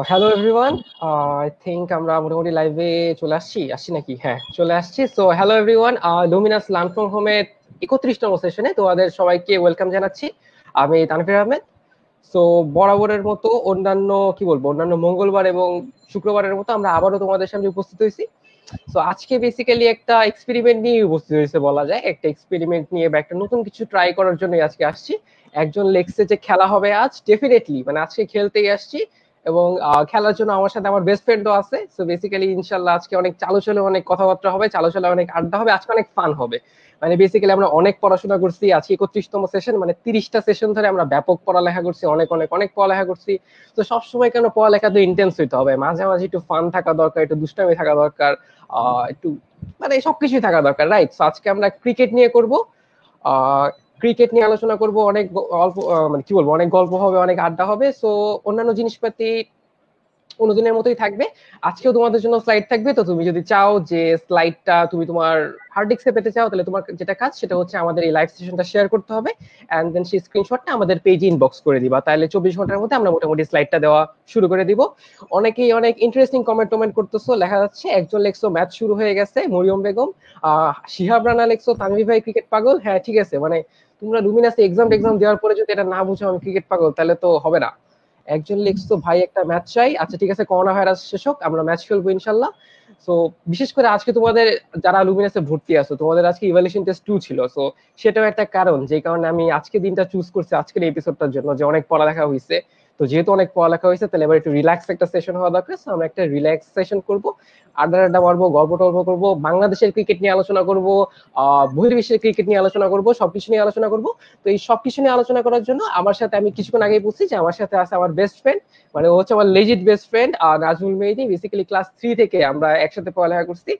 Hello everyone. I think আমরা মোটামুটি লাইভে চলে আসছি নাকি? হ্যাঁ, চলে আসছি। So hello everyone, Luminous learn from হোমের 31তম সেশনে তোমাদের সবাইকে ওয়েলকাম জানাচ্ছি। আমি তানভীর আহমেদ। সো বরাবরের মতো অন্যান্য মঙ্গলবার এবং শুক্রবারের মতো আমরা আবারও তোমাদের সামনে উপস্থিত হয়েছি। সো আজকে বেসিক্যালি একটা এক্সপেরিমেন্ট নিয়ে উপস্থিত হয়েছে বলা যায়। একটা এক্সপেরিমেন্ট নিয়ে বা একটা নতুন কিছু ট্রাই করার জন্য আজকে আসছি। একজন লেখছে যে খেলা হবে আজ, ডেফিনেটলি মানে আজকে খেলতেই আসছি। এবং খেলার জন্য আমার সাথে আমার বেস্ট ফ্রেন্ডও আছে। সো বেসিক্যালি ইনশাল্লাহ আজকে অনেক চালু অনেক কথাবার্তা হবে, চালু অনেক আড্ডা হবে, আজকে অনেক ফান হবে। মানে বেসিক্যালি আমরা অনেক পড়াশোনা করছি, আজকে 31তম সেশন, মানে 30টা সেশন ধরে আমরা ব্যাপক পড়ালেখা করছি, অনেক অনেক অনেক পড়ালেখা করছি। তো সবসময় কেন পড়ালেখা তো ইন্টেন্স হইতে হবে, মাঝে মাঝে একটু ফান থাকা দরকার, একটু দুষ্টামি থাকা দরকার, একটু মানে সবকিছুই থাকা দরকার, রাইট? তো আজকে আমরা ক্রিকেট নিয়ে করব। ক্রিকেট নিয়ে আলোচনা করব, অনেক অল্প মানে কি বলবো, অনেক গল্প হবে, অনেক আড্ডা হবে। সো অন্যান্য জিনিসপাতি অনুদিনের মতোই থাকবে। আজকেও তোমাদের জন্য স্লাইড থাকবে। তো তুমি যদি চাও যে স্লাইডটা তুমি তোমার হার্ড ডিস্কে পেতে চাও, তাহলে তোমার যেটা কাজ সেটা হচ্ছে আমাদের এই লাইভ সেশনটা শেয়ার করতে হবে, এন্ড দেন সেই স্ক্রিনশটটা আমাদের পেজে ইনবক্স করে দিবা। তাহলে 24 ঘন্টার মধ্যে আমরা মোটামুটি স্লাইডটা দেওয়া শুরু করে দিব। অনেকেই অনেক ইন্টারেস্টিং কমেন্ট করতেছো, লেখা যাচ্ছে একজন লেখছো ম্যাচ শুরু হয়ে গেছে, মরিয়ম বেগম। শিহাব রানা লেখছো তানভীর ভাই ক্রিকেট পাগল। হ্যাঁ ঠিক আছে, মানে তোমরা লুমিনাসে এক্সাম দেওয়ার পরে যদি এটা না বুঝো আমি ক্রিকেট পাগল, তাহলে তো হবে না। একজন লিখছো ভাই একটা ম্যাচ চাই। আচ্ছা ঠিক আছে, করোনা ভাইরাস শেষ হোক, আমরা ম্যাচ খেলবো ইনশাল্লাহ। সো বিশেষ করে আজকে তোমাদের যারা লুমিনাসে ভর্তি আছো, তোমাদের আজকে ইভালুয়েশন টেস্ট 2 ছিল। সো সেটাও একটা কারণ, যে কারণে আমি আজকে দিনটা চুজ করছি আজকের এপিসোডটার জন্য, যে অনেক পড়ালেখা হয়েছে। তো যেহেতু অনেক পড়ালেখা হয়েছে, তাহলে এবার একটু রিল্যাক্স একটা সেশন হওয়া দরকার। সো আমরা একটা রিল্যাক্স সেশন করবো, আড্ডা মারবো, গল্প টল্প করবো, বাংলাদেশের ক্রিকেট নিয়ে আলোচনা করবো, বহির্বিশ্বের ক্রিকেট নিয়ে আলোচনা করবো, সবকিছু নিয়ে আলোচনা করবো। তো এই সবকিছু নিয়ে আলোচনা করার জন্য আমার সাথে, আমি কিছুক্ষণ আগেই বলছি যে আমার সাথে আছে আমার বেস্ট ফ্রেন্ড, মানে ও হচ্ছে আমার লেজিট বেস্ট ফ্রেন্ড, নাজমুল মেহেদী। বেসিক্যালি ক্লাস 3 থেকে আমরা একসাথে পড়ালেখা করছি।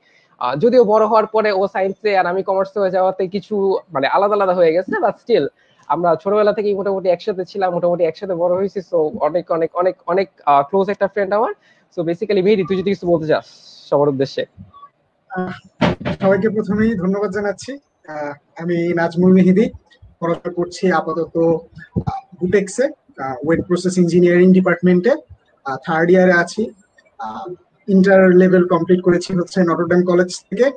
যদিও বড় হওয়ার পরে ও সায়েন্সে আর আমি কমার্সে হয়ে যাওয়াতে কিছু মানে আলাদা আলাদা হয়ে গেছে, বাট স্টিল আমরা ছোটবেলা থেকেই মোটামুটি একসাথে ছিলাম, মোটামুটি একসাথে বড় হয়েছি। সো অনেক অনেক অনেক অনেক ক্লোজ একটা ফ্রেন্ড আমার। সো বেসিক্যালি মেহেদী, তুই যদি কিছু বলতে চাস সবার উদ্দেশ্যে। আহ, সবাইকে প্রথমেই ধন্যবাদ জানাচ্ছি। আমি নাজমুল মেহেদী, পড়াশোনা করছি আপাতত বুটেক্সে, ওয়েট প্রসেস ইঞ্জিনিয়ারিং ডিপার্টমেন্টে। থার্ড ইয়ারে আছি। ইন্টার লেভেল কমপ্লিট করেছি হচ্ছে নটরডেম কলেজ থেকে।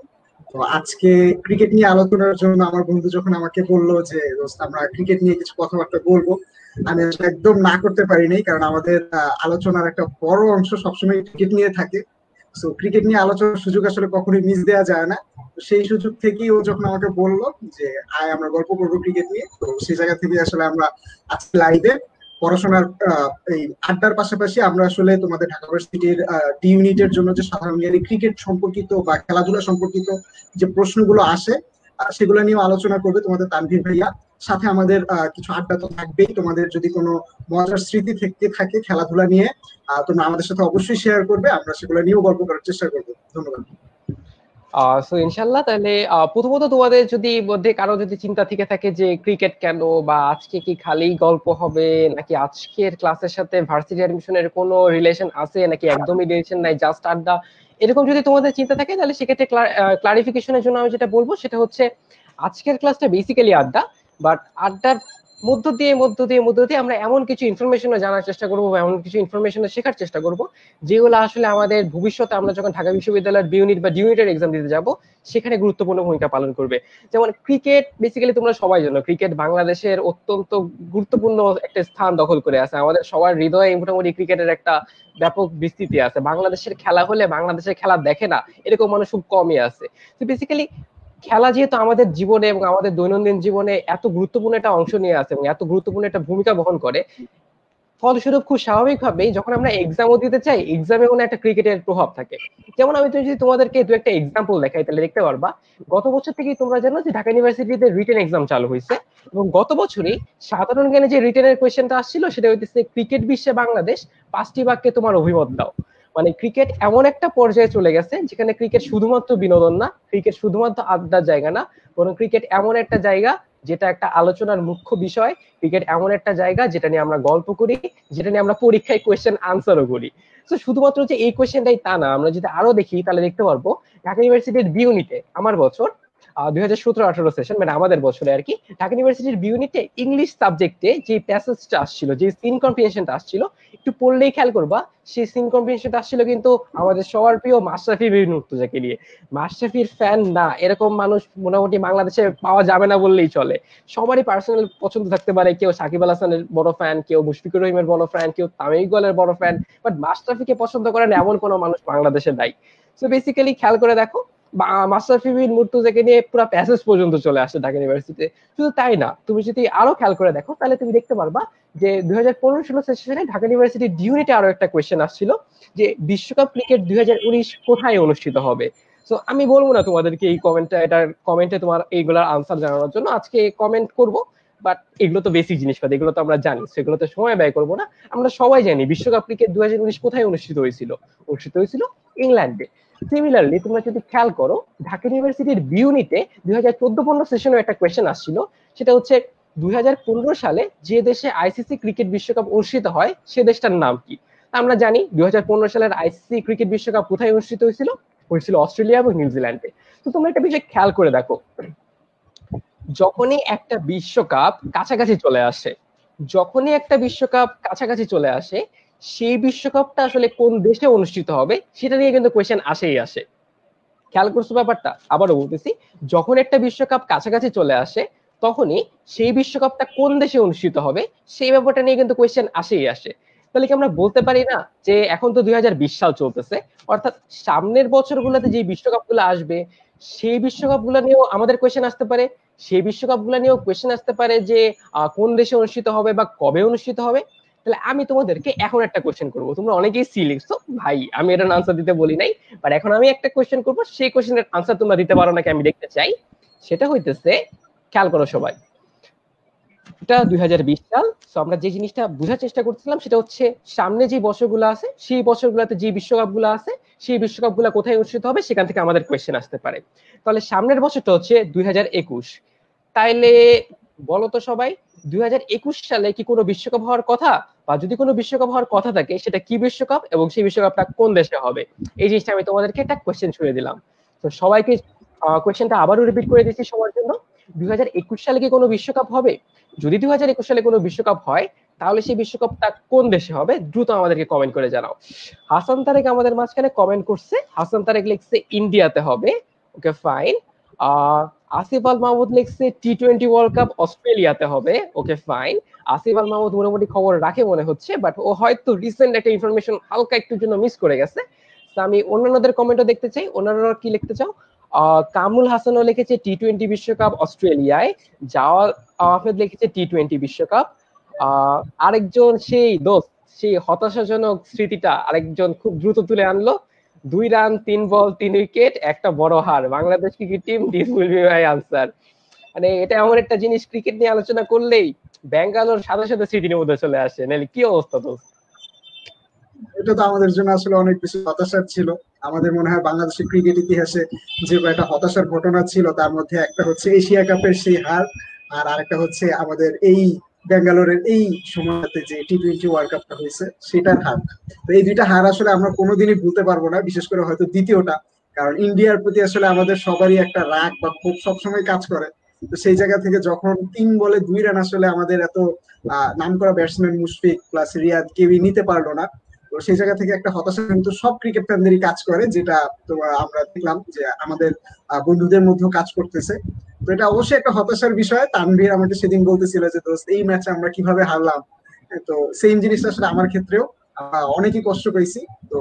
তো আজকে ক্রিকেট নিয়ে আলোচনার জন্য আমার বন্ধু যখন আমাকে বললো যে দোস্ত আমরা ক্রিকেট নিয়ে কিছু কথাবার্তা বলবো, আমি আসলে একদম না করতে পারিনি, কারণ আমাদের আলোচনার একটা বড় অংশ সবসময় ক্রিকেট নিয়ে থাকে। সো ক্রিকেট নিয়ে আলোচনার সুযোগ আসলে কখনোই মিস দেওয়া যায় না। তো সেই সুযোগ থেকেই ও যখন আমাকে বললো যে আয় আমরা গল্প করবো ক্রিকেট নিয়ে, তো সেই জায়গা থেকে আসলে আমরা আজকে লাইভে পড়াশোনার এই আড্ডার পাশাপাশি আমরা আসলে তোমাদের ঢাকা ভার্সিটির ডি ইউনিটের জন্য যে সাধারণ জ্ঞানী ক্রিকেট সম্পর্কিত বা খেলাধুলা সম্পর্কিত যে প্রশ্নগুলো আসে, সেগুলো নিয়ে আলোচনা করবে তোমাদের তানভীর ভাইয়া। সাথে আমাদের কিছু আড্ডা তো থাকবেই। তোমাদের যদি কোনো মজার স্মৃতি থেকে থাকে খেলাধুলা নিয়ে, তোমরা আমাদের সাথে অবশ্যই শেয়ার করবে, আমরা সেগুলো নিয়েও গল্প করার চেষ্টা করবো। ধন্যবাদ। সো ইনশাল্লাহ, তাহলে প্রথমত তোমাদের যদি মধ্যে কারো যদি চিন্তা থেকে থাকে যে ক্রিকেট কেন, বা আজকে কি খালি গল্প হবে, নাকি আজকের ক্লাসের সাথে ভার্সিটি অ্যাডমিশনের কোনো রিলেশন আছে, নাকি একদমই রিলেশন নাই, জাস্ট আড্ডা, এরকম যদি তোমাদের চিন্তা থাকে, তাহলে সেক্ষেত্রে ক্লারিফিকেশনের জন্য আমি যেটা বলবো সেটা হচ্ছে আজকের ক্লাসটা বেসিক্যালি আড্ডা। বাট আড্ডার মধ্য দিয়ে আমরা এমন কিছু ইনফরমেশন জানার চেষ্টা করবো, বা এমন কিছু ইনফরমেশন শেখার চেষ্টা করবো, যেগুলো আসলে আমাদের ভবিষ্যতে আমরা যখন ঢাকা বিশ্ববিদ্যালয়ের বি ইউনিট বা ডি ইউনিটের এক্সাম দিতে যাব, সেখানে গুরুত্বপূর্ণ ভূমিকা পালন করবে। যেমন ক্রিকেট, বেসিক্যালি তোমরা সবাই জানো ক্রিকেট বাংলাদেশের অত্যন্ত গুরুত্বপূর্ণ একটা স্থান দখল করে আছে। আমাদের সবার হৃদয়ে মোটামুটি ক্রিকেটের একটা ব্যাপক বিস্তৃতি আছে। বাংলাদেশের খেলা হলে বাংলাদেশের খেলা দেখে না এরকম মানুষ খুব কমই আছে। তো বেসিক্যালি খেলা যেহেতু আমাদের জীবনে এবং আমাদের দৈনন্দিন জীবনে এত গুরুত্বপূর্ণ একটা অংশ নিয়ে আছে এবং এত গুরুত্বপূর্ণ একটা ভূমিকা বহন করে, ফলস্বরূপ খুব স্বাভাবিকভাবেই যখন আমরা এক্সামও দিতে চাই, এক্সামে কোনো একটা ক্রিকেটের প্রভাব থাকে। যেমন আমি যদি তোমাদেরকে দু একটা এক্সাম্পল দেখাই, তাহলে দেখতে পারবা গত বছর থেকেই তোমরা জানো যে ঢাকা ইউনিভার্সিটিতে রিটেন এক্সাম চালু হয়েছে। এবং গত বছরই সাধারণ জ্ঞানে যে রিটেনের কোয়েশ্চেনটা আসছিল সেটা হইতেছে ক্রিকেট বিশ্বে বাংলাদেশ 5টি বাক্যে তোমার অভিমত দাও। মানে ক্রিকেট এমন একটা পর্যায়ে চলে গেছে যেখানে ক্রিকেট শুধুমাত্র বিনোদন না, ক্রিকেট শুধুমাত্র আড্ডার জায়গা না, বরং ক্রিকেট এমন একটা জায়গা যেটা একটা আলোচনার মুখ্য বিষয়। ক্রিকেট এমন একটা জায়গা যেটা নিয়ে আমরা গল্প করি, যেটা নিয়ে আমরা পরীক্ষায় কোয়েশ্চেন আনসারও করি। তো শুধুমাত্র যে এই কোয়েশ্চেনটাই তা না, আমরা যদি আরো দেখি তাহলে দেখতে পারবো ঢাকা ইউনিভার্সিটির বি ইউনিটে আমার বছর 2017-18 সেশন, মানে আমাদের বছরে আর কি, ঢাকা ইউনিভার্সিটির বি ইউনিটে ইংলিশ সাবজেক্টে যে প্যাসেজটা আসছিল, যে সিন কম্প্রিহেনশনটা আসছিল, একটু পড়লেই খেয়াল করবা সেই সিন কম্প্রিহেনশনটা আসছিল কিন্তু আমাদের সবার প্রিয় মাশরাফি বিন মুর্তজাকে নিয়ে। মাশরাফির ফ্যান না এরকম মানুষ মোটামুটি বাংলাদেশে পাওয়া যাবে না বললেই চলে। সবারই পার্সোনাল পছন্দ থাকতে পারে, কেউ সাকিব আল হাসানের বড় ফ্যান, কেউ মুশফিকুর রহিমের বড় ফ্যান, কেউ তামিম ইকবালের বড় ফ্যান, বাট মাশরাফিকে পছন্দ করেন এমন কোনো মানুষ বাংলাদেশে নাই। সো বেসিক্যালি খেয়াল করে দেখো, মাশরাফি বিন মুর্তজাকে নিয়ে পুরো প্যাসেজ পর্যন্ত চলে আসে ঢাকা ইউনিভার্সিটিতে। শুধু তাই না, তুমি যদি আরো খেয়াল করে দেখো তাহলে তুমি দেখতে পারবা যে 2015-16 সেশনে ঢাকা ইউনিভার্সিটির ডিউনিটে আরো একটা কোয়েশ্চেন আসছিল যে বিশ্বকাপ ক্রিকেট 2019 কোথায় অনুষ্ঠিত হবে। সো আমি বলবো না তোমাদেরকে এই কমেন্টে তোমার এইগুলার আনসার জানানোর জন্য, আজকে কমেন্ট করব, বাট এগুলো তো বেসিক জিনিসপাতি, এগুলো তো আমরা জানি, সেগুলোতে সময় ব্যয় করবো না। আমরা সবাই জানি বিশ্বকাপ ক্রিকেট 2019 কোথায় অনুষ্ঠিত হয়েছিল, অনুষ্ঠিত হয়েছিল ইংল্যান্ডে। সিমিলারলি তোমরা যদি খেয়াল করো, ঢাকা ইউনিভার্সিটির বি ইউনিটে 2014-15 সেশনে একটা কোয়েশ্চেন আসছিল, সেটা হচ্ছে 2015 সালে যে দেশে আইসিসি ক্রিকেট বিশ্বকাপ অনুষ্ঠিত হয় সে দেশটার নাম কি। আমরা জানি 2015 সালের আইসিসি ক্রিকেট বিশ্বকাপ কোথায় অনুষ্ঠিত হয়েছিল, হয়েছিল অস্ট্রেলিয়া এবং নিউজিল্যান্ডে। তো তোমরা একটা বিষয় খেয়াল করে দেখো, যখনই একটা বিশ্বকাপ কাছাকাছি চলে আসে, যখনই একটা বিশ্বকাপ কাছাকাছি চলে আসে, সেই বিশ্বকাপটা আসলে কোন দেশে অনুষ্ঠিত হবে সেটা নিয়ে কিন্তু কোয়েশ্চেন আসেই আসে। খেয়াল করছো ব্যাপারটা? আবারও বলতেছি, যখন একটা বিশ্বকাপ কাছাকাছি চলে আসে তখনই সেই বিশ্বকাপটা কোন দেশে অনুষ্ঠিত হবে সেই ব্যাপারটা নিয়ে কিন্তু কোয়েশ্চেন আসেই আসে। তাহলে কি আমরা বলতে পারি না যে এখন তো 2020 সাল চলতেছে, অর্থাৎ সামনের বছরগুলোতে যে বিশ্বকাপগুলো আসবে সেই বিশ্বকাপগুলো নিয়েও আমাদের কোয়েশ্চেন আসতে পারে, সেই বিশ্বকাপগুলো নিয়েও কোয়েশ্চেন আসতে পারে যে কোন দেশে অনুষ্ঠিত হবে বা কবে অনুষ্ঠিত হবে। তাহলে আমি তোমাদেরকে এখন একটা কোয়েশ্চেন করবো, তোমরা অনেকেই সি লিখছো ভাই, আমি এটার আনসার দিতে বলি নাই, বাট এখন আমি একটা কোয়েশ্চেন করবো, সেই কোয়েশ্চেনের আনসার তোমরা দিতে পারো নাকি আমি দেখতে চাই। সেটা হইতেছে, খেয়াল করো সবাই, এটা 2020 সাল। তো আমরা যে জিনিসটা বোঝার চেষ্টা করছিলাম সেটা হচ্ছে সামনে যে বছরগুলো আছে সেই বছরগুলোতে যে বিশ্বকাপগুলো আছে সেই বিশ্বকাপগুলো কোথায় অনুষ্ঠিত হবে সেখান থেকে আমাদের কোয়েশ্চেন আসতে পারে। তাহলে সামনের বছরটা হচ্ছে 2021। তাইলে বলো তো সবাই, 2021 সালে কি কোনো বিশ্বকাপ হওয়ার কথা, বা যদি কোনো বিশ্বকাপ হওয়ার কথা থাকে সেটা কি বিশ্বকাপ এবং সেই বিশ্বকাপটা কোন দেশে হবে? এই জিনিসটা আমি তোমাদেরকে একটা কোয়েশ্চেন ছুড়ে দিলাম। তো সবাইকে কোয়েশ্চেনটা আবারও রিপিট করে দিচ্ছি সবার জন্য, 2021 সালে কি কোনো বিশ্বকাপ হবে? যদি 2021 সালে কোনো বিশ্বকাপ হয় তাহলে সেই বিশ্বকাপটা কোন দেশে হবে? দ্রুত আমাদেরকে কমেন্ট করে জানাও। হাসান তারেক আমাদের মাঝখানে কমেন্ট করছে, হাসান তারেক লিখছে ইন্ডিয়াতে হবে। Okay fine. আসিফ আল মাহমুদ লিখছে টি-20 ওয়ার্ল্ড কাপ অস্ট্রেলিয়াতে হবে। Okay fine. আসিফ আল মাহমুদ মোটামুটি খবর রাখে মনে হচ্ছে, বাট ও হয়তো রিসেন্ট একটা ইনফরমেশন হালকা একটু জন্য মিস করে গেছে। তো আমি অন্যান্যদের কমেন্টও দেখতে চাই, অন্যান্যরা কি লিখতে চাও। কামরুল হাসানও লিখেছে টি-20 বিশ্বকাপ অস্ট্রেলিয়ায়। জাওয়াল আহমেদ লিখেছে টি-20 বিশ্বকাপ। আরেকজন সেই দোস্ত, সেই হতাশাজনক স্মৃতিটা আরেকজন খুব দ্রুত তুলে আনলো, 2 রান 3 বল 3 উইকেট একটা বড় হার, Bangladesh cricket team, this will be my answer. মানে এটা এমন একটা জিনিস, ক্রিকেট নিয়ে আলোচনা করলেই ব্যাঙ্গালোর সাথে সাথে স্মৃতির মধ্যে চলে আসে। নাহলে কি অবস্থা তো? এটা তো আমাদের জন্য আসলে অনেক বেশি হতাশার ছিল। আমাদের মনে হয় বাংলাদেশের ক্রিকেট ইতিহাসে যে কয়টা হতাশার ঘটনা ছিল তার মধ্যে একটা হচ্ছে এশিয়া কাপের সেই হার, আর আরেকটা হচ্ছে আমাদের এই ব্যাঙ্গালোরের এই সময়তে যে টি-20 ওয়ার্ল্ড কাপটা হয়েছে সেটার হার। তো এই দুইটা হার আসলে আমরা কোনোদিনই ভুলতে পারবো না, বিশেষ করে হয়তো দ্বিতীয়টা, কারণ ইন্ডিয়ার প্রতি আসলে আমাদের সবারই একটা রাগ বা ক্ষোভ সবসময় কাজ করে। তো সেই জায়গা থেকে যখন 3 বলে 2 রান আসলে আমাদের এত নাম করা ব্যাটসম্যান মুশফিক প্লাস রিয়াদ কেউই নিতে পারলো না, তো সেই জায়গা থেকে একটা হতাশা কিন্তু সব ক্রিকেট ফ্যানদেরই কাজ করে, যেটা তোমার আমরা দেখলাম যে আমাদের বন্ধুদের মধ্যেও কাজ করতেছে। তো এটা অবশ্যই একটা হতাশার বিষয়। তানভীর আমাকে সেদিন বলতেছিল যে দোস্ত এই ম্যাচে আমরা কিভাবে হারলাম। তো সেম জিনিসটা আসলে আমার ক্ষেত্রেও অনেকই কষ্ট পেয়েছি। তো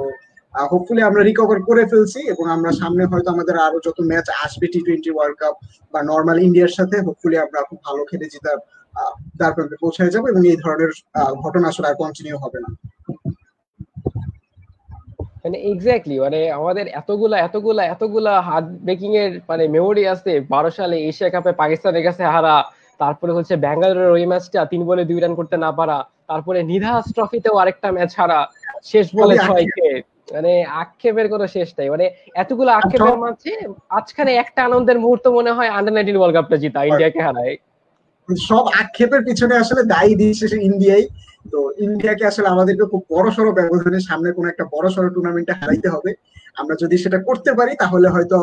হোপফুলি আমরা রিকভার করে ফেলছি এবং আমরা সামনে হয়তো আমাদের আরো যত ম্যাচ আসবে টি-20 ওয়ার্ল্ড কাপ বা নর্মাল ইন্ডিয়ার সাথে, হোপফুলি আমরা খুব ভালো খেলে জেতার দ্বার প্রান্তে পৌঁছায় যাবো এবং এই ধরনের ঘটনা আসলে আর কন্টিনিউ হবে না। মানে এক্স্যাক্টলি, মানে আমাদের এতগুলা এতগুলা এতগুলা হার্ট ব্রেকিং এর মানে মেমোরি আছে। 12 সালে এশিয়া কাপে পাকিস্তানের কাছে হারা, তারপরে হচ্ছে ব্যাঙ্গালোরের ওই ম্যাচটা 3 বলে 2 রান করতে না পারা, তারপরে নিধাস ট্রফিতেও আরেকটা ম্যাচ হারা, শেষ বলে 6 উইকেট। মানে আক্ষেপের কোনো শেষ নাই। মানে এতগুলো আক্ষেপের মাঝে মাঝখানে একটা আনন্দের মুহূর্ত মনে হয় আন্ডার 19 ওয়ার্ল্ড কাপটা জিতা, ইন্ডিয়াকে হারায়। সব আক্ষেপের পিছনে আসলে দায়ী দিন শেষে ইন্ডিয়াই। তো ইন্ডিয়াকে আসলে আমাদেরকে খুব বড়সড় ব্যবধানের সামনে কোনো একটা বড়সড় টুর্নামেন্টে হারাইতে হবে। আমরা যদি সেটা করতে পারি তাহলে হয়তো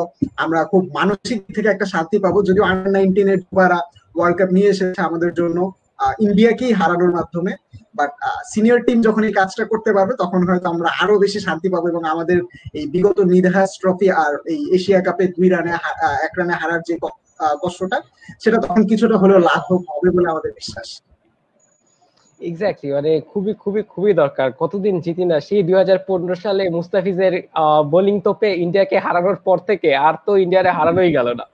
আমরা খুব মানসিক থেকে একটা শান্তি পাবো। যদিও আন্ডার 19 এর ওয়ার্ল্ড কাপ নিয়ে এসেছে আমাদের জন্য ইন্ডিয়াকেই হারানোর মাধ্যমে, বাট সিনিয়র টিম যখন এই কাজটা করতে পারবে তখন হয়তো আমরা আরো বেশি শান্তি পাবো এবং আমাদের এই বিগত নিধাস ট্রফি আর এই এশিয়া কাপে 1 রানে হারার যে কষ্টটা, সেটা তখন কিছুটা হলেও লাঘব হবে বলে আমাদের বিশ্বাস। এক্স্যাক্টলি, মানে খুবই খুবই খুবই দরকার। কতদিন জিতি না, সেই 2015 সালে মুস্তাফিজের বোলিং তোপে ইন্ডিয়াকে হারানোর পর থেকে আর তো ইন্ডিয়ারে হারানোই গেল না।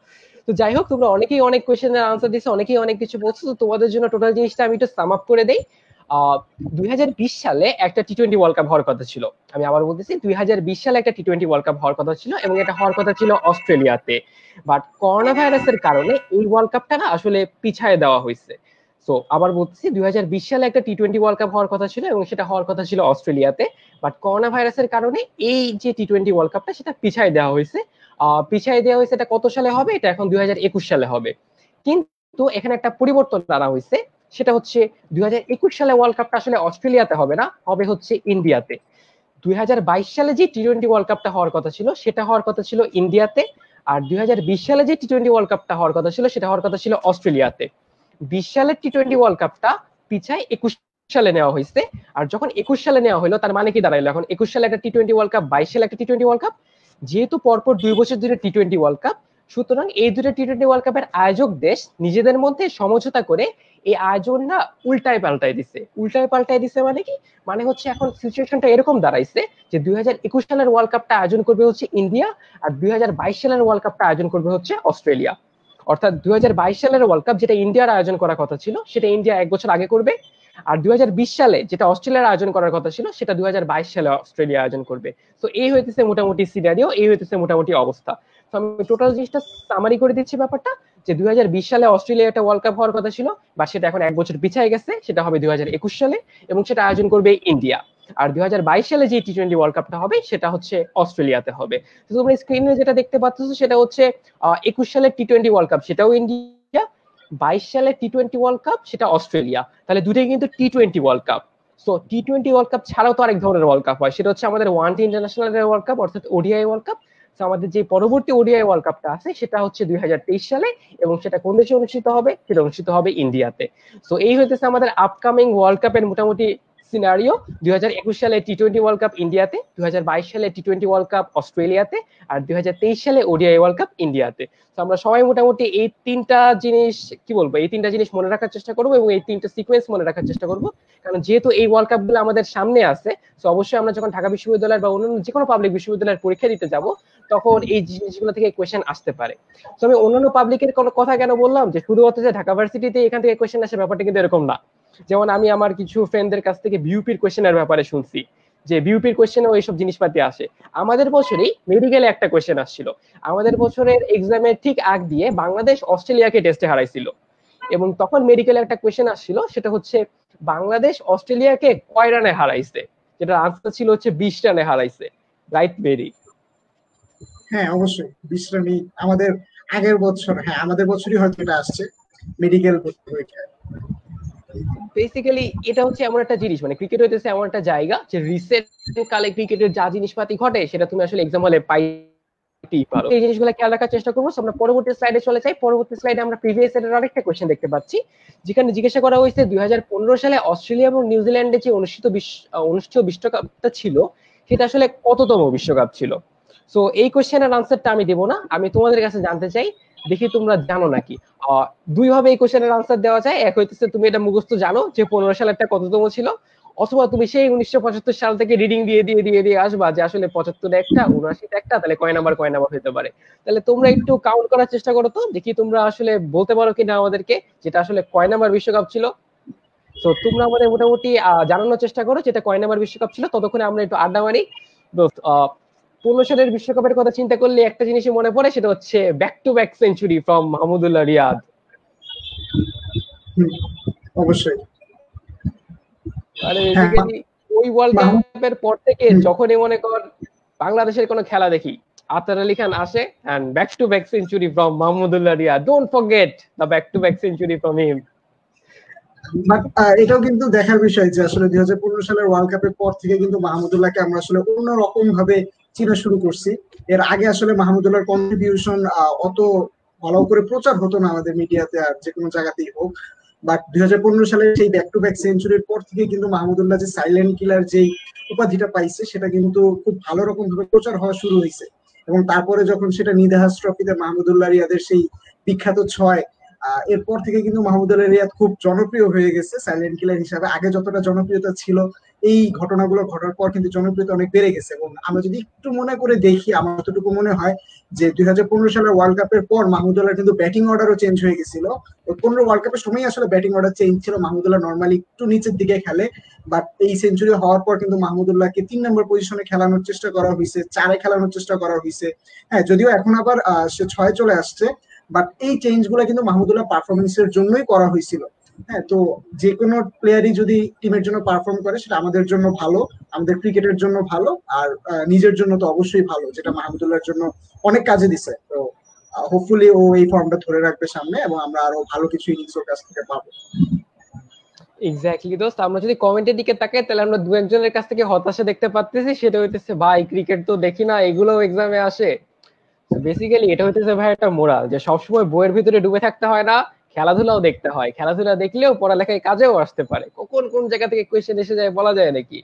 তো যাই হোক, তোমরা অনেকেই অনেক কোয়েশ্চেনের আনসার দিচ্ছ, অনেকেই অনেক কিছু বলছো। তো তোমাদের জন্য টোটাল জিনিসটা আমি একটু সাম আপ করে দেই। 2020 সালে একটা টি-20 ওয়ার্ল্ড কাপ হওয়ার কথা ছিল। আমি আবার বলতেছি, 2020 সালে একটা টি-20 ওয়ার্ল্ড কাপ হওয়ার কথা ছিল এবং এটা হওয়ার কথা ছিল অস্ট্রেলিয়াতে। বাট করোনা ভাইরাসের কারণে এই ওয়ার্ল্ড কাপটা না আসলে পিছায় দেওয়া হয়েছে। সো আবার বলছি, 2020 সালে একটা টি-20 ওয়ার্ল্ড কাপ হওয়ার কথা ছিল এবং সেটা হওয়ার কথা ছিল অস্ট্রেলিয়াতে। বাট করোনা ভাইরাসের কারণে এই যে টি-20 ওয়ার্ল্ড কাপটা সেটা পিছায় দেওয়া হয়েছে। এটা কত সালে হবে? এটা এখন 2021 সালে হবে। কিন্তু এখানে একটা পরিবর্তন আনা হয়েছে, সেটা হচ্ছে 2021 সালে ওয়ার্ল্ড কাপটা আসলে অস্ট্রেলিয়াতে হবে না, হবে হচ্ছে ইন্ডিয়াতে। 2022 সালে যে টি-20 ওয়ার্ল্ড কাপটা হওয়ার কথা ছিল সেটা হওয়ার কথা ছিল ইন্ডিয়াতে। আর 2020 সালে যে টি-20 ওয়ার্ল্ড কাপটা হওয়ার কথা ছিল সেটা হওয়ার কথা ছিল অস্ট্রেলিয়াতে। 20 সালের টি-20 ওয়ার্ল্ড কাপটা পিছায় 21 সালে নেওয়া হয়েছে। আর যখন 21 সালে নেওয়া হলো, তার মানে কি দাঁড়াইলো? এখন 21 সালে একটা টি-20 ওয়ার্ল্ড কাপ, 22 সালে একটা টি-20 ওয়ার্ল্ড কাপ। যেহেতু পরপর 2 বছর ধরে টি-20 ওয়ার্ল্ড কাপ, সুতরাং এই দুটো টি-20 ওয়ার্ল্ড কাপের আয়োজক দেশ নিজেদের মধ্যে সমঝোতা করে এই আয়োজনটা উল্টায় পাল্টায় দিছে। মানে কি? মানে হচ্ছে এখন সিচুয়েশনটা এরকম দাঁড়াইছে যে 2021 সালের ওয়ার্ল্ড কাপটা আয়োজন করবে হচ্ছে ইন্ডিয়া, আর 2022 সালের ওয়ার্ল্ড কাপটা আয়োজন করবে হচ্ছে অস্ট্রেলিয়া। অর্থাৎ 2022 সালের ওয়ার্ল্ড কাপ যেটা ইন্ডিয়ার আয়োজন করার কথা ছিল সেটা ইন্ডিয়া 1 বছর আগে করবে, আর 2020 সালে যেটা অস্ট্রেলিয়ার আয়োজন করার কথা ছিল সেটা 2022 সালে অস্ট্রেলিয়া আয়োজন করবে। তো এই হইতেছে মোটামুটি সিনারিও, এই হইতেছে মোটামুটি অবস্থা। তো আমি টোটাল জিনিসটা সামারি করে দিচ্ছি ব্যাপারটা, যে 2020 সালে অস্ট্রেলিয়া একটা ওয়ার্ল্ড কাপ হওয়ার কথা ছিল, বা সেটা এখন 1 বছর পিছিয়ে গেছে, সেটা হবে 2021 সালে এবং সেটা আয়োজন করবে ইন্ডিয়া। আর 2022 সালে যে টি-20 ওয়ার্ল্ড কাপটা হবে সেটা হচ্ছে অস্ট্রেলিয়াতে হবে। তো তোমরা স্ক্রিনে যেটা দেখতে পাচ্ছ সেটা হচ্ছে 21 সালের টি-20 ওয়ার্ল্ড কাপ, সেটাও ইন্ডিয়া। 22 সালের টি-20 ওয়ার্ল্ড কাপ সেটা অস্ট্রেলিয়া। তাহলে দুটোই কিন্তু টি-20 ওয়ার্ল্ড কাপ। সো টি-20 ওয়ার্ল্ড কাপ ছাড়াও তো আরেক ধরনের ওয়ার্ল্ড কাপ হয়, সেটা হচ্ছে আমাদের ওয়ানডে ইন্টারন্যাশনাল ওয়ার্ল্ড কাপ, অর্থাৎ ওডিআই ওয়ার্ল্ড কাপ। আমাদের যে পরবর্তী ওডিআই ওয়ার্ল্ড কাপটা আছে সেটা হচ্ছে 2023 সালে, এবং সেটা কোন দেশে অনুষ্ঠিত হবে? সেটা অনুষ্ঠিত হবে ইন্ডিয়াতে। সো এই হইতেছে আমাদের আপকামিং ওয়ার্ল্ড কাপের মোটামুটি সিনারিও। 2021 সালে টি-20 ওয়ার্ল্ড কাপ ইন্ডিয়াতে, 2022 সালে টি-20 ওয়ার্ল্ড কাপ অস্ট্রেলিয়াতে, আর 2023 সালে ওডিআই ওয়ার্ল্ড কাপ ইন্ডিয়াতে। তো আমরা সবাই মোটামুটি এই তিনটা জিনিস মনে রাখার চেষ্টা করবো এবং এই তিনটা সিকোয়েন্স মনে রাখার চেষ্টা করবো। কারণ যেহেতু এই ওয়ার্ল্ড কাপ গুলো আমাদের সামনে আছে, তো অবশ্যই আমরা যখন ঢাকা বিশ্ববিদ্যালয় বা অন্যান্য যে কোনো পাবলিক বিশ্ববিদ্যালয়ের পরীক্ষা দিতে যাব, তখন এই জিনিসগুলো থেকে কোয়েশ্চেন আসতে পারে। তো আমি অন্যান্য পাবলিকের কোনো কথা কেন বললাম যে শুধুমাত্র যে ঢাকা ভার্সিটিতে এখান থেকে কোয়েশ্চেন আসে, ব্যাপারটা কিন্তু এরকম না। যেমন আমি আমার কিছু ফ্রেন্ডদের কাছ থেকে বিউপির কোয়েশ্চেনের ব্যাপারে শুনছি যে বিউপির কোয়েশ্চেনেও এইসব জিনিসপাতি আসে। আমাদের বছরেই মেডিকেলে একটা কোয়েশ্চেন আসছিল। আমাদের বছরের এক্সামের ঠিক আগ দিয়ে বাংলাদেশ অস্ট্রেলিয়াকে টেস্টে হারাইছিল, এবং তখন মেডিকেলে একটা কোয়েশ্চেন আসছিল, সেটা হচ্ছে বাংলাদেশ অস্ট্রেলিয়াকে কয় রানে হারাইছে? যেটা আনসার ছিল হচ্ছে 20 রানে হারাইছে। রাইট বেরি? হ্যাঁ, অবশ্যই 20 রানই আমাদের আগের বছর। হ্যাঁ, আমাদের বছরই হয়তো এটা আসছে মেডিকেল পরীক্ষায়। বেসিক্যালি এটা হচ্ছে এমন একটা জিনিস, মানে ক্রিকেট হইতেছে এমন একটা জায়গা যে রিসেন্ট কালে ক্রিকেটের যা জিনিসপাতি ঘটে সেটা তুমি আসলে এক্সাম হলে পাইতেই পারো। এই জিনিসগুলো খেয়াল রাখার চেষ্টা করবো। আমরা পরবর্তী স্লাইডে চলে যাই। পরবর্তী স্লাইডে আমরা প্রিভিয়াস ইয়ারের আরেকটা কোয়েশ্চেন দেখতে পাচ্ছি, যেখানে জিজ্ঞাসা করা হয়েছে 2015 সালে অস্ট্রেলিয়া এবং নিউজিল্যান্ডে যে অনুষ্ঠিত বিশ্বকাপটা ছিল সেটা আসলে কততম বিশ্বকাপ ছিল? সো এই কোয়েশ্চেনের আনসারটা আমি দেবো না, আমি তোমাদের কাছে জানতে চাই, দেখি তোমরা জানো নাকি। দুই ভাবে এই কোশ্চেনের আনসার দেওয়া যায়। এক হইতেছে তুমি এটা মুখস্থ জানো যে 15 সালেরটা কততম ছিল, অথবা তুমি সেই 1975 সাল থেকে রিডিং দিয়ে আসবা যে আসলে 75 একটা, 79 একটা, তাহলে কয় নাম্বার হতে পারে। তাহলে তোমরা একটু কাউন্ট করার চেষ্টা করো তো, দেখি তোমরা আসলে বলতে পারো কিনা আমাদেরকে যেটা আসলে কয় নাম্বার বিশ্বকাপ ছিল। তো তোমরা আমাদের মোটামুটি জানানোর চেষ্টা করো যেটা কয় নাম্বার বিশ্বকাপ ছিল, ততক্ষণে আমরা একটু আড্ডা মারি। 15 সালের বিশ্বকাপের কথা চিন্তা করলে একটা জিনিসই মনে পড়ে, সেটা হচ্ছে back to back century from Mahmudullah Riyad. অবশ্যই। মানে বেসিক্যালি ওই ওয়ার্ল্ড কাপের পর থেকে যখনই মনে কর বাংলাদেশের কোনো খেলা দেখি, আতার আলী খান আসে and back to back century from Mahmudullah Riyad, don't forget the back to back century from him. But এটাও কিন্তু দেখার বিষয় যে আসলে 2015 সালের ওয়ার্ল্ড কাপের পর থেকে কিন্তু মাহমুদুল্লাহকে আমরা আসলে অন্যরকম ভাবে চিনা শুরু করছি। এর আগে আসলে মাহমুদুল্লাহর কন্ট্রিবিউশন অত ভালো করে প্রচার হতো না আমাদের মিডিয়াতে আর যে কোনো জায়গাতেই হোক। বাট 2015 সালের সেই ব্যাক টু ব্যাক সেঞ্চুরির পর থেকে কিন্তু মাহমুদুল্লাহ যে সাইলেন্ট কিলার যেই উপাধিটা পাইছে সেটা কিন্তু খুব ভালো রকম ভাবে প্রচার হওয়া শুরু হয়েছে। এবং তারপরে যখন সেটা নিদাহাস ট্রফিতে মাহমুদুল্লাহ রিয়াদের সেই বিখ্যাত ছয়, এরপর থেকে কিন্তু মাহমুদুল্লাহ রিয়াদ খুব জনপ্রিয় হয়ে গেছে সাইলেন্ট কিলার হিসাবে। আগে যতটা জনপ্রিয়তা ছিল, এই ঘটনাগুলো ঘটার পর কিন্তু জনপ্রিয়তা অনেক বেড়ে গেছে। এবং আমরা যদি একটু মনে করে দেখি, আমার যতটুকু মনে হয় যে 2015 সালের ওয়ার্ল্ড কাপের পর মাহমুদুল্লাহ কিন্তু ব্যাটিং অর্ডারও চেঞ্জ হয়ে গেছিল। ওই 15 ওয়ার্ল্ড কাপের সময় আসলে ব্যাটিং অর্ডার চেঞ্জ ছিল। মাহমুদুল্লাহ নর্মালি একটু নিচের দিকে খেলে, বাট এই সেঞ্চুরি হওয়ার পর কিন্তু মাহমুদুল্লাহকে 3 নম্বর পজিশনে খেলানোর চেষ্টা করা হয়েছে, 4-এ খেলানোর চেষ্টা করা হয়েছে। হ্যাঁ, যদিও এখন আবার সে 6-এ চলে আসছে, বাট এই চেঞ্জ গুলো কিন্তু মাহমুদুল্লাহ পারফরমেন্সের জন্যই করা হয়েছিল। হ্যাঁ, তো যে কোনো প্লেয়ারই যদি টিমের জন্য পারফর্ম করে সেটা আমাদের জন্য ভালো, আমাদের ক্রিকেটের জন্য ভালো, আর নিজের জন্য তো অবশ্যই ভালো, যেটা মাহমুদুল্লাহর জন্য অনেক কাজে দিছে। তো হোপফুলি ও এই ফর্মটা ধরে রাখবে সামনে, এবং আমরা আরো ভালো কিছু ইনিংস ওর কাছ থেকে পাবো। এক্স্যাক্টলি দোস্ত, আমরা যদি কমেন্টের দিকে তাকাই তাহলে আমরা দু একজনের কাছ থেকে হতাশা দেখতে পাচ্ছি। সেটা হইতেছে ভাই ক্রিকেট তো দেখি না, এগুলো এক্সামে আসে। বেসিক্যালি এটা হইতেছে ভাই একটা মোরাল যে সবসময় বইয়ের ভিতরে ডুবে থাকতে হয় না, খেলাধুলাও দেখতে হয়। খেলাধুলা দেখলেও পড়ালেখায় কাজেও আসতে পারে, কখন কোন জায়গা থেকে কোয়েশ্চেন এসে যায় বলা যায় নাকি।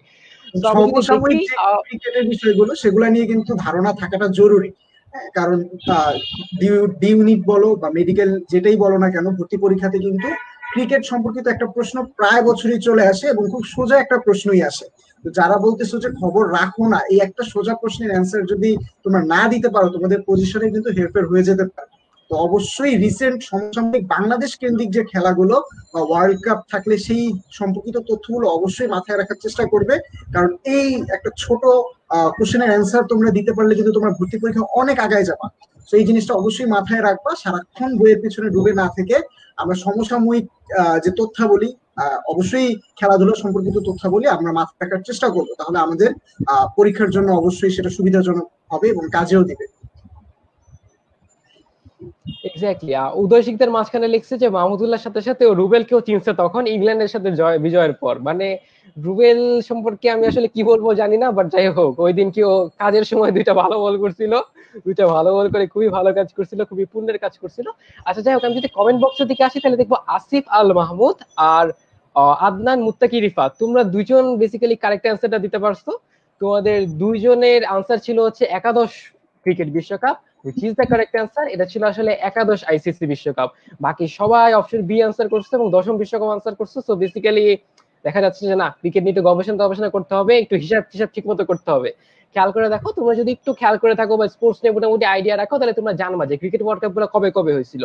তো আমি যদি দেখি সমসাময়িক যে ক্রিকেটের বিষয়গুলো সেগুলো নিয়ে কিন্তু ধারণা থাকাটা জরুরি। হ্যাঁ, কারণ ডি ইউনিট বলো বা মেডিকেল যেটাই বলো না কেন, ভর্তি পরীক্ষাতে কিন্তু ক্রিকেট সম্পর্কিত একটা প্রশ্ন প্রায় বছরই চলে আসে, এবং খুব সোজা একটা প্রশ্নই আসে। তো যারা বলতেছো যে খবর রাখো না, এই একটা সোজা প্রশ্নের অ্যান্সার যদি তোমরা না দিতে পারো, তোমাদের পজিশনে কিন্তু হেরফের হয়ে যেতে পারে। তো অবশ্যই রিসেন্ট সমসাময়িক বাংলাদেশ কেন্দ্রিক যে খেলাগুলো বা ওয়ার্ল্ড কাপ থাকলে সেই সম্পর্কিত তথ্যগুলো অবশ্যই মাথায় রাখার চেষ্টা করবে। কারণ এই একটা ছোট কোশ্চেনের অ্যান্সার তোমরা দিতে পারলে কিন্তু তোমরা ভর্তি পরীক্ষা অনেক আগায় যাবা। তো এই জিনিসটা অবশ্যই মাথায় রাখবা, সারাক্ষণ বইয়ের পিছনে ডুবে না থেকে আমরা সমসাময়িক যে তথ্যাবলী, অবশ্যই খেলাধুলা সম্পর্কিত তথ্যাবলী আমরা মাথায় রাখার চেষ্টা করবো। তাহলে আমাদের পরীক্ষার জন্য অবশ্যই সেটা সুবিধাজনক হবে এবং কাজেও দিবে। এক্স্যাক্টলি উদয় শিকদার মাঝখানে লিখছে যে মাহমুদুল্লাহর সাথে সাথে ও রুবেলকেও চিনছে তখন ইংল্যান্ডের সাথে বিজয়ের পর। মানে রুবেল সম্পর্কে আমি আসলে কি বলবো জানি না, বাট যাই হোক ওই দিন কি ও কাজের সময় দুইটা ভালো বল করছিল, দুইটা ভালো বল করে খুবই ভালো কাজ করছিল, খুবই পুণ্যের কাজ করছিল। আচ্ছা যাই হোক, আমি যদি কমেন্ট বক্সের দিকে আসি তাহলে দেখবো আসিফ আল মাহমুদ আর আদনান মুত্তাকি রিফাত, তোমরা দুইজন বেসিক্যালি কারেক্ট অ্যান্সারটা দিতে পারছো। তোমাদের দুইজনের আনসার ছিল হচ্ছে একাদশ ক্রিকেট বিশ্বকাপ, which is the correct answer। এটা ছিল আসলে একাদশ আইসিসি বিশ্বকাপ। বাকি সবাই অপশন বি আনসার করছে এবং দশম বিশ্বকাপ আনসার করছে। সো বেসিক্যালি দেখা যাচ্ছে যে না, ক্রিকেট নিয়ে একটু গবেষণা করতে হবে, একটু হিসাব ঠিক মতো করতে হবে। খেয়াল করে দেখো, তোমরা যদি একটু খেয়াল করে থাকো বা স্পোর্টস নিয়ে মোটামুটি আইডিয়া রাখো, তাহলে তোমরা জানবা যে ক্রিকেট ওয়ার্ল্ড কাপ গুলো কবে কবে হয়েছিল।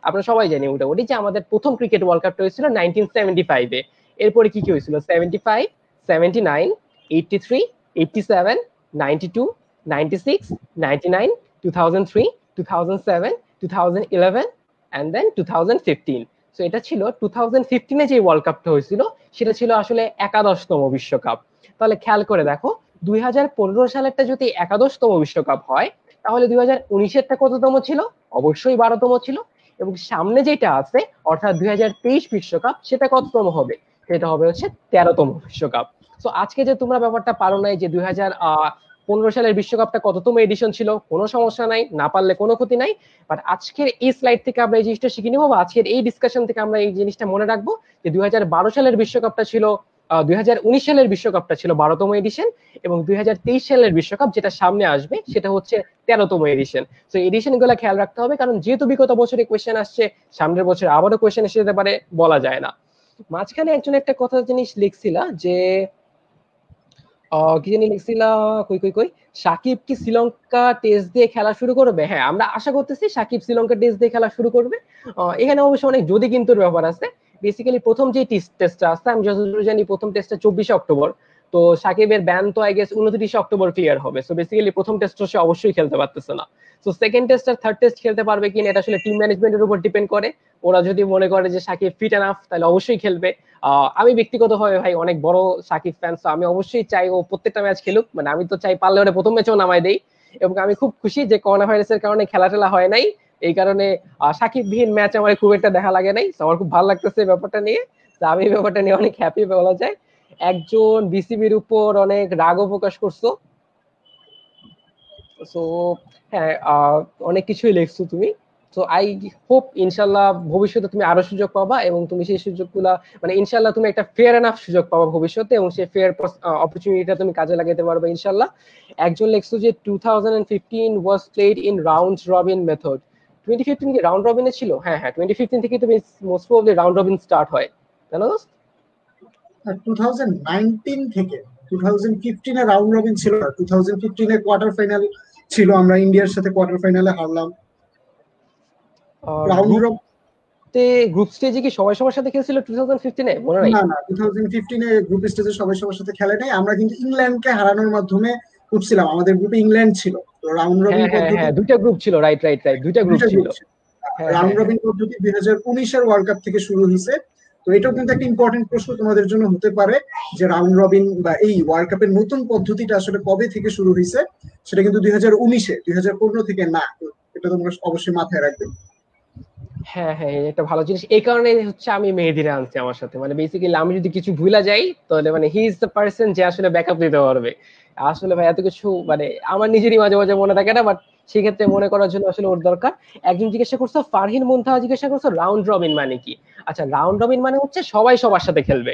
আমরা সবাই জানি মোটামুটি যে আমাদের প্রথম ক্রিকেট ওয়ার্ল্ড কাপটা হয়েছিল 1975-এ। এরপরে কি কি হয়েছিল? 75, 79, 83, 87, 92, 96, 99, 2003, 2007, 2011 and then 2015। সো এটা ছিল 2015-এ যে ওয়ার্ল্ড কাপটা হয়েছিল সেটা ছিল আসলে একাদশতম বিশ্বকাপ। তাহলে খেয়াল করে দেখো, 2015 সালেরটা যদি একাদশতম বিশ্বকাপ হয়, তাহলে 2019-এরটা কততম ছিল? অবশ্যই 12তম ছিল। এবং সামনে যেটা আছে অর্থাৎ 2023 বিশ্বকাপ, সেটা কততম হবে? সেটা হবে হচ্ছে 13তম বিশ্বকাপ। সো আজকে যে তোমরা ব্যাপারটা পারো নাই যে 2015 সালের বিশ্বকাপটা কততম এডিশন ছিল, কোনো সমস্যা নাই, না পারলে কোনো ক্ষতি নাই। বাট আজকের এই স্লাইড থেকে আমরা এই জিনিসটা শিখে নিবো, বা আজকের এই ডিসকাশন থেকে আমরা এই জিনিসটা মনে রাখবো যে 2012 সালের বিশ্বকাপটা ছিল 2019 সালের বিশ্বকাপটা ছিল 12তম এডিশন, এবং 2023 সালের বিশ্বকাপ যেটা সামনে আসবে সেটা হচ্ছে 13তম এডিশন। তো এডিশন গুলো খেয়াল রাখতে হবে, কারণ যেহেতু বিগত বছরে কোয়েশ্চেন আসছে, সামনের বছর আবারও কোয়েশ্চেন এসে যেতে পারে, বলা যায় না। মাঝখানে একজন একটা কথা জিনিস লিখছিল যে কি জানি লিখছিলা, কই কই কই সাকিব কি শ্রীলঙ্কা টেস্ট দিয়ে খেলা শুরু করবে? হ্যাঁ, আমরা আশা করতেছি সাকিব শ্রীলঙ্কা টেস্ট দিয়ে খেলা শুরু করবে। এখানে অবশ্য অনেক যদি কিন্তুর ব্যাপার আছে। বেসিক্যালি প্রথম যে টেস্টটা আছে, আমি যতদূর জানি প্রথম টেস্টটা 24 অক্টোবর। তো সাকিবের ব্যান তো আই গেস 29 অক্টোবর ক্লিয়ার হবে। সো বেসিক্যালি প্রথম টেস্ট সে অবশ্যই খেলতে পারতেছে না। সো সেকেন্ড টেস্ট আর থার্ড টেস্ট খেলতে পারবে কিনা এটা আসলে টিম ম্যানেজমেন্টের উপর ডিপেন্ড করে। ওরা যদি মনে করে যে সাকিব ফিট এনাফ তাহলে অবশ্যই খেলবে। আমি ব্যক্তিগতভাবে ভাই অনেক বড় সাকিব ফ্যান, আমি অবশ্যই চাই ও প্রত্যেকটা ম্যাচ খেলুক। মানে আমি তো চাই পারলে ওরা প্রথম ম্যাচেও নামাই দেই। এবং আমি খুব খুশি যে করোনা ভাইরাসের কারণে খেলা টেলা হয় নাই, এই কারণে সাকিব বিহীন ম্যাচ আমার খুব একটা দেখা লাগে নাই। আমার খুব ভালো লাগতেছে ব্যাপারটা নিয়ে। তো আমি এই ব্যাপারটা নিয়ে অনেক হ্যাপি বলা যায়। একজন বিসিবির উপর অনেক রাগও প্রকাশ করছো। সো হ্যাঁ, অনেক কিছুই লিখছো তুমি। তো আই হোপ ইনশাল্লাহ ভবিষ্যতে তুমি আরো সুযোগ পাবা, এবং তুমি সেই সুযোগগুলা মানে ইনশাল্লাহ তুমি একটা ফেয়ার এনাফ সুযোগ পাবা ভবিষ্যতে, এবং সেই ফেয়ার অপরচুনিটিটা তুমি কাজে লাগাতে পারবে ইনশাল্লাহ। একজন লিখছো যে 2015 was played in round robin method. 2015 কি রাউন্ড রবিনে ছিল? হ্যাঁ হ্যাঁ, 2015 থেকে তুমি most probably round robin start হয়, তাই না দোস্ত? 2019 থেকে 2015 এ রাউন্ড রবিন ছিল না, 2015 এ কোয়ার্টার ফাইনাল ছিল, আমরা ইন্ডিয়ার সাথে কোয়ার্টার ফাইনালে হারলাম। রাউন্ড গ্রুপ রব গ্রুপ স্টেজে কি সবাই সবার সাথে খেলছিল 2015 এ? মনে নাই। না না, 2015 এ গ্রুপ স্টেজে সবাই সবার সাথে খেলে নাই, আমরা কিন্তু ইংল্যান্ডকে হারানোর মাধ্যমে উঠছিলাম, আমাদের গ্রুপে ইংল্যান্ড ছিল। তো রাউন্ড রবিন হ্যাঁ হ্যাঁ পদ্ধতি হ্যাঁ, দুইটা গ্রুপ ছিল, রাইট রাইট রাইট, দুইটা গ্রুপ দুইটা ছিল। গ্রুপ ছিল। হ্যাঁ রাউন্ড হ্যাঁ হ্যাঁ। রবিন পদ্ধতি 2019 এর ওয়ার্ল্ড কাপ থেকে শুরু হয়েছে। তো এটাও কিন্তু একটা ইম্পর্টেন্ট প্রশ্ন তোমাদের জন্য হতে পারে, যে রাউন্ড রবিন বা এই ওয়ার্ল্ড কাপের নতুন পদ্ধতিটা আসলে কবে থেকে শুরু হয়েছে। সেটা কিন্তু 2019-এ, 2015 থেকে না। তো এটা তোমরা অবশ্যই মাথায় রাখবে। হ্যাঁ হ্যাঁ, এটা একটা ভালো জিনিস। এই কারণে হচ্ছে আমি মেহেদীরে আনছি আমার সাথে, মানে বেসিক্যালি আমি যদি কিছু ভুলা যাই তাহলে মানে হি ইজ দ্য পার্সন যে আসলে ব্যাকআপ দিতে পারবে। আসলে ভাই এত কিছু মানে আমার নিজেরই মাঝে মাঝে মনে থাকে না, বাট সেক্ষেত্রে মনে করার জন্য আসলে ওর দরকার। একজন জিজ্ঞাসা করছো, ফারহিন মুনতাহা জিজ্ঞাসা করছো রাউন্ড রবিন মানে কি। আচ্ছা, রাউন্ড রবিন মানে হচ্ছে সবাই সবার সাথে খেলবে।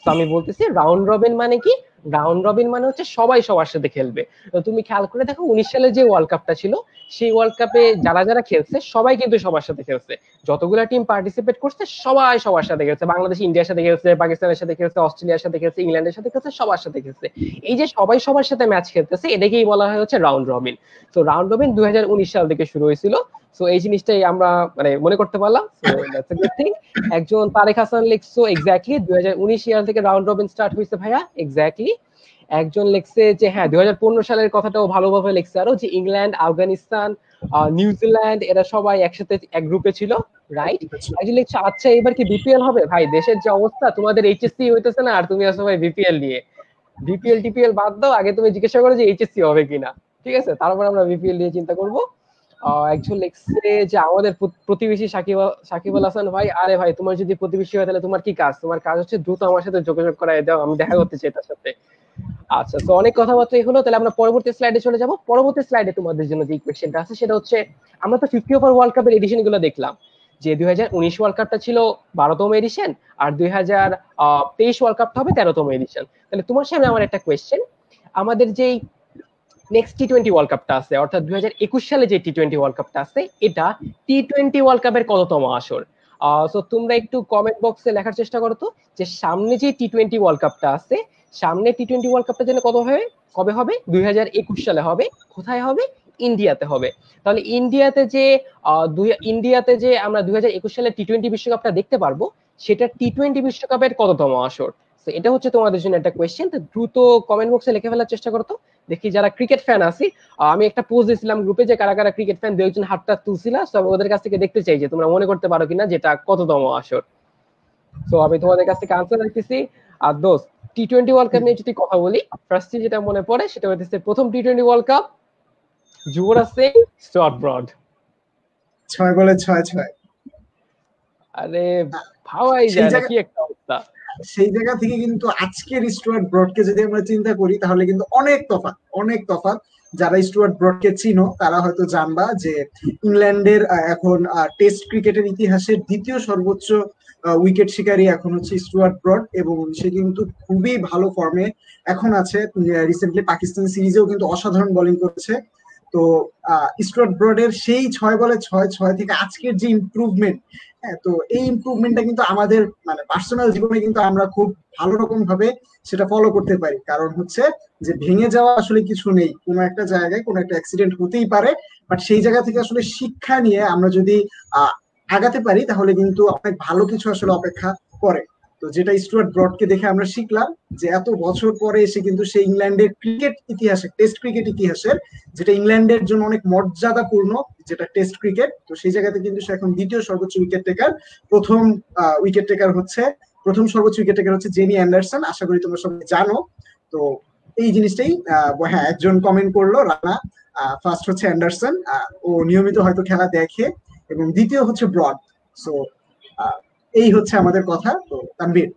তো আমি বলতেছি রাউন্ড রবিন মানে কি। রাউন্ড রবিন মানে হচ্ছে সবাই সবার সাথে খেলবে। তো তুমি খেয়াল করে দেখো 19 সালে যে ওয়ার্ল্ড কাপটা ছিল, সেই ওয়ার্ল্ড কাপে যারা যারা খেলছে সবাই কিন্তু সবার সাথে খেলছে। যতগুলা টিম পার্টিসিপেট করছে সবাই সবার সাথে খেলছে। বাংলাদেশ ইন্ডিয়ার সাথে খেলছে, পাকিস্তানের সাথে খেলছে, অস্ট্রেলিয়ার সাথে খেলছে, ইংল্যান্ডের সাথে খেলছে, সবার সাথে খেলছে। এই যে সবাই সবার সাথে ম্যাচ খেলতেছে, এটাকেই বলা হয় হচ্ছে রাউন্ড রবিন। তো রাউন্ড রবিন 2019 সাল থেকে শুরু হয়েছিল। সো এই জিনিসটাই আমরা মানে মনে করতে পারলাম। So that's a good thing. একজন তারেক হাসান লিখছো এক্স্যাক্টলি 2019 ইয়ার থেকে রাউন্ড রবিন স্টার্ট হয়েছে ভাইয়া, এক্স্যাক্টলি। একজন লিখছে যে হ্যাঁ 2015 সালের কথাটাও ভালোভাবে লিখছে আরো, যে ইংল্যান্ড, আফগানিস্তান, নিউজিল্যান্ড এরা সবাই একসাথে এক গ্রুপে ছিল, রাইট। একজন লিখছে আচ্ছা এবার কি বিপিএল হবে? ভাই দেশের যে অবস্থা, তোমাদের এইচএসসি হইতেছে না আর তুমি আসো ভাই বিপিএল নিয়ে। বিপিএল টিপিএল বাদ দাও, আগে তুমি জিজ্ঞাসা করো যে এইচএসসি হবে কিনা, ঠিক আছে, তারপর আমরা বিপিএল নিয়ে চিন্তা করবো। একজন লিখছে যে আমাদের প্রতিবেশী সাকিব সাকিব আল হাসান ভাই, আরে ভাই তোমার যদি প্রতিবেশী হয় তাহলে তোমার কি কাজ? তোমার কাজ হচ্ছে দ্রুত আমার সাথে যোগাযোগ করাই দাও, আমি দেখা করতে চাই তার সাথে। আচ্ছা, তো অনেক কথাবার্তাই হলো, তাহলে আমরা পরবর্তী স্লাইডে চলে যাব। পরবর্তী স্লাইডে তোমাদের জন্য যে কোয়েশ্চেনটা আছে সেটা হচ্ছে, আমরা তো 50 ওভার ওয়ার্ল্ড কাপের এডিশন গুলো দেখলাম, যে 2019 ওয়ার্ল্ড কাপটা ছিল 12তম এডিশন, আর 2023 ওয়ার্ল্ড কাপটা হবে 13তম এডিশন। তাহলে তোমার সামনে আমার একটা কোয়েশ্চেন, আমাদের যেই নেক্সট টি-20 ওয়ার্ল্ড কাপটা আছে, অর্থাৎ 2021 সালে যে টি-20 ওয়ার্ল্ড কাপটা আছে, এটা টি-20 ওয়ার্ল্ড কাপের কততম আসর? সো তোমরা একটু কমেন্ট বক্সে লেখার চেষ্টা করো তো, যে সামনে যে টি-20 ওয়ার্ল্ড কাপটা আছে, সামনে টি-20 ওয়ার্ল্ড কাপটা যেন কবে হবে? 2021 সালে হবে। কোথায় হবে? ইন্ডিয়াতে হবে। তাহলে ইন্ডিয়াতে যে আমরা 2021 সালে টি-20 বিশ্বকাপটা দেখতে পারবো, সেটা টি-20 বিশ্বকাপের কততম আসর? তো এটা হচ্ছে তোমাদের জন্য একটা কোয়েশ্চেন। তো দ্রুত কমেন্ট বক্সে লিখে ফেলার চেষ্টা করো তো, দেখি যারা ক্রিকেট ফ্যান আছি। আমি একটা পোস্ট দিয়েছিলাম গ্রুপে যে কারা কারা ক্রিকেট ফ্যান, দু একজন হাতটা তুলছিল, তবে ওদের কাছ থেকে দেখতে চাই যে তোমরা মনে করতে পারো কিনা যেটা কততম আসর। তো আমি তোমাদের কাছ থেকে আনসার রাখতেছি। আর দোস্ত, টি-20 ওয়ার্ল্ড কাপ নিয়ে যদি কথা বলি, ফার্স্টে যেটা মনে পড়ে সেটা হচ্ছে প্রথম টি-20 world cup, Yuvraj Singh, Stuart Broad. 6 বলে 6-6। আরে ভাবাই সেই যায় না, জায়গা কি একটা অবস্থা। সেই জায়গা থেকে কিন্তু আজকের স্টুয়ার্ট ব্রডকে যদি আমরা চিন্তা করি, তাহলে কিন্তু অনেক তফাৎ, অনেক তফাৎ। যারা স্টুয়ার্ট ব্রডকে চিনো তারা হয়তো জানবা যে ইংল্যান্ডের এখন টেস্ট ক্রিকেটের ইতিহাসের দ্বিতীয় সর্বোচ্চ উইকেট শিকারী এখন হচ্ছে স্টুয়ার্ট ব্রড, এবং সে কিন্তু খুবই ভালো ফর্মে এখন আছে। রিসেন্টলি পাকিস্তান সিরিজেও কিন্তু অসাধারণ বোলিং করেছে। তো স্টুয়ার্ট ব্রডের সেই 6 বলে 6 থেকে আজকের যে ইমপ্রুভমেন্ট, হ্যাঁ, তো এই ইমপ্রুভমেন্টটা কিন্তু আমাদের মানে পার্সোনাল জীবনে কিন্তু আমরা খুব ভালো রকম ভাবে সেটা ফলো করতে পারি। কারণ হচ্ছে যে ভেঙে যাওয়া আসলে কিছু নেই, কোনো একটা জায়গায় কোনো একটা অ্যাক্সিডেন্ট হতেই পারে, বাট সেই জায়গা থেকে আসলে শিক্ষা নিয়ে আমরা যদি আগাতে পারি, তাহলে কিন্তু অনেক ভালো কিছু আসলে অপেক্ষা করে। তো যেটা স্টুয়ার্ট ব্রডকে দেখে আমরা শিখলাম, যে এত বছর পরে এসে কিন্তু সে ইংল্যান্ডের ক্রিকেট ইতিহাসে, টেস্ট ক্রিকেট ইতিহাসের, যেটা ইংল্যান্ডের জন্য অনেক মর্যাদাপূর্ণ, যেটা টেস্ট ক্রিকেট, তো সেই জায়গাতে কিন্তু সে এখন দ্বিতীয় সর্বোচ্চ উইকেট টেকার। প্রথম উইকেট টেকার হচ্ছে, প্রথম সর্বোচ্চ উইকেট টেকার হচ্ছে জেমি অ্যান্ডারসন, আশা করি তোমরা সবাই জানো। তো এই জিনিসটাই হ্যাঁ, একজন কমেন্ট করলো রানা, ফার্স্ট হচ্ছে অ্যান্ডারসন, ও নিয়মিত হয়তো খেলা দেখে, এবং দ্বিতীয় হচ্ছে ব্রড। সো এই হচ্ছে আমাদের কথা। তো তানভীর,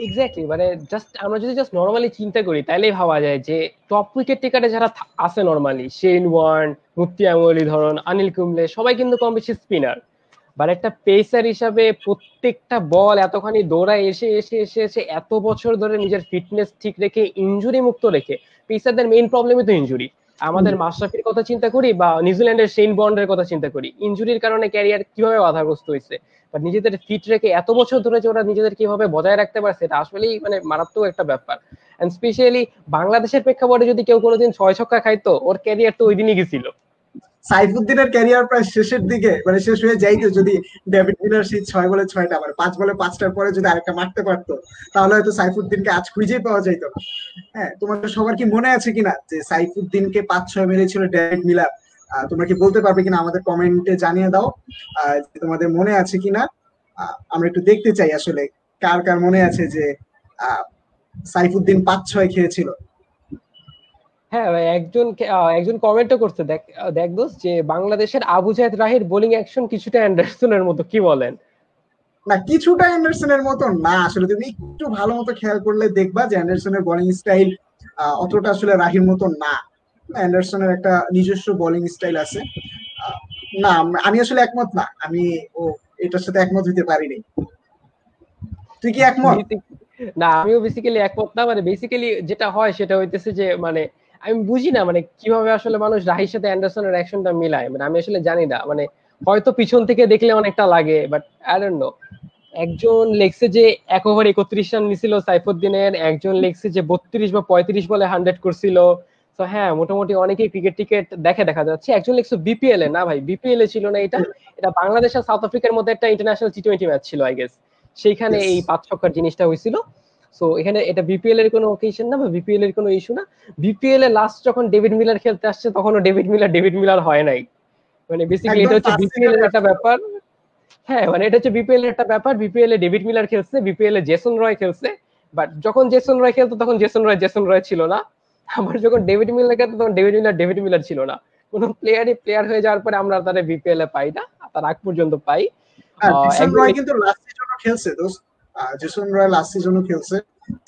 এক্স্যাক্টলি, মানে জাস্ট আমরা যদি জাস্ট নরমালি চিন্তা করি তাইলেই ভাবা যায় যে টপ উইকেট টেকারে যারা আছে নরমালি, শেন ওয়ার্ন, মুফতি আমলি, ধরুন অনিল কুম্বলে, সবাই কিন্তু কম বেশি স্পিনার। বাট একটা পেসার হিসাবে প্রত্যেকটা বল এতখানি দৌড়ায় এসে এসে এসে এসে এত বছর ধরে নিজের ফিটনেস ঠিক রেখে, ইনজুরি মুক্ত রেখে। পেসারদের মেইন প্রবলেমই তো ইনজুরি। আমাদের মাশরাফির কথা চিন্তা করি বা নিউজিল্যান্ডের শেন বন্ডের কথা চিন্তা করি, ইনজুরির কারণে ক্যারিয়ার কিভাবে বাধাগ্রস্ত হয়েছে। বাট নিজেদের ফিট রেখে এত বছর ধরে যে ওরা নিজেদের কিভাবে বজায় রাখতে পারছে, এটা আসলেই মানে মারাত্মক একটা ব্যাপার। এন্ড স্পেশালি বাংলাদেশের প্রেক্ষাপটে যদি কেউ কোনোদিন 6 ছক্কা খাইতো, ওর ক্যারিয়ার তো ওই দিনই গেছিল। সাইফুদ্দিনের ক্যারিয়ার প্রায় শেষের দিকে, মানে শেষ হয়ে যাইতো যদি ডেভিড মিলার সেই 6 বলে 6টা, মানে 5 বলে 5টার পরে যদি আরেকটা মারতে পারতো, তাহলে হয়তো সাইফুদ্দিনকে আজ খুঁজেই পাওয়া যাইতো না। হ্যাঁ, তোমাদের সবার কি মনে আছে কিনা যে সাইফুদ্দিনকে 5-6 মেরেছিল ডেভিড মিলার? তোমরা কি বলতে পারবে কিনা আমাদের কমেন্টে জানিয়ে দাও যে তোমাদের মনে আছে কিনা। আমরা একটু দেখতে চাই আসলে কার কার মনে আছে যে সাইফুদ্দিন 5-6 খেয়েছিল। হ্যাঁ ভাই, একজন কমেন্টও করছে, দেখ দেখ দোস্ত, যে বাংলাদেশের আবু জাহেদ রাহির বোলিং অ্যাকশন কিছুটা অ্যান্ডারসনের মতো, কি বলেন? না, কিছুটা অ্যান্ডারসনের মতো না, আসলে তুমি একটু ভালো মতো খেয়াল করলে দেখবা যে অ্যান্ডারসনের বোলিং স্টাইল অতটা আসলে রাহির মতো না। অ্যান্ডারসনের একটা নিজস্ব বোলিং স্টাইল আছে। না, আমি আসলে একমত না, আমি ও এটার সাথে একমত হইতে পারিনি। তুই কি একমত? না, আমিও বেসিক্যালি একমত না। মানে বেসিক্যালি যেটা হয় সেটা হইতেছে যে, মানে আমি বুঝি না মানে কিভাবে আসলে মানুষ রাহির সাথে অ্যান্ডারসনের অ্যাকশনটা মিলায়, মানে আমি আসলে জানি না। মানে হয়তো পিছন থেকে দেখলে অনেকটা লাগে, বাট আই ডোন্ট নো। একজন লেগছে যে 1 ওভার 31 রান নিছিল সাইফুদ্দিনের, একজন লেগছে যে 32 বা 35 বলে 100 করছিল। তো হ্যাঁ, মোটামুটি অনেকেই ক্রিকেট টিকেট দেখে, দেখা যাচ্ছে। একজন লেগছে বিপিএল এ, না ভাই বিপিএল এ ছিল না এটা, এটা বাংলাদেশ আর সাউথ আফ্রিকার মধ্যে একটা ইন্টারন্যাশনাল টি-20 ম্যাচ ছিল আই গেস, সেইখানে Yes. এই 5 ছক্কার জিনিসটা হয়েছিল। সো এখানে এটা বিপিএল এর কোনো ওকেশন না বা বিপিএল এর কোনো ইস্যু না। বিপিএল এ লাস্ট যখন ডেভিড মিলার খেলতে আসছে, তখনও ডেভিড মিলার হয় নাই। মানে বেসিক্যালি একদম এটা হচ্ছে ফার্স্ট বিপিএল সিজনে এর একটা আসছিল। ব্যাপার। হ্যাঁ, মানে এটা হচ্ছে বিপিএল এর একটা ব্যাপার। বিপিএল এ ডেভিড মিলার খেলছে, বিপিএল এ জেসন রয় খেলছে। বাট যখন জেসন রয় খেলতো তখন জেসন রয় ছিল না। আবার যখন ডেভিড মিলার খেলতো তখন ডেভিড মিলার ছিল না। কোন প্লেয়ারই প্লেয়ার হয়ে যাওয়ার পরে আমরা তাদের বিপিএল এ পাই না, তার আগ পর্যন্ত পাই। আর জেসন একজন রয় কিন্তু লাস্ট সিজনও খেলছে দোস্ত। জেসন রয় লাস্ট সিজনও খেলছে,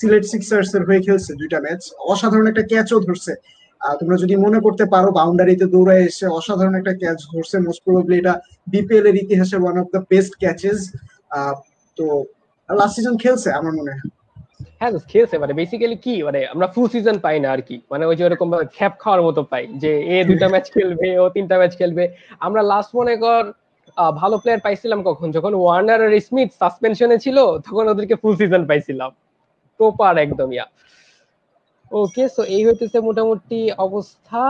সিলেট সিক্সার্স এর হয়ে খেলছে 2টা ম্যাচ, অসাধারণ একটা ক্যাচও ধরছে। তোমরা যদি মনে করতে পারো, বাউন্ডারিতে দৌড়ায় এসে অসাধারণ একটা ক্যাচ ধরছে, মোস্ট প্রবাবলি এটা বিপিএল এর ইতিহাসে one of the best catches. তো লাস্ট সিজন খেলছে আমার মনে হয়। হ্যাঁ, খেলছে। মানে বেসিক্যালি কি, মানে আমরা ফুল সিজন পাই না আর কি, মানে ওই যে ওরকম খ্যাপ খাওয়ার মতো পাই যে এ 2টা ম্যাচ খেলবে, ও 3টা ম্যাচ খেলবে। আমরা লাস্ট মনে কর ভালো প্লেয়ার পাইছিলাম কখন, যখন ওয়ার্নার আর স্মিথ সাসপেনশনে ছিল, তখন ওদেরকে ফুল সিজন পাইছিলাম প্রপার একদম ইয়া। ওকে, সো এই হইতেছে মোটামুটি অবস্থা।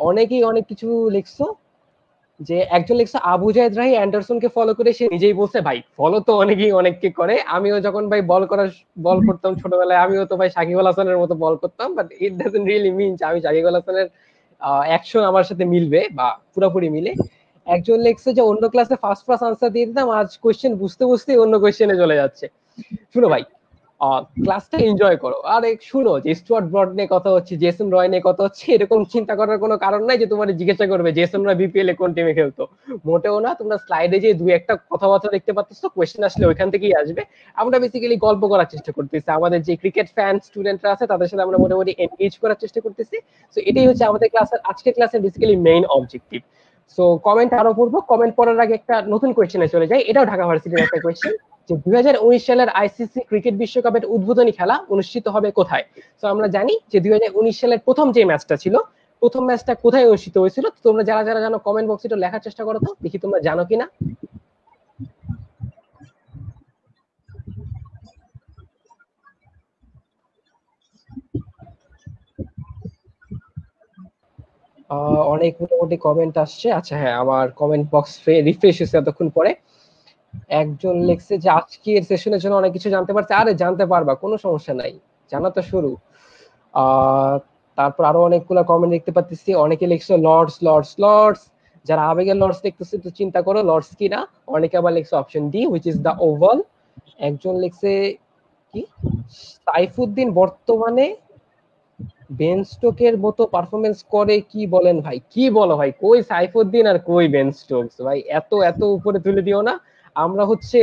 অনেকেই অনেক কিছু লিখছো। যে একজন লিখছে আবু জাহেদ রাহি অ্যান্ডারসনকে ফলো করে, সে নিজেই বলছে ভাই ফলো তো অনেকেই অনেককে করে। আমিও যখন ভাই বল করতাম ছোটবেলায়, আমিও তো ভাই সাকিব আল হাসানের মতো বল করতাম, বাট ইট ডাজন্ট রিয়েলি মিন যে আমি সাকিব আল হাসানের অ্যাকশন আমার সাথে মিলবে বা পুরোপুরি মিলে। একজন লিখছে যে অন্য ক্লাসে ফার্স্ট ফার্স্ট আনসার দিয়ে দিতাম, আজ কোয়েশ্চেন বুঝতে বুঝতেই অন্য কোয়েশ্চেনে চলে যাচ্ছে। শুনো ভাই, ক্লাসটা এনজয় করো। আর শুনো, যে স্টুয়ার্ট ব্রড নিয়ে কথা হচ্ছে, জেসন রয় নিয়ে কথা হচ্ছে, এরকম চিন্তা করার কোনো কারণ নাই যে তোমার জিজ্ঞাসা করবে জেসন রয় বিপিএল এ কোন টিমে খেলতো। মোটেও না। তোমরা স্লাইডে যে দুই একটা কথাবার্তা দেখতে পাচ্ছ, কোয়েশ্চেন আসলে ওইখান থেকেই আসবে। আমরা বেসিক্যালি গল্প করার চেষ্টা করতেছি, আমাদের যে ক্রিকেট ফ্যান স্টুডেন্টরা আছে তাদের সাথে আমরা মোটামুটি এনগেজ করার চেষ্টা করতেছি। তো এটাই হচ্ছে আমাদের ক্লাসের, আজকের ক্লাসের basically main objective. So comment আরো পড়বো, কমেন্ট পড়ার আগে একটা নতুন কোয়েশ্চেনে চলে যাই। এটাও ঢাকা ভার্সিটির একটা কোয়েশ্চেন, যে 2019 সালের আইসিসি ক্রিকেট বিশ্বকাপের উদ্বোধনী খেলা অনুষ্ঠিত হবে কোথায়? তো আমরা জানি যে 2019 সালের প্রথম যে ম্যাচটা ছিল, প্রথম ম্যাচটা কোথায় অনুষ্ঠিত হয়েছিল। তোমরা যারা যারা জানো কমেন্ট বক্সে একটু লেখার চেষ্টা করো, তো দেখি তোমরা জানো কিনা। অনেক মোটামুটি কমেন্ট আসছে। আচ্ছা হ্যাঁ, আমার কমেন্ট বক্স রিফ্রেশ হয়েছে এতক্ষণ পরে। একজন লিখছে যে আজকের সেশনের জন্য অনেক কিছু জানতে পারছে। আরে জানতে পারবা, কোনো সমস্যা নাই, জানা তো শুরু। আহ তারপর আরো অনেকগুলো কমেন্ট দেখতে পাচ্ছি। অনেকে লিখছে লর্ডস লর্ডস লর্ডস। যারা আবেগের লর্ডস দেখতেছে তো চিন্তা করো লর্ডস কিনা। অনেকে আবার লিখছে option D, which is the oval. একজন লিখছে কি, সাইফুদ্দিন বর্তমানে বেন স্টোকের মতো পারফরমেন্স করে, কি বলেন ভাই, কি বলো ভাই, কই সাইফুদ্দিন আর কই বেন স্টোকস ভাই, এত এত উপরে তুলে দিও না। আমরা হচ্ছে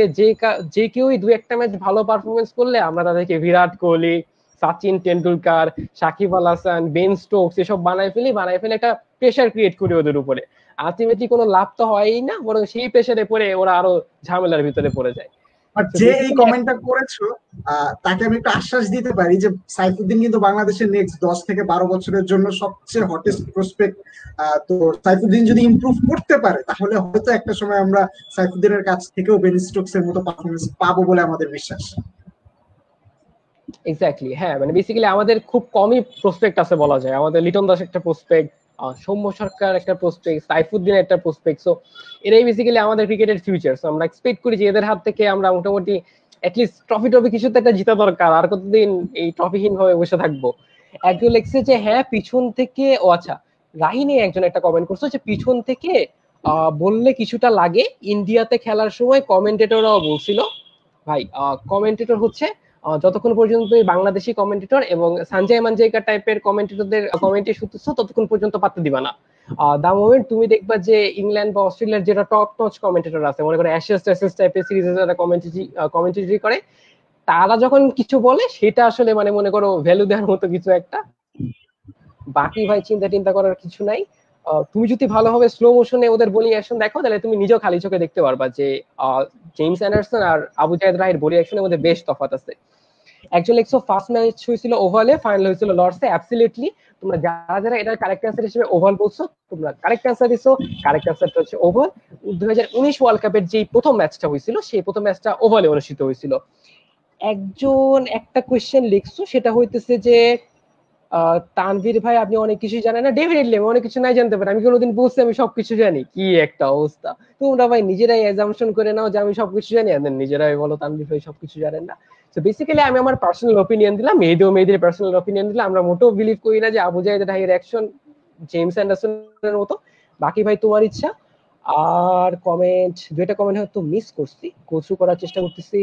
যে কেউই দুই একটা ম্যাচ ভালো পারফরমেন্স করলে আমরা তাদেরকে বিরাট কোহলি, সচিন টেন্ডুলকার, সাকিব আল হাসান, বেন স্টোকস এসব বানাই ফেলে একটা প্রেশার ক্রিয়েট করি ওদের উপরে। আলটিমেটলি কোনো লাভ তো হয়ই না, বরং সেই প্রেশারে পড়ে ওরা আরো ঝামেলার ভিতরে পড়ে যায়। আর যে এই কমেন্টটা করেছো তাকে আমি একটা আশ্বাস দিতে পারি যে সাইফুদ্দিন কিন্তু বাংলাদেশের নেক্সট 10 থেকে 12 বছরের জন্য সবচেয়ে হটেস্ট প্রসপেক্ট। তো সাইফুদ্দিন যদি ইমপ্রুভ করতে পারে তাহলে হয়তো একটা সময় আমরা সাইফুদ্দিনের কাছ থেকেও বেন স্টোকস এর মতো পারফরমেন্স পাবো বলে আমাদের বিশ্বাস। এক্স্যাক্টলি, হ্যাঁ, মানে বেসিক্যালি আমাদের খুব কমই প্রসপেক্ট আছে বলা যায়। আমাদের লিটন দাস একটা প্রসপেক্ট, সৌম্য সরকার একটা প্রসপেক্ট, সাইফুদ্দিন একটা প্রসপেক্ট। সো এরাই বেসিক্যালি আমাদের ক্রিকেটের ফিউচার। সো আমরা এক্সপেক্ট করি যে এদের হাত থেকে আমরা মোটামুটি অ্যাটলিস্ট ট্রফি কিছু তো একটা জিতা দরকার। আর কতদিন এই ট্রফিহীন হয়ে বসে থাকবো? একজন লেখছে যে হ্যাঁ পিছন থেকে, ও আচ্ছা, রাহিনী একজন একটা কমেন্ট করছে যে পিছন থেকে বললে কিছুটা লাগে। ইন্ডিয়াতে খেলার সময় কমেন্টেটররাও বলছিল। ভাই কমেন্টেটর হচ্ছে যতক্ষণ পর্যন্ত বাংলাদেশি কমেন্টেটর এবং সঞ্জয় মানজাইকা টাইপের কমেন্টেটরদের কমেন্টে শুনতেছো ততক্ষণ পর্যন্ত পাত্তা দিবা না। দা মোমেন্ট তুমি দেখবা যে ইংল্যান্ড বা অস্ট্রেলিয়ার যেটা টপ নচ কমেন্টেটর আছে, মনে করো অ্যাশেজ ট্যাশেজ টাইপের সিরিজে যারা কমেন্টেটরি করে, তারা যখন কিছু বলে সেটা আসলে মানে মনে করো ভ্যালু দেওয়ার মতো কিছু একটা। বাকি ভাই চিন্তা করার কিছু নাই। তুমি যদি ভালোভাবে স্লো মোশনে ওদের বোলিং অ্যাকশন দেখো তাহলে তুমি নিজেও খালি চোখে দেখতে পারবা যে জেমস অ্যান্ডারসন আর আবু জায়েদ রাহের বোলিং অ্যাকশনের মধ্যে বেশ তফাৎ আছে। একচুয়ালি একশো ফার্স্ট ম্যাচ হয়েছিল ওভালে, ফাইনাল হয়েছিল লর্ডসে। অ্যাবসলিউটলি তোমরা যারা এটার কারেক্ট অ্যান্সার হিসেবে ওভাল বলছো, তোমরা কারেক্ট অ্যান্সার দিছো। কারেক্ট অ্যান্সারটা হচ্ছে ওভাল। 2019 ওয়ার্ল্ড কাপের যে প্রথম ম্যাচটা হয়েছিল সেই প্রথম ম্যাচটা ওভালে অনুষ্ঠিত হয়েছিল। একজন একটা কোয়েশ্চেন লিখছো, সেটা হইতেছে যে তানভীর ভাই আপনি অনেক কিছু জানেন না। ডেফিনেটলি আমি অনেক কিছু নাই জানতে পারি, আমি কোনোদিন বলছি আমি সবকিছু জানি? কি একটা অবস্থা! তোমরা ভাই নিজেরাই অ্যাজাম্পশন করে নাও যে আমি সবকিছু জানি, আর নিজেরাই বলো তানভীর ভাই সবকিছু জানেন না। তো বেসিক্যালি আমি আমার পার্সোনাল অপিনিয়ন দিলাম, মেহেদির পার্সোনাল অপিনিয়ন দিলাম। আমরা মোটেও বিলিভ করি না যে আবু জায়েদ রাহের অ্যাকশন জেমস অ্যান্ডারসনের মতো। বাকি ভাই তোমার ইচ্ছা। আর কমেন্ট দুইটা কমেন্ট হয়তো মিস করছি, গোথ্রু করার চেষ্টা করতেছি।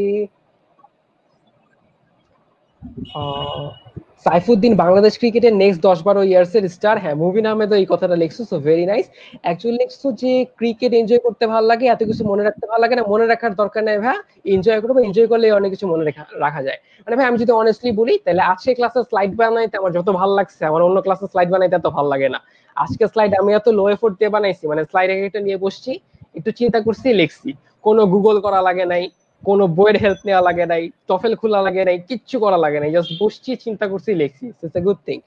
সাইফুদ্দিন বাংলাদেশ ক্রিকেটের নেক্সট 10-12 ইয়ার্স এর স্টার। হ্যাঁ, মুবিন আহমেদ এই কথাটা লিখছো, সো ভেরি নাইস। অ্যাকচুয়ালি লিখছো যে ক্রিকেট এনজয় করতে ভালো লাগে, এত কিছু মনে রাখতে ভালো লাগে না। মনে রাখার দরকার নাই ভাই, এনজয় করবো, এনজয় করলে অনেক কিছু মনে রাখা যায়। মানে ভাই আমি যদি অনেস্টলি বলি, তাহলে আজকে ক্লাসে স্লাইড বানাইতে আমার যত ভালো লাগছে, আমার অন্য ক্লাসে স্লাইড বানাইতে এত ভালো লাগে না। আজকে স্লাইড আমি এত লো এফোর্ট দিয়ে বানাইছি, মানে স্লাইড একটা নিয়ে বসছি, একটু চিন্তা করছি, লিখছি। কোনো গুগল করা লাগে নাই, কোনো বইয়ের হেল্প নেওয়া লাগে নাই, টফেল খোলা লাগে নাই, কিচ্ছু করা লাগে নাই, জাস্ট বসছি, চিন্তা করছি, লিখছি। It's a good thing.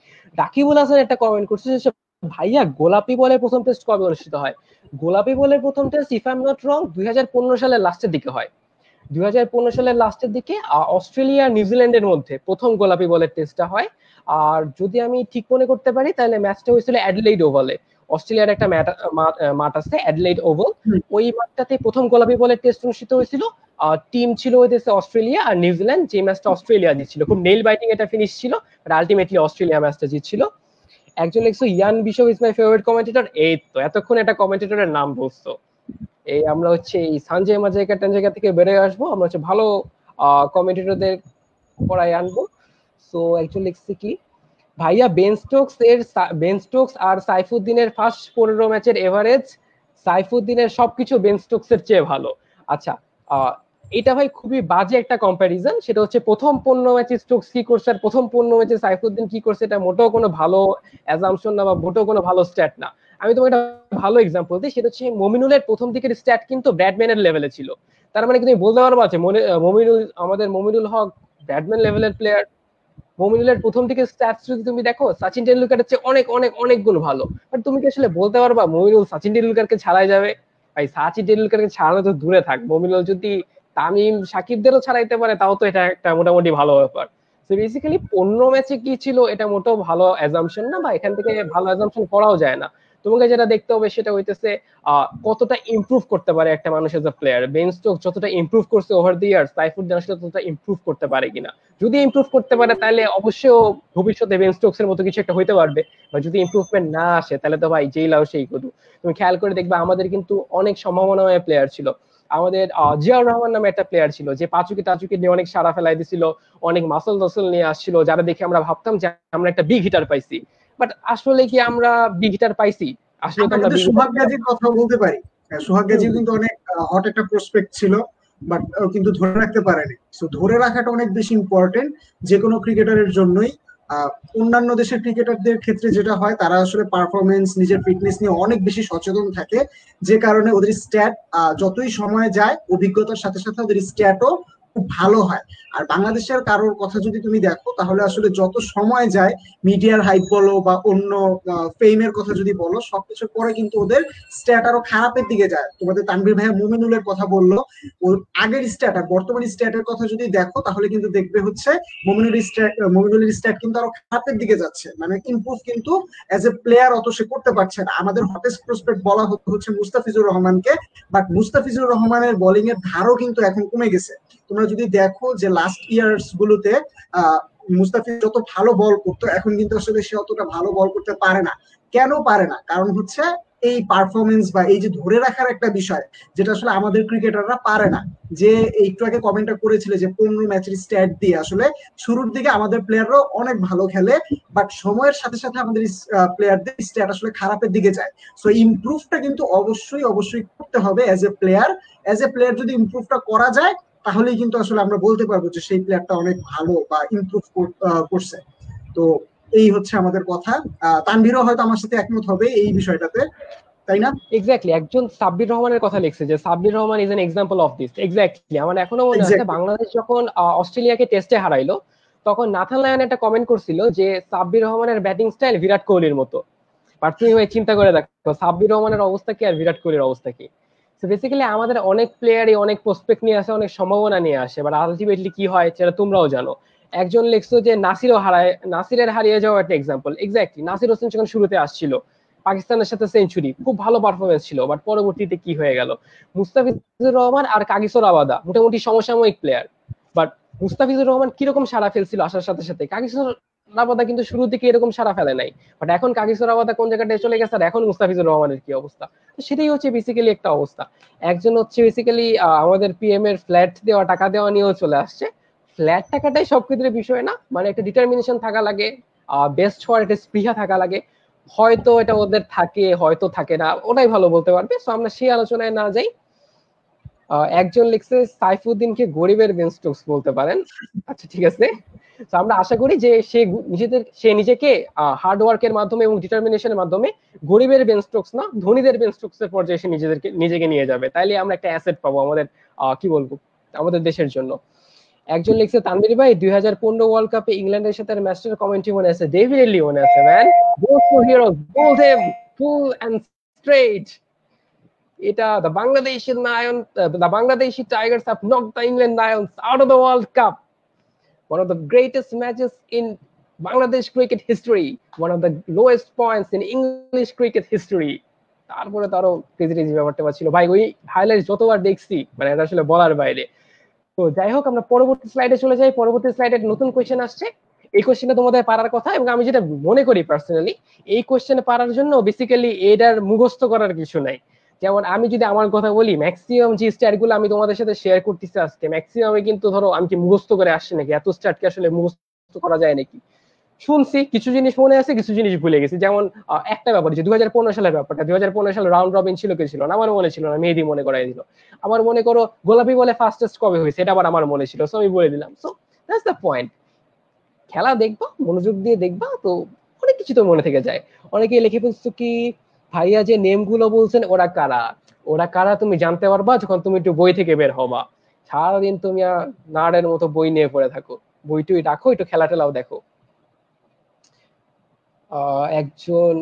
Rakibul Hasan একটা কমেন্ট করছে যে ভাইয়া গোলাপি বলের প্রথম টেস্ট কবে অনুষ্ঠিত হয়? গোলাপি বলের প্রথম test if I am not wrong 2015 সালের লাস্টের দিকে হয়। 2015 সালের লাস্টের দিকে অস্ট্রেলিয়া নিউজিল্যান্ডের মধ্যে প্রথম গোলাপি বলের টেস্টটা হয়। আর যদি আমি ঠিক মনে করতে পারি তাহলে ম্যাচটা হয়েছিল অ্যাডিলেইড ওভালে। অস্ট্রেলিয়ার একটা মাঠ আছে অ্যাডিলেইড ওভাল, ওই মাঠটাতে প্রথম গোলাপি বলের টেস্ট অনুষ্ঠিত হয়েছিল। টিম ছিল ওই দেশে অস্ট্রেলিয়া আর নিউজিল্যান্ড, যে ম্যাচটা অস্ট্রেলিয়া জিতছিল। খুব নেইল বাইটিং এটা ফিনিশ ছিল, বাট আলটিমেটলি অস্ট্রেলিয়া ম্যাচটা জিতছিল। একজন লিখছো Ian Bishop is my favourite commentator. এই তো এতক্ষণ একটা কমেন্টেটরের নাম বলছো। এই আমরা হচ্ছে এই সঞ্জয় মাজাইকা টানজাইকা থেকে বেরিয়ে আসবো, আমরা হচ্ছে ভালো কমেন্টেটরদের পড়ায় আনবো। সো একজন লিখছে কি ভাইয়া বেন স্টোকস আর সাইফুদ্দিনের ফার্স্ট 15 ম্যাচের এভারেজ সাইফুদ্দিনের সবকিছু বেন স্টোকস এর চেয়ে ভালো। আচ্ছা, এটা ভাই খুবই বাজে একটা কম্প্যারিজন। সেটা হচ্ছে প্রথম 15 ম্যাচে স্টোকস কি করছে আর প্রথম 15 ম্যাচে সাইফুদ্দিন কি করছে, এটা মোটেও কোনো ভালো অ্যাজাম্পশন না বা মোটেও কোনো ভালো স্ট্যাট না। আমি তোমাকে একটা ভালো এক্সাম্পল দিই, সেটা হচ্ছে মমিনুলের প্রথম দিকের স্ট্যাট কিন্তু ব্র্যাডম্যানের লেভেলে ছিল। তার মানে কি তুমি বলতে পারবো আছে মমিনুল হক ব্র্যাডম্যান লেভেলের প্লেয়ার? মমিনুলের প্রথম দিকে স্ট্যাটস যদি তুমি দেখো সচিন টেন্ডুলকারের চেয়ে অনেক অনেক অনেক গুণ ভালো। বাট তুমি কি আসলে বলতে পারবা মমিনুল সচিন টেন্ডুলকারকে ছাড়াই যাবে? ভাই সচিন টেন্ডুলকারকে ছাড়ানো তো দূরে থাক, মমিনুল যদি তামিম সাকিবদেরও ছাড়াইতে পারে তাও তো এটা একটা মোটামুটি ভালো ব্যাপার। তো বেসিক্যালি 15 ম্যাচে কি ছিল এটা মোটেও ভালো অ্যাজাম্পশন না, বা এখান থেকে ভালো অ্যাজাম্পশন করাও যায় না। তোমাকে যেটা দেখতে হবে সেটা হইতেছে কতটা ইমপ্রুভ করতে পারে একটা মানুষ as a player. Ben Stokes যতটা ইমপ্রুভ করছে ওভার দি ইয়ার্স, সাইফুদ্দিন আসলে ততটা ইমপ্রুভ করতে পারে কিনা। যদি ইমপ্রুভ করতে পারে তাহলে অবশ্যই ভবিষ্যতে বেন স্টোকস এর মতো কিছু একটা হইতে পারবে। বা যদি ইমপ্রুভমেন্ট না আসে তাহলে তো ভাই যেই লাও সেই কদু। তুমি খেয়াল করে দেখবে আমাদের কিন্তু অনেক সম্ভাবনাময় প্লেয়ার ছিল। আমাদের জিয়াউর রহমান নামে একটা প্লেয়ার ছিল যে পাঁচুকি টাচুকি নিয়ে অনেক সারা ফেলাই দিছিল, অনেক মাসল টাসল নিয়ে আসছিল, যারা দেখে আমরা ভাবতাম যে আমরা একটা বিগ হিটার পাইছি। বাট আসলে কি আমরা বিগ হিটার পাইছি? আসলে তো আমরা সোহাগ গাজীর কথা বলতে পারি। সোহাগ গাজীও কিন্তু অনেক হট একটা প্রসপেক্ট ছিল, বাট কিন্তু ধরে রাখতে পারেনি। সো ধরে রাখাটা অনেক বেশি ইম্পর্টেন্ট যে কোনো ক্রিকেটারের জন্যই। অন্যান্য দেশের ক্রিকেটারদের ক্ষেত্রে যেটা হয়, তারা আসলে পারফরমেন্স, নিজের ফিটনেস নিয়ে অনেক বেশি সচেতন থাকে, যে কারণে ওদের স্ট্যাট যতই সময় যায় অভিজ্ঞতার সাথে সাথে ওদের স্ট্যাটও খুব ভালো হয়। আর বাংলাদেশের কারোর কথা যদি তুমি দেখো, তাহলে আসলে যত সময় যায়, মিডিয়ার হাইপ বলো বা অন্য ফেমের কথা যদি বলো, সবকিছুর পরে কিন্তু ওদের স্ট্যাট আরো খারাপের দিকে যায়। তোমাদের তানভীর ভাইয়া মুমিনুলের কথা বললো, ওর আগের স্ট্যাট আর বর্তমান স্ট্যাটের কথা যদি দেখো, তাহলে কিন্তু দেখবে হচ্ছে মুমিনুলের স্ট্যাট কিন্তু আরো খারাপের দিকে যাচ্ছে, মানে ইমপ্রুভ কিন্তু অ্যাজ এ প্লেয়ার অত সে করতে পারছে না। আমাদের হটেস্ট প্রসপেক্ট বলা হচ্ছে মুস্তাফিজুর রহমানকে, বাট মুস্তাফিজুর রহমানের বোলিং এর ধারও কিন্তু এখন কমে গেছে। তোমরা যদি দেখো যে লাস্ট ইয়ার্স গুলোতে মুস্তাফিজ যত ভালো বল করতো, এখন কিন্তু আসলে সে অতটা ভালো বল করতে পারে না। কেন পারে না? কারণ হচ্ছে এই পারফরমেন্স বা এই যে ধরে রাখার একটা বিষয়, যেটা আসলে আমাদের ক্রিকেটাররা পারে না। যে একটু আগে কমেন্টটা করেছিল যে 15 ম্যাচের স্ট্যাট দিয়ে আসলে শুরুর দিকে আমাদের প্লেয়াররাও অনেক ভালো খেলে, বাট সময়ের সাথে সাথে আমাদের প্লেয়ারদের স্ট্যাট আসলে খারাপের দিকে যায়। সো ইমপ্রুভটা কিন্তু অবশ্যই অবশ্যই করতে হবে as a player. As a player যদি ইমপ্রুভটা করা যায়, তাহলেই কিন্তু আসলে আমরা বলতে পারবো যে সেই প্লেয়ারটা অনেক ভালো বা ইমপ্রুভ করছে। তো এই হচ্ছে আমাদের কথা। তানভীরও হয়তো আমার সাথে একমত হবে এই বিষয়টাতে, তাই না? এক্স্যাক্টলি, একজন সাব্বির রহমানের কথা লিখছে যে Sabbir Rahman is an example of this. Exactly, আমার এখনো মনে আছে এক্স্যাক্টলি। বাংলাদেশ যখন অস্ট্রেলিয়াকে টেস্টে হারাইলো, তখন নাথান লায়ন একটা কমেন্ট করছিল যে সাব্বির রহমানের ব্যাটিং স্টাইল বিরাট কোহলির মতো। বাট তুমি ভাই চিন্তা করে দেখো সাব্বির রহমানের অবস্থা কি আর বিরাট কোহলির অবস্থা কি। সো বেসিক্যালি আমাদের অনেক প্লেয়ারই অনেক প্রসপেক্ট নিয়ে আসে, অনেক সম্ভাবনা নিয়ে আসে, বাট আলটিমেটলি কি হয় সেটা তোমরাও জানো। একজন লিখছো যে নাসিরের হারিয়ে যাওয়া একটা এক্সাম্পল। এক্স্যাক্টলি, নাসির হোসেন যখন শুরুতে আসছিল পাকিস্তানের সাথে সেঞ্চুরি, খুব ভালো পারফরমেন্স ছিল, বাট পরবর্তীতে কি হয়ে গেল? মুস্তাফিজুর রহমান আর কাগিসোর আবাদা মোটামুটি সমসাময়িক প্লেয়ার, বাট মুস্তাফিজুর রহমান কিরকম সারা ফেলছিল আসার সাথে সাথে, কাগিসোর আবাদা কিন্তু শুরু থেকে এরকম সারা ফেলে নাই। বাট এখন কাগিসোর আবাদা কোন জায়গাটায় চলে গেছে, আর এখন মুস্তাফিজুর রহমানের কি অবস্থা। তো সেটাই হচ্ছে বেসিক্যালি একটা অবস্থা। একজন হচ্ছে বেসিক্যালি আমাদের পিএম এর ফ্ল্যাট দেওয়া, টাকা দেওয়া নিয়েও চলে আসছে। ফ্ল্যাট টাকাটাই সব ক্ষেত্রে বিষয় না, মানে একটা ডিটারমিনেশন থাকা লাগে, বেস্ট হওয়ার একটা স্পৃহা থাকা লাগে। হয়তো এটা ওদের থাকে, হয়তো থাকে না, ওটাই ভালো বলতে পারবে। সো আমরা সেই আলোচনায় না যাই। একজন লিখছে সাইফুদ্দিনকে গরিবের বেন স্টোকস বলতে পারেন। আচ্ছা ঠিক আছে। তো আমরা আশা করি যে সে নিজেকে হার্ড ওয়ার্কের মাধ্যমে এবং ডিটারমিনেশনের মাধ্যমে গরিবের বেন স্টোকস না, ধনীদের বেন স্টোকস এর পর্যায়ে সে নিজেকে নিয়ে যাবে। তাইলে আমরা একটা অ্যাসেট পাবো আমাদের কি বলবো, আমাদের দেশের জন্য। একজন লিখছে তানভীর ভাই 2015 ওয়ার্ল্ড কাপে ইংল্যান্ডের সাথে ম্যাচটার কমেন্ট্রি মনে আছে? ডেফিনেটলি মনে আছে man. Goes for heroes, goal them full and straight. এটা the Bangladeshi Tigers have knocked the England Lions out of the World Cup. One of the greatest matches in Bangladesh cricket history. One of the lowest points in English cricket history. তারপরে তো আরো crazy ব্যাপারটা ছিল ভাই, ওই highlight যতবার দেখছি মানে এটা আসলে বলার বাইরে। তো যাই হোক, আমরা পরবর্তী স্লাইডে চলে যাই। পরবর্তী স্লাইডে নতুন কোয়েশ্চেন আসছে। এই কোয়েশ্চেনটা তোমাদের পারার কথা, এবং আমি যেটা মনে করি পার্সোনালি, এই কোয়েশ্চেনে পারার জন্য বেসিক্যালি এটার মুখস্থ করার কিছু নাই। যেমন আমি যদি আমার কথা বলি, ম্যাক্সিমাম যে স্ট্যাট গুলো আমি তোমাদের সাথে শেয়ার করতেছি আজকে, ম্যাক্সিমামে কিন্তু ধরো আমি কি মুখস্থ করে আসছি নাকি? এত স্ট্যাট কি আসলে মুখস্থ করা যায় নাকি? শুনছি, কিছু জিনিস মনে আছে, কিছু জিনিস ভুলে গেছি। যেমন একটা ব্যাপার যে 2015 সালের ব্যাপারটা, 2015 সালে রাউন্ড রবিন ছিল কি ছিল না আমার মনে ছিল না, মেহেদি মনে করাই দিল। আমার মনে করো গোলাপি বলে ফার্স্টেস্ট কবে হয়েছে এটা আবার আমার মনে ছিল, সো আমি বলে দিলাম। So that's the point. খেলা দেখবা, মনোযোগ দিয়ে দেখবা, তো অনেক কিছু তো মনে থেকে যায়। অনেকে লিখে ফেলছো কি ভাইয়া যে নেম গুলো বলছেন ওরা কারা, ওরা কারা তুমি জানতে পারবা যখন তুমি একটু বই থেকে বের হবা। সারাদিন তুমি নার্ডের মতো বই নিয়ে পড়ে থাকো, বই টুই রাখো, একটু খেলা টেলাও দেখো। একজন,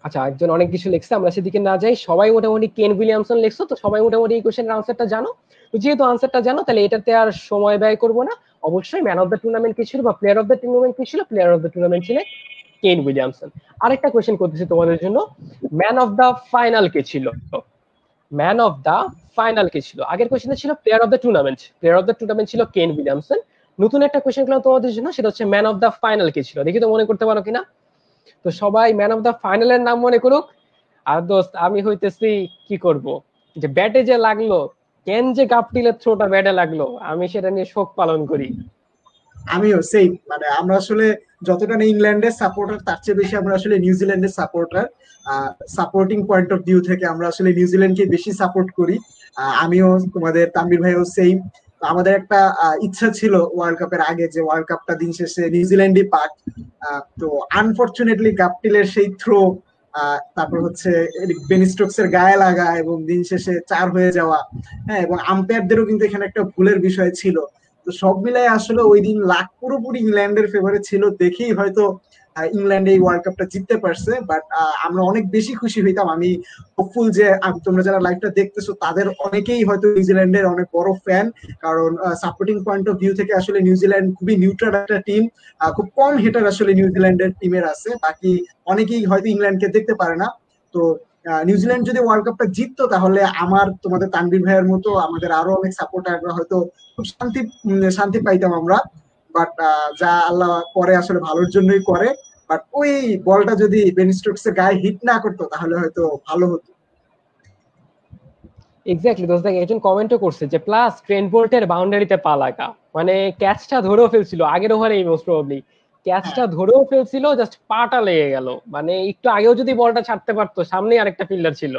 আচ্ছা একজন অনেক কিছু লিখছে, আমরা সেদিকে না যাই। সবাই মোটামুটি কেন উইলিয়ামসন লিখছো, তো সবাই মোটামুটি এই কোশ্চেনের আনসারটা জানো। তো যেহেতু আনসারটা জানো, তাহলে এটাতে আর সময় ব্যয় করবো না। অবশ্যই ম্যান অফ দ্য টুর্নামেন্ট কি ছিল বা প্লেয়ার অফ দ্য টুর্নামেন্ট কি ছিল? প্লেয়ার অফ দ্য টুর্নামেন্ট ছিলেন কেন উইলিয়ামসন। আরেকটা কোশ্চেন করতেছি তোমাদের জন্য, ম্যান অফ দ্য ফাইনাল কে ছিল? ম্যান অফ দ্য ফাইনাল কে ছিল? আগের কোশ্চেনে ছিল player of the tournament, player of the tournament ছিল কেন উইলিয়ামসন। নতুন একটা কোশ্চেন করলাম তোমাদের জন্য, সেটা হচ্ছে ম্যান অফ দ্য ফাইনাল কে ছিল? দেখি তো মনে করতে পারো কিনা। তো সবাই ম্যান অফ দ্য ফাইনালের নাম মনে করুক। আর দোস্ত আমি হইতেছি কি করব, যে ব্যাটে যে লাগলো, কেন যে গাপটিলের থ্রোটা ব্যাটে লাগলো, আমি সেটা নিয়ে শোক পালন করি। আমিও সেই, মানে আমরা আসলে যতটা না ইংল্যান্ডের সাপোর্টার তার চেয়ে বেশি আমরা আসলে নিউজিল্যান্ডের supporter. Supporting point of view থেকে আমরা আসলে নিউজিল্যান্ডকে বেশি সাপোর্ট করি। আমিও, তোমাদের তানভীর ভাইও সেম। আমাদের একটা ইচ্ছা ছিল ওয়ার্ল্ড কাপের আগে যে ওয়ার্ল্ড কাপটা দিন শেষে নিউজিল্যান্ডই পাক। তো আনফরচুনেটলি গাপটিলের সেই থ্রো, তারপর হচ্ছে বেন স্টোকস এর গায়ে লাগা এবং দিন শেষে 4 হয়ে যাওয়া, হ্যাঁ, এবং আম্পায়ারদেরও কিন্তু এখানে একটা ভুলের বিষয় ছিল। তো সব মিলাই আসলে ওই দিন লাক পুরোপুরি ইংল্যান্ডের ফেভারে ছিল দেখেই হয়তো ইংল্যান্ড এই ওয়ার্ল্ড কাপটা জিততে পারছে। বাট আমরা অনেক বেশি খুশি হইতাম। আমি হোপফুল যে তোমরা যারা লাইভটা দেখতেছো তাদের অনেকেই হয়তো নিউজিল্যান্ডের অনেক বড় ফ্যান, কারণ সাপোর্টিং পয়েন্ট অফ ভিউ থেকে আসলে নিউজিল্যান্ড খুবই নিউট্রাল একটা টিম। খুব কম হেটার আসলে নিউজিল্যান্ডের টিমের আছে, বাকি অনেকেই হয়তো ইংল্যান্ডকে দেখতে পারে না। তো নিউজিল্যান্ড যদি ওয়ার্ল্ড কাপটা জিততো তাহলে আমার, তোমাদের তানভীর ভাইয়ের মতো আমাদের আরো অনেক সাপোর্টাররা হয়তো খুব শান্তি পাইতাম আমরা। বাট যা আল্লাহ করে আসলে ভালোর জন্যই করে। বাট ওই বলটা যদি বেন স্টোকস এর গায়ে হিট না করতো তাহলে হয়তো ভালো হতো। এক্স্যাক্টলি দোস্ত, একজন কমেন্টও করছে যে প্লাস ট্রেন্ট বোল্টের বাউন্ডারিতে পা লাগা, মানে ক্যাচটা ধরেও ফেলছিল আগের ওভারেই মোস্ট প্রবাবলি, ক্যাচটা ধরেও ফেলছিল, জাস্ট পাটা লেগে গেল। মানে একটু আগেও যদি বলটা ছাড়তে পারতো, সামনেই আরেকটা ফিল্ডার ছিল,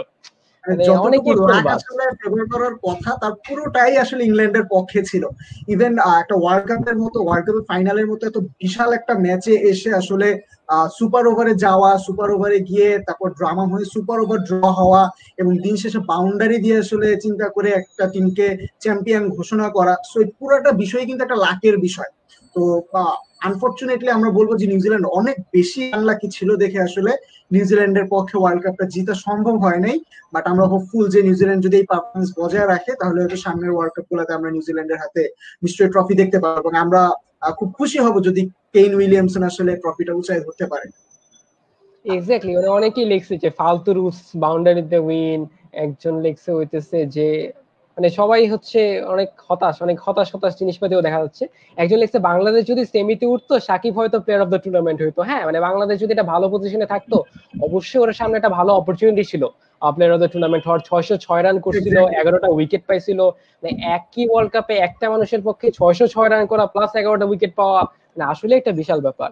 মানে অনেক যতটুকু লাক ইনফরবাস। আসলে ফেভার করার কথা তার পুরোটাই আসলে ইংল্যান্ডের পক্ষে ছিল। ইভেন একটা ওয়ার্ল্ড কাপের মতো, ওয়ার্ল্ড কাপের ফাইনালের মতো এত বিশাল একটা ম্যাচে এসে আসলে সুপার ওভারে যাওয়া, সুপার ওভারে গিয়ে তারপর ড্রামা হয়ে সুপার ওভার ড্র হওয়া এবং দিন শেষে বাউন্ডারি দিয়ে আসলে চিন্তা করে একটা টিমকে চ্যাম্পিয়ন ঘোষণা করা, সো এই পুরোটা বিষয় কিন্তু একটা লাকের বিষয়। তো আনফরচুনেটলি আমরা বলবো যে নিউজিল্যান্ড অনেক বেশি আনলাকি ছিল দেখে আসলে নিউজিল্যান্ডের পক্ষে ওয়ার্ল্ড কাপটা জিতা সম্ভব হয় নাই। বাট আমরা হোপফুল যে নিউজিল্যান্ড যদি এই পারফরমেন্স বজায় রাখে তাহলে হয়তো সামনের ওয়ার্ল্ড কাপ গুলাতে আমরা নিউজিল্যান্ডের হাতে নিশ্চয়ই ট্রফি দেখতে পাবো, এবং আমরা খুব খুশি হব যদি কেইন উইলিয়ামসন আসলে ট্রফিটা উঁচাই ধরতে পারে। এক্স্যাক্টলি, মানে অনেকেই লিখছে যে ফালতু রুলস, বাউন্ডারিতে উইন। একজন লিখছে হইতেছে যে মানে সবাই হচ্ছে অনেক হতাশ, অনেক হতাশ হতাশ জিনিসপাতিও দেখা যাচ্ছে। একজন লিখছে বাংলাদেশ যদি সেমিতে উঠতো সাকিব হয়তো প্লেয়ার অফ দ্য টুর্নামেন্ট হইতো। হ্যাঁ, মানে বাংলাদেশ যদি এটা ভালো পজিশনে থাকতো, অবশ্যই ওর সামনে একটা ভালো অপরচুনিটি ছিল প্লেয়ার অফ দ্য টুর্নামেন্ট হওয়ার। 606 রান করছিল, 11টা উইকেট পাইছিল। মানে একই ওয়ার্ল্ড কাপে একটা মানুষের পক্ষে 606 রান করা প্লাস 11টা উইকেট পাওয়া, মানে আসলে একটা বিশাল ব্যাপার।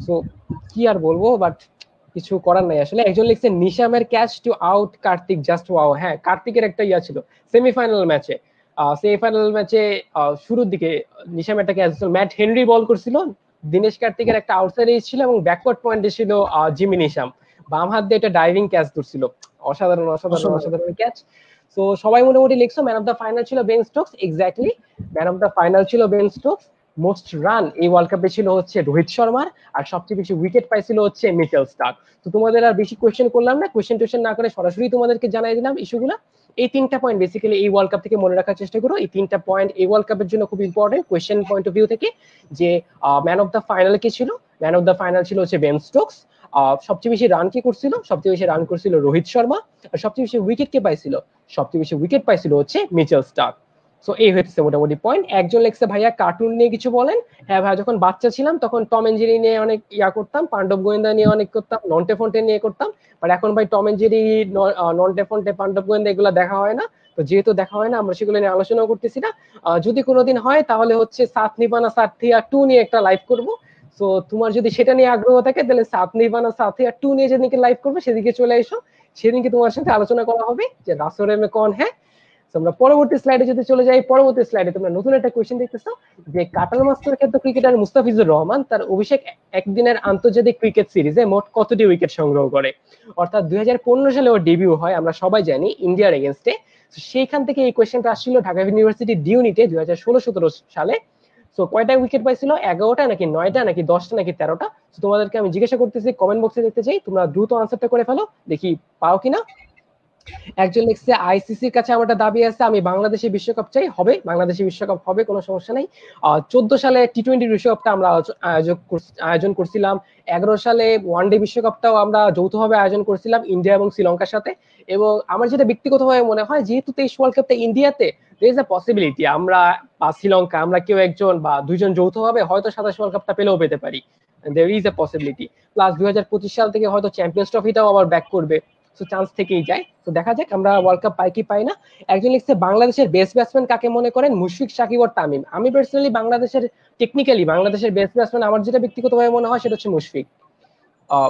সো কি আর বলবো, বাট কিছু করার নাই আসলে। একজন লিখছে নিশামের catch to out Karthik just wow. হ্যাঁ, কার্তিকের একটা ইয়া ছিল সেমিফাইনাল ম্যাচে। শুরুর দিকে নিশাম একটা ক্যাচ ছিল, ম্যাট হেনরি বল করছিল, দিনেশ কার্তিকের একটা আউটসাইড এজ ছিল এবং ব্যাকওয়ার্ড পয়েন্টে ছিল জিমি নিশাম, বাম হাত দিয়ে একটা ডাইভিং ক্যাচ ধরছিল। অসাধারণ অসাধারণ অসাধারণ ক্যাচ। তো সবাই মোটামুটি লিখছো ম্যান অফ দ্য ফাইনাল ছিল Ben Stokes. Exactly, man of the final ছিল বেন স্টোকস। মোস্ট রান এই ওয়ার্ল্ড কাপে ছিল হচ্ছে রোহিত শর্মার, আর সবচেয়ে বেশি উইকেট পাইছিল হচ্ছে মিচেল স্টার্ক। তো তোমাদের আর বেশি কোয়েশ্চেন করলাম না, কোয়েশ্চেন টোয়েশ্চেন না করে সরাসরি তোমাদেরকে জানাই দিলাম ইস্যুগুলো। এই 3টা পয়েন্ট বেসিক্যালি এই ওয়ার্ল্ড কাপ থেকে মনে রাখার চেষ্টা করো। এই 3টা পয়েন্ট এই ওয়ার্ল্ড কাপের জন্য খুব important question point of view থেকে, যে ম্যান অফ দ্য ফাইনাল কে ছিল। ম্যান অফ দ্য ফাইনাল ছিল হচ্ছে বেন স্টোকস। সবচেয়ে বেশি রান কে করছিল? সবচেয়ে বেশি রান করছিল রোহিত শর্মা। আর সবচেয়ে বেশি উইকেট কে পাইছিল? সবচেয়ে বেশি উইকেট পাইছিল হচ্ছে মিচেল স্টার্ক। সো এই হচ্ছে মোটামুটি পয়েন্ট। একজন লেখছে ভাইয়া কার্টুন নিয়ে কিছু বলেন। হ্যাঁ ভাইয়া, যখন বাচ্চা ছিলাম তখন টম এন্ড জেরি নিয়ে অনেক ইয়া করতাম, পাণ্ডব গোয়েন্দা নিয়ে অনেক করতাম, নন্টে ফন্টে নিয়ে করতাম। বাট এখন ভাই টম এন্ড জেরি, নন্টে ফন্টে, পাণ্ডব গোয়েন্দা এগুলো দেখা হয় না। তো যেহেতু দেখা হয় না, আমরা সেগুলো নিয়ে আলোচনাও করতেছি না। যদি কোনোদিন হয় তাহলে হচ্ছে সাত নিবানা সাথিয়া 2 নিয়ে একটা লাইভ করব। তো তোমার যদি সেটা নিয়ে আগ্রহ থাকে তাহলে সাত নিবানা সাথিয়া 2 নিয়ে যেদিনকে লাইভ করবে সেদিকে চলে এসো। সেদিনকে তোমার সাথে আলোচনা করা হবে যে রাসরে মে কোন হ্যাঁ। আমরা পরবর্তী স্লাইডে যদি চলে যাই, পরবর্তী স্লাইডে তোমরা নতুন একটা কোয়েশ্চেন দেখতেছো যে কাটাল মাস্টার খ্যাত ক্রিকেটার মুস্তাফিজুর রহমান তার অভিষেক একদিনের আন্তর্জাতিক ক্রিকেট সিরিজে মোট কতটি উইকেট সংগ্রহ করে? অর্থাৎ 2015 সালে ওর ডেবিউ হয়, আমরা সবাই জানি, ইন্ডিয়ার এগেনস্টে। সেইখান থেকে এই কোয়েশ্চেনটা আসছিল ঢাকা ইউনিভার্সিটি ডিউনিটে 2016-17 সালে। তো কয়টা উইকেট পাইছিল? 11টা নাকি 9টা নাকি 10টা নাকি 13টা? তোমাদেরকে আমি জিজ্ঞাসা করতেছি, কমেন্ট বক্সে দেখতে চাই, তোমরা দ্রুত আনসারটা করে ফেলো, দেখি পাও কিনা। একজন লিখছে আইসিসির কাছে আমার একটা দাবি আছে, আমি বাংলাদেশে বিশ্বকাপ চাই। হবে, বাংলাদেশে বিশ্বকাপ হবে, কোনো সমস্যা নেই। 14 সালে টি-20 বিশ্বকাপটা আমরা আয়োজন করছিলাম। 11 সালে ওয়ানডে বিশ্বকাপটাও আমরা যৌথভাবে আয়োজন করছিলাম ইন্ডিয়া এবং শ্রীলঙ্কার সাথে। এবং আমার যেটা ব্যক্তিগতভাবে মনে হয়, যেহেতু 23 ওয়ার্ল্ড কাপটা ইন্ডিয়াতে, there is a possibility আমরা বা শ্রীলঙ্কা, আমরা কেউ একজন বা দুইজন যৌথভাবে হয়তো 27 ওয়ার্ল্ড কাপটা পেলেও পেতে পারি। there is a possibility। Plus 2025 সাল থেকে হয়তো চ্যাম্পিয়ন্স ট্রফিটাও আবার ব্যাক করবে। সো চান্স থেকেই যায়। তো দেখা যাক আমরা ওয়ার্ল্ড কাপ পাই কি পাই না। একজন লিখছে বাংলাদেশের বেস্ট ব্যাটসম্যান কাকে মনে করেন, মুশফিক, সাকিব আর তামিম। আমি পার্সোনালি বাংলাদেশের বেস্ট ব্যাটসম্যান আমার যেটা ব্যক্তিগতভাবে মনে হয় সেটা হচ্ছে মুশফিক।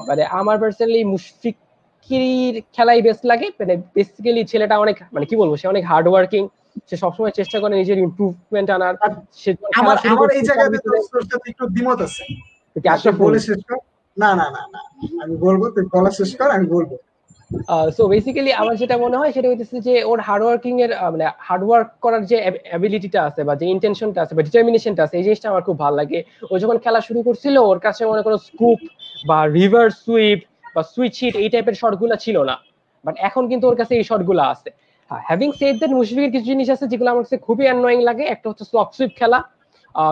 মানে আমার পার্সোনালি মুশফিকের খেলাই বেস্ট লাগে। মানে বেসিক্যালি ছেলেটা অনেক মানে কি বলবো, সে অনেক হার্ড ওয়ার্কিং, সে সবসময় চেষ্টা করে নিজের ইমপ্রুভমেন্ট আনার। আর সে আমার খেলা শুরু আমার এই করছে তার জায়গাতে ভিতরে তোর সাথে একটু দ্বিমত আছে। তুই আশরাফুল। বলে শেষ কর। না না না না, আমি বলবো, তুই বলা শেষ কর, আমি বলবো। সো বেসিক্যালি আমার যেটা মনে হয় সেটা হচ্ছে যে ওর হার্ড ওয়ার্কিং এর মানে হার্ড ওয়ার্ক করার যে অ্যাবিলিটিটা আছে বা যে ইন্টেনশনটা আছে বা ডিটারমিনেশনটা আছে, এই জিনিসটা আমার খুব ভালো লাগে। ও যখন খেলা শুরু করছিল ওর কাছে মনে করো স্কুপ বা রিভার্স সুইপ বা সুইচ হিট এই টাইপের শটগুলো ছিল না, বাট এখন কিন্তু ওর কাছে এই শটগুলো আছে। হ্যাভিং সেড দ্যাট মুশফিকের কিছু জিনিস আছে যেগুলো আমার কাছে খুবই অ্যানোয়িং লাগে। একটা হচ্ছে স্লক সুইপ খেলা।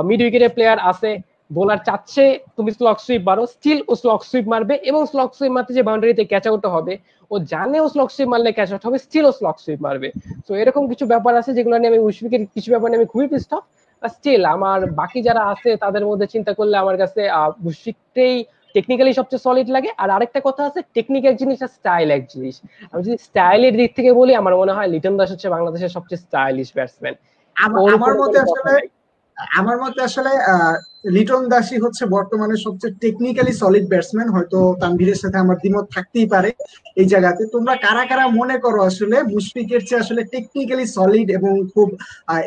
মিড উইকেটের প্লেয়ার আছে, বোলার চাচ্ছে তুমি স্লক সুইপ মারো, স্টিল ও স্লক সুইপ মারবে, এবং স্লক সুইপ মারতে যে বাউন্ডারিতে ক্যাচ আউট হবে ও জানে ও স্লক সুইপ মারলে ক্যাচ আউট হবে, স্টিল ও স্লক সুইপ মারবে। তো এরকম কিছু ব্যাপার আছে যেগুলো নিয়ে আমি মুশফিকের কিছু ব্যাপার নিয়ে আমি খুবই পিস্ট অফ। স্টিল আমার বাকি যারা আছে তাদের মধ্যে চিন্তা করলে আমার কাছে মুশফিকটাই টেকনিক্যালি সবচেয়ে সলিড লাগে। আর আরেকটা কথা আছে, টেকনিক এক জিনিস আর স্টাইল এক জিনিস। আমি যদি স্টাইলের দিক থেকে বলি আমার মনে হয় লিটন দাস হচ্ছে বাংলাদেশের সবচেয়ে স্টাইলিশ ব্যাটসম্যান। ওর আমার উপরে মতে কোনো কথা আসলে নাই। আমার মতে আসলে লিটন দাসই হচ্ছে বর্তমানে সবচেয়ে টেকনিক্যালি সলিড ব্যাটসম্যান। হয়তো তানভীরের সাথে আমার দ্বিমত থাকতেই পারে এই জায়গাতে। তোমরা কারা কারা মনে করো আসলে মুশফিকের চেয়ে আসলে টেকনিক্যালি সলিড এবং খুব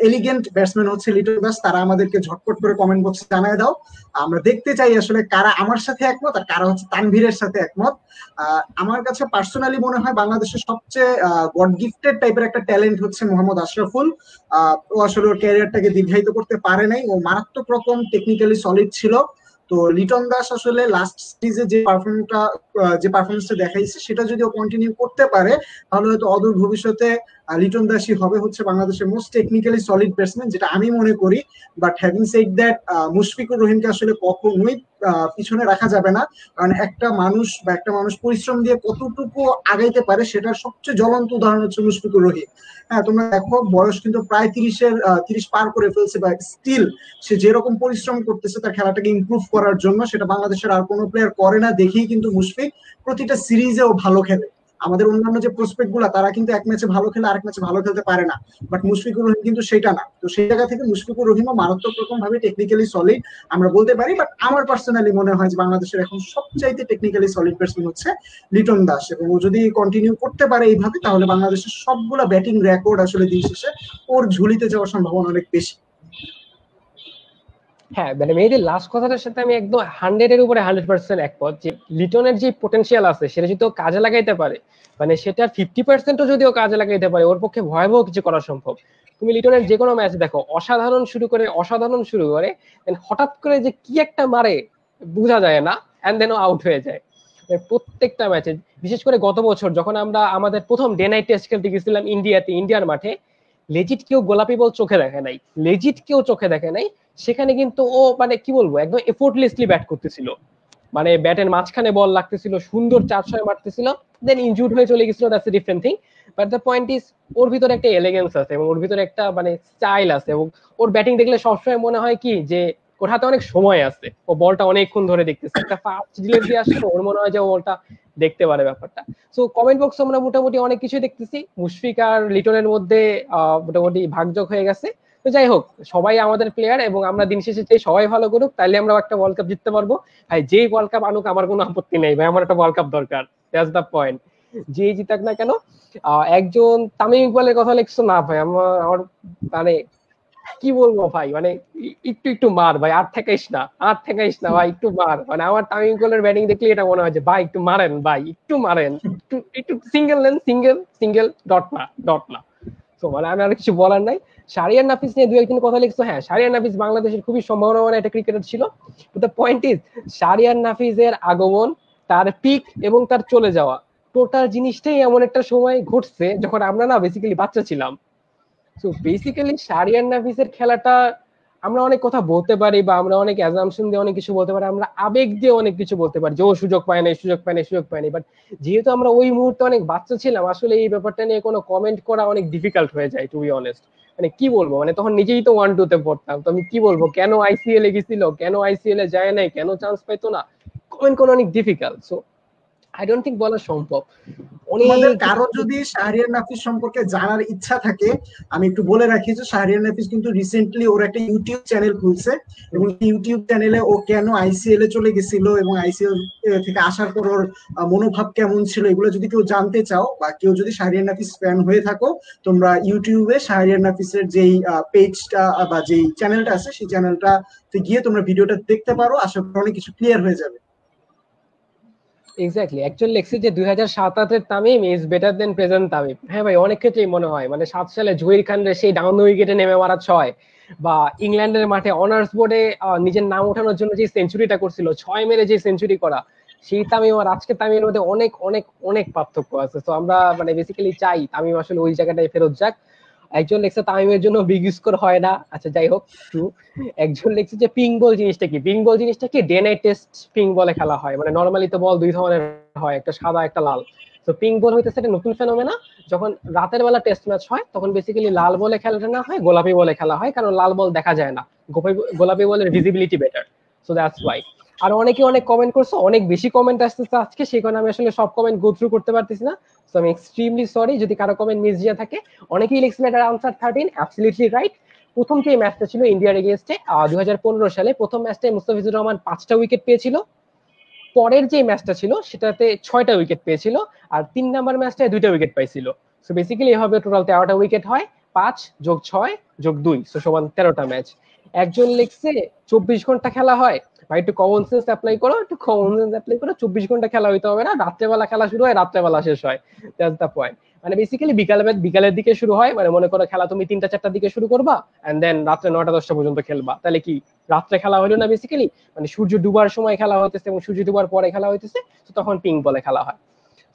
এলিগেন্ট ব্যাটসম্যান হচ্ছে লিটন দাস? তারা আমাদেরকে ঝটপট করে কমেন্ট বক্সে জানায় দাও। আমরা দেখতে চাই আসলে কারা আমার সাথে একমত আর কারা হচ্ছে তানভীরের সাথে একমত। আমার কাছে পার্সোনালি মনে হয় বাংলাদেশের সবচেয়ে গড গিফটেড টাইপের একটা ট্যালেন্ট হচ্ছে মোহাম্মদ আশরাফুল। ও আসলে ওর ক্যারিয়ারটাকে দীর্ঘায়িত করতে পারে নাই, ও মারাত্মক রকম টেকনিক্যালি সলিড ছিল। তো লিটন দাস আসলে লাস্ট সিরিজে যে পারফরমেন্সটা দেখাইছে সেটা যদি ও কন্টিনিউ করতে পারে তাহলে হয়তো অদূর ভবিষ্যতে লিটন দাসই হবে হচ্ছে বাংলাদেশের মোস্ট টেকনিক্যালি সলিড ব্যাটসম্যান, যেটা আমি মনে করি। But having said that, Mushfiqur রহিমকে আসলে কখনোই পিছনে রাখা যাবে না। কারণ একটা মানুষ পরিশ্রম দিয়ে কতটুকু আগাইতে পারে সেটার সবচেয়ে জ্বলন্ত উদাহরণ হচ্ছে মুশফিকুর রহিম। হ্যাঁ, তোমরা দেখো বয়স কিন্তু প্রায় 30 পার করে ফেলছে, বা স্টিল সে যেরকম পরিশ্রম করতেছে তার খেলাটাকে ইমপ্রুভ করার জন্য, সেটা বাংলাদেশের আর কোনো প্লেয়ার করে না দেখেই কিন্তু মুশফিক প্রতিটা সিরিজেও ভালো খেলে। আমাদের অন্যান্য যে প্রসপেক্ট গুলা তারা কিন্তু এক ম্যাচে ভালো খেলে আরেক ম্যাচে ভালো খেলতে পারে না, বাট মুশফিকুর রহিম কিন্তু সেটা না। তো সেই জায়গা থেকে মুশফিকুর রহিমও মারাত্মক রকম ভাবে টেকনিক্যালি সলিড আমরা বলতে পারি। বাট আমার পার্সোনালি মনে হয় যে বাংলাদেশের এখন সবচাইতে টেকনিক্যালি সলিড ব্যাটসম্যান হচ্ছে লিটন দাস, এবং ও যদি কন্টিনিউ করতে পারে এইভাবে তাহলে বাংলাদেশের সবগুলা ব্যাটিং রেকর্ড আসলে দিন শেষে ওর ঝুলিতে যাওয়ার সম্ভাবনা অনেক বেশি। হ্যাঁ, মানে মেয়েদের লাস্ট কথাটার সাথে আমি একদম 100 এর উপরে 100% একমত যে লিটনের যে পোটেনশিয়াল আছে সেটা যদি ও কাজে লাগাইতে পারে, মানে সেটা 50%ও যদি ও কাজে লাগাইতে পারে ওর পক্ষে ভয়াবহ কিছু করা সম্ভব। তুমি লিটনের যে কোনো ম্যাচ দেখো, অসাধারণ শুরু করে হঠাৎ করে যে কি একটা মারে বোঝা যায় না, এন্ড দেন ও আউট হয়ে যায় প্রত্যেকটা ম্যাচে। বিশেষ করে গত বছর যখন আমরা আমাদের প্রথম ডে নাইট টেস্ট খেলতে গেছিলাম ইন্ডিয়ার মাঠে, লেজিট কেউ গোলাপি বল চোখে দেখে নাই, সেখানে কিন্তু ও মানে কি বলবো একদম এফোর্টলেসলি ব্যাট করতেছিল। মানে ব্যাটের মাঝখানে বল লাগতেছিল, সুন্দর 4-6 মারতেছিল, দেন ইনজুর্ড হয়ে চলে গেছিল, that's a different thing. But the point is ওর ভিতরে একটা এলিগেন্স আছে এবং ওর ভিতরে একটা মানে স্টাইল আছে, এবং ওর ব্যাটিং দেখলে সবসময় মনে হয় কি যে ওর হাতে অনেক সময় আছে, ও বলটা অনেকক্ষণ ধরে দেখতেছে, একটা ফাস্ট ডিলিভারি আসছে ওর মনে হয় যে ও বলটা দেখতে পারে ব্যাপারটা। সো কমেন্ট বক্স আমরা মোটামুটি অনেক কিছুই দেখতেছি, মুশফিক আর লিটনের মধ্যে মোটামুটি ভাগযোগ হয়ে গেছে। তো যাই হোক, সবাই আমাদের প্লেয়ার এবং আমরা দিন শেষে চাই সবাই ভালো করুক, তাইলে আমরা একটা ওয়ার্ল্ড কাপ জিততে পারবো। ভাই যেই ওয়ার্ল্ড কাপ আনুক আমার কোনো আপত্তি নেই ভাই, আমার একটা ওয়ার্ল্ড কাপ দরকার, দ্যাটস দ্য পয়েন্ট। যেই জিতাক না কেন। একজন তামিম ইকবালের কথা লিখছো না ভাই, আমার মানে কি বলবো ভাই, মানে একটু একটু মার ভাই, আর ঠেকাইস না ভাই, একটু মার। মানে আমার তামিম ইকবালের ব্যাটিং দেখলে এটা মনে হয় যে ভাই একটু মারেন, ভাই একটু মারেন, একটু একটু সিঙ্গেল নেন, সিঙ্গেল ডট না। তো মানে আমি আর কিছু বলার নাই। শাহরিয়ার নাফিস নিয়ে দু একদিন কথা লিখছো, হ্যাঁ শাহরিয়ার নাফিস বাংলাদেশের খুবই সম্ভাবনা একটা ক্রিকেটার ছিল। দ্য পয়েন্ট ইজ শাহরিয়ার নাফিসের আগমন, তার পিক এবং তার চলে যাওয়া, টোটাল জিনিসটাই এমন একটা সময় ঘটছে যখন আমরা না বেসিক্যালি বাচ্চা ছিলাম। সো বেসিক্যালি শাহরিয়ার নাফিসের খেলাটা আমরা অনেক কথা বলতে পারি বা আমরা অনেক অ্যাজাম্পশন দিয়ে অনেক কিছু বলতে পারি, আমরা আবেগ দিয়ে অনেক কিছু বলতে পারি যে ও সুযোগ পায় না, বাট যেহেতু আমরা ওই মুহূর্তে অনেক বাচ্চা ছিলাম আসলে এই ব্যাপারটা নিয়ে কোনো কমেন্ট করা অনেক ডিফিকাল্ট হয়ে যায় টু বি অনেস্ট। মানে কি বলবো, মানে তখন নিজেই তো 1-2 তে পড়তাম, তো আমি কি বলবো কেন আইসিএল এ গেছিল, কেন আইসিএল এ যায় নাই, কেন চান্স পাইতো না, কমেন্ট করা অনেক difficult. So I don't think বলা সম্ভব। তোমাদের অনেক কারো যদি শাহরিয়ার নাফিস সম্পর্কে জানার ইচ্ছা থাকে, আমি একটু বলে রাখি যে শাহরিয়ার নাফিস কিন্তু রিসেন্টলি ওর একটা ইউটিউব চ্যানেল খুলছে, এবং ইউটিউব চ্যানেলে ও কেন আইসিএল এ চলে গেছিল এবং আইসিএল থেকে আসার পর ওর মনোভাব কেমন ছিল, এগুলো যদি কেউ জানতে চাও বা কেউ যদি শাহরিয়ার নাফিস ফ্যান হয়ে থাকো, তোমরা ইউটিউবে শাহরিয়ার নাফিসের যেই পেজটা বা যেই চ্যানেলটা আছে সেই চ্যানেলটা গিয়ে তোমরা ভিডিওটা দেখতে পারো, আশা করি অনেক কিছু ক্লিয়ার হয়ে যাবে। এক্স্যাক্টলি, অ্যাকচুয়ালি লেখছে যে 2007-এর Tamim is better than present Tamim. হ্যাঁ ভাই, অনেক ক্ষেত্রেই মনে হয়, মানে 7 সালে জহির খানের সেই ডাউন উইকেটে নেমে মারা 6, বা ইংল্যান্ডের মাঠে অনার্স বোর্ডে নিজের নাম ওঠানোর জন্য যে সেঞ্চুরিটা করছিল, 6 মেরে যে সেঞ্চুরি করা, সেই তামিম আর আজকে তামিমের মধ্যে অনেক অনেক অনেক পার্থক্য আছে। তো আমরা মানে বেসিক্যালি চাই তামিম আসলে ওই জায়গাটায় ফেরত যাক। একজন লেখছে তামিমের জন্য বিগ স্কোর হয় না, আচ্ছা যাই হোক, ট্রু। একজন লেখছে যে পিং বল জিনিসটা কি, পিং বল জিনিসটা কি, ডে নাইট টেস্ট পিং বলে খেলা হয়, মানে নরমালি তো বল দুই ধরনের হয়, একটা সাদা একটা লাল। তো পিং বল হইতেছে একটা নতুন ফেনোমেনা। যখন রাতের বেলা টেস্ট ম্যাচ হয় তখন বেসিক্যালি লাল বলে খেলাটা না হয়, গোলাপি বলে খেলা হয়, কারণ লাল বল দেখা যায় না, গোলাপি বলের visibility better. So that's why. আর অনেকে অনেক কমেন্ট করছে, অনেক বেশি কমেন্ট আসতেছে আজকে, সেই কারণে আমি আসলে সব কমেন্ট গো থ্রু করতে পারতেছি না। সো আমি এক্সট্রিমলি সরি যদি কারো কমেন্ট মিস দিয়ে থাকে। অনেকেই লিখছেন এটার আনসার 13, অ্যাবসলিউটলি রাইট। প্রথম যে ম্যাচটা ছিল ইন্ডিয়ার এগেইনস্টে 2015 সালে, প্রথম ম্যাচটায় মুস্তাফিজুর রহমান 5টা উইকেট পেয়েছিল। পরের যে ম্যাচটা ছিল সেটাতে 6টা উইকেট পেয়েছিল, আর 3 নাম্বার ম্যাচটায় 2টা উইকেট পাইছিল। সো বেসিক্যালি এভাবে টোটাল 13টা উইকেট হয়, 5 যোগ 6 যোগ 2 সো সমান 13টা ম্যাচ। একজন লিখছে 24 ঘন্টা খেলা হয়, ভাই একটু কমন সেন্স অ্যাপ্লাই করো, একটু কমন সেন্স অ্যাপ্লাই করো, 24 ঘন্টা খেলা হইতে হবে না, রাত্রেবেলা খেলা শুরু হয়, রাত্রেবেলা শেষ হয়, দ্যাটস দ্য পয়েন্ট। মানে বেসিক্যালি বিকালের দিকে শুরু হয়, মানে মনে করো খেলা তুমি 3টা-4টার দিকে শুরু করবা, এন্ড দেন রাত্রে 9টা-10টা পর্যন্ত খেলবা, তাহলে কি রাত্রে খেলা হলো না বেসিক্যালি, মানে সূর্য ডুবার সময় খেলা হইতেছে এবং সূর্য ডুবার পরে খেলা হইতেছে, তো তখন পিঙ্ক বলে খেলা হয়।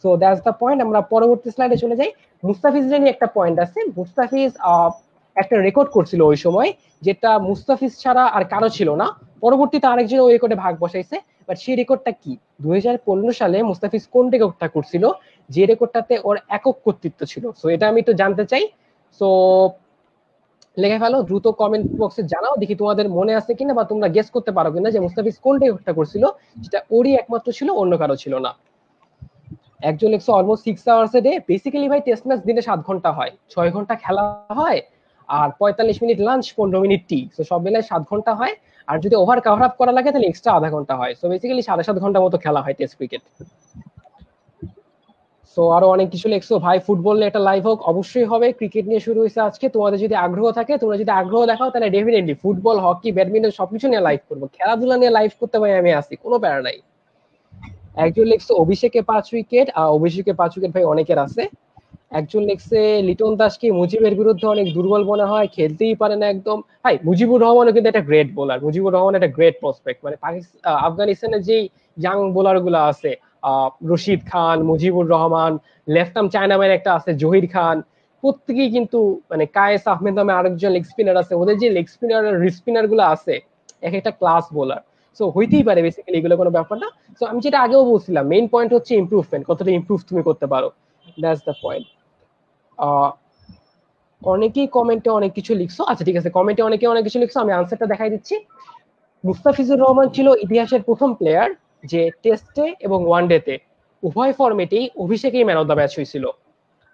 So that's the point. আমরা পরবর্তী স্লাইডে চলে যাই। মুস্তাফিজের নিয়ে একটা পয়েন্ট আছে। মুস্তাফিজ একটা রেকর্ড করছিল ওই সময়, যেটা মুস্তাফিজ ছাড়া আর কারো ছিল না। পরবর্তীতে আরেকজন ওই রেকর্ডে ভাগ বসাইছে, বাট সেই রেকর্ডটা কি? 2015 সালে মুস্তাফিজ কোন রেকর্ডটা করছিল, যে রেকর্ডটাতে ওর একক কর্তৃত্ব ছিল? সো এটা আমি একটু জানতে চাই। সো লিখে ফেলো, দ্রুত কমেন্ট বক্সে জানাও, দেখি তোমাদের মনে আছে কিনা বা তোমরা গেস করতে পারো কিনা যে মুস্তাফিজ কোন রেকর্ডটা করছিল, যেটা ওরই একমাত্র ছিল, অন্য কারো ছিল না। একজন লিখছে almost 6 hours a day. Basically ভাই টেস্ট ম্যাচ দিনে 7 ঘন্টা হয়, 6 ঘন্টা খেলা হয়, আর 45 মিনিট লাঞ্চ, 15 মিনিট টি, তো সব মিলায় 7 ঘন্টা হয়। আর যদি ওভার কভার আপ করা লাগে তাহলে এক্সট্রা আধা ঘন্টা হয়। সো বেসিক্যালি 7.5 ঘন্টা মতো খেলা হয় টেস্ট ক্রিকেট। সো আরো অনেক কিছু লিখছো, ভাই ফুটবল নিয়ে একটা লাইভ হোক, অবশ্যই হবে। ক্রিকেট নিয়ে শুরু হয়েছে আজকে, তোমাদের যদি আগ্রহ থাকে, তোমরা যদি আগ্রহ দেখাও, তাহলে ডেফিনেটলি ফুটবল, হকি, ব্যাডমিন্টন সবকিছু নিয়ে লাইভ করবো। খেলাধুলা নিয়ে লাইভ করতে পারি আমি আসি, কোনো প্যারা নাই। একজন লিখছে অভিষেকে 5 উইকেট, অভিষেকে 5 উইকেট ভাই অনেকের আছে। একজন লিখছে লিটন দাসকে মুজিবের বিরুদ্ধে অনেক দুর্বল মনে হয়, খেলতেই পারে না একদম। ভাই মুজিবুর রহমানও কিন্তু একটা গ্রেট বোলার, মুজিবুর রহমান একটা গ্রেট প্রসপেক্ট। মানে আফগানিস্তানের যে ইয়াং বোলার গুলো আছে, Rashid Khan, Mujibur Rahman, left arm chinaman একটা আছে জহির খান, প্রত্যেকেই কিন্তু, মানে কায়েস আহমেদ নামে আরেকজন লেগ স্পিনার আছে, ওদের যে লেগ স্পিনার স্পিনার গুলো আছে এক একটা ক্লাস বোলার। সো হইতেই পারে বেসিক্যালি, এগুলো কোনো ব্যাপার না। সো আমি যেটা আগেও বলছিলাম, মেইন পয়েন্ট হচ্ছে ইমপ্রুভমেন্ট, কতটা ইমপ্রুভ তুমি করতে পারো, দ্যাটস দ্য পয়েন্ট। অনেকেই কমেন্টে অনেক কিছু লিখছো, আচ্ছা ঠিক আছে, কমেন্টে অনেকে অনেক কিছু লিখছো, আমি আনসারটা দেখাই দিচ্ছি। মুস্তাফিজুর রহমান ছিল ইতিহাসের প্রথম প্লেয়ার যে টেস্টে এবং ওয়ানডেতে উভয় ফরম্যাটেই অভিষেকেই ম্যান অফ দ্য ম্যাচ হয়েছিল।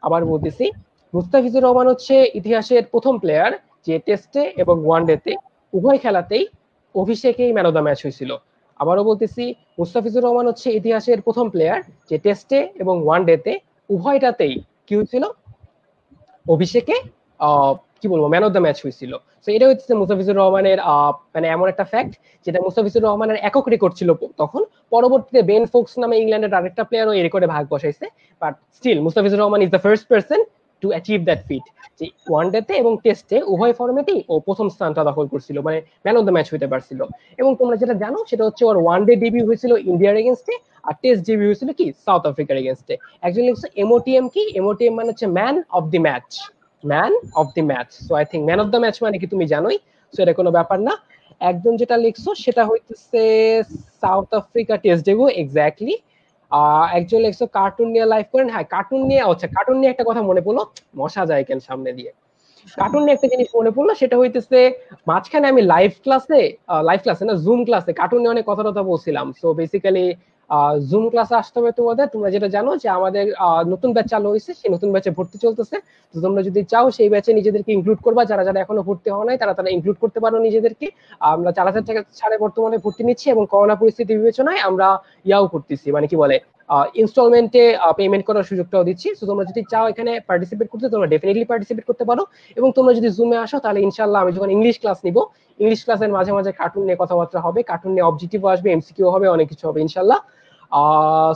আবার বলতেছি, মুস্তাফিজুর রহমান হচ্ছে ইতিহাসের প্রথম প্লেয়ার যে টেস্টে এবং ওয়ানডেতে উভয় খেলাতেই অভিষেকেই ম্যান অফ দ্য ম্যাচ হয়েছিল। আবারও বলতেছি, মুস্তাফিজুর রহমান হচ্ছে ইতিহাসের প্রথম প্লেয়ার যে টেস্টে এবং ওয়ানডেতে উভয়টাতেই কি হয়েছিল, অভিষেকে কি বলবো, ম্যান অফ দ্য ম্যাচ হয়েছিল। তো এটা হচ্ছে মুস্তাফিজুর রহমানের মানে এমন একটা ফ্যাক্ট, যেটা মুস্তাফিজুর রহমানের একক রেকর্ড ছিল তখন। পরবর্তীতে বেন ফোক্স নামে ইংল্যান্ডের আরেকটা প্লেয়ারও এই রেকর্ডে ভাগ বসাইছে, but still Mustafizur Rahman is the first person to achieve that feat, যে ওয়ানডেতে এবং টেস্টে উভয় ফরম্যাটেই ও প্রথম স্থানটা দখল করছিল, মানে ম্যান অফ দ্য ম্যাচ হইতে পারছিল। এবং তোমরা যেটা জানো সেটা হচ্ছে ওর ওয়ানডে ডেবিউ হয়েছিল ইন্ডিয়ার এগেনস্টে, আর টেস্ট ডেবিউ হয়েছিল কি সাউথ আফ্রিকার এগেনস্টে। একজন লিখছে এমওটিএম কি, এমওটিএম মানে হচ্ছে man of the match, man of the match. So I think man of the match মানে কি তুমি জানোই, সো এটা কোনো ব্যাপার না। একজন যেটা লিখছো সেটা হইতেছে south Africa test debut, exactly. একজন লিখছো কার্টুন নিয়ে লাইভ করেন, হ্যাঁ কার্টুন নিয়ে, আচ্ছা কার্টুন নিয়ে একটা কথা মনে পড়লো, মশা যায় কেন সামনে দিয়ে, কার্টুন নিয়ে একটা জিনিস মনে পড়লো, সেটা হইতেছে মাঝখানে আমি লাইভ ক্লাসে না জুম ক্লাসে কার্টুন নিয়ে অনেক কথা বলছিলাম। সো বেসিক্যালি জুম ক্লাসে আসতে হবে তোমাদের। তোমরা যেটা জানো যে আমাদের নতুন ব্যাচ চালু হয়েছে, সেই নতুন ব্যাচে ভর্তি চলতেছে। তো তোমরা যদি চাও সেই ব্যাচে নিজেদেরকে ইনক্লুড করবা, যারা যারা এখনো ভর্তি হওয়া নাই তারা তারা ইনক্লুড করতে পারো নিজেদেরকে। আমরা 4,000 টাকা ছাড়ে বর্তমানে ভর্তি নিচ্ছি, এবং করোনা পরিস্থিতি বিবেচনায় আমরা ইয়াও করতেছি, মানে কি বলে ইনস্টলমেন্টে পেমেন্ট করার সুযোগটাও দিচ্ছি। তো তোমরা যদি চাও এখানে পার্টিসিপেট করতে, তোমরা ডেফিনেটলি পার্টিসিপেট করতে পারো। এবং তোমরা যদি জুমে আসো তাহলে ইনশাল্লাহ আমি যখন ইংলিশ ক্লাস নিব, ইংলিশ ক্লাসের মাঝে মাঝে কার্টুন নিয়ে কথাবার্তা হবে, কার্টুন নিয়ে অবজেক্টিভ আসবে, এমসিকিউ হবে, অনেক কিছু হবে ইনশাল্লাহ।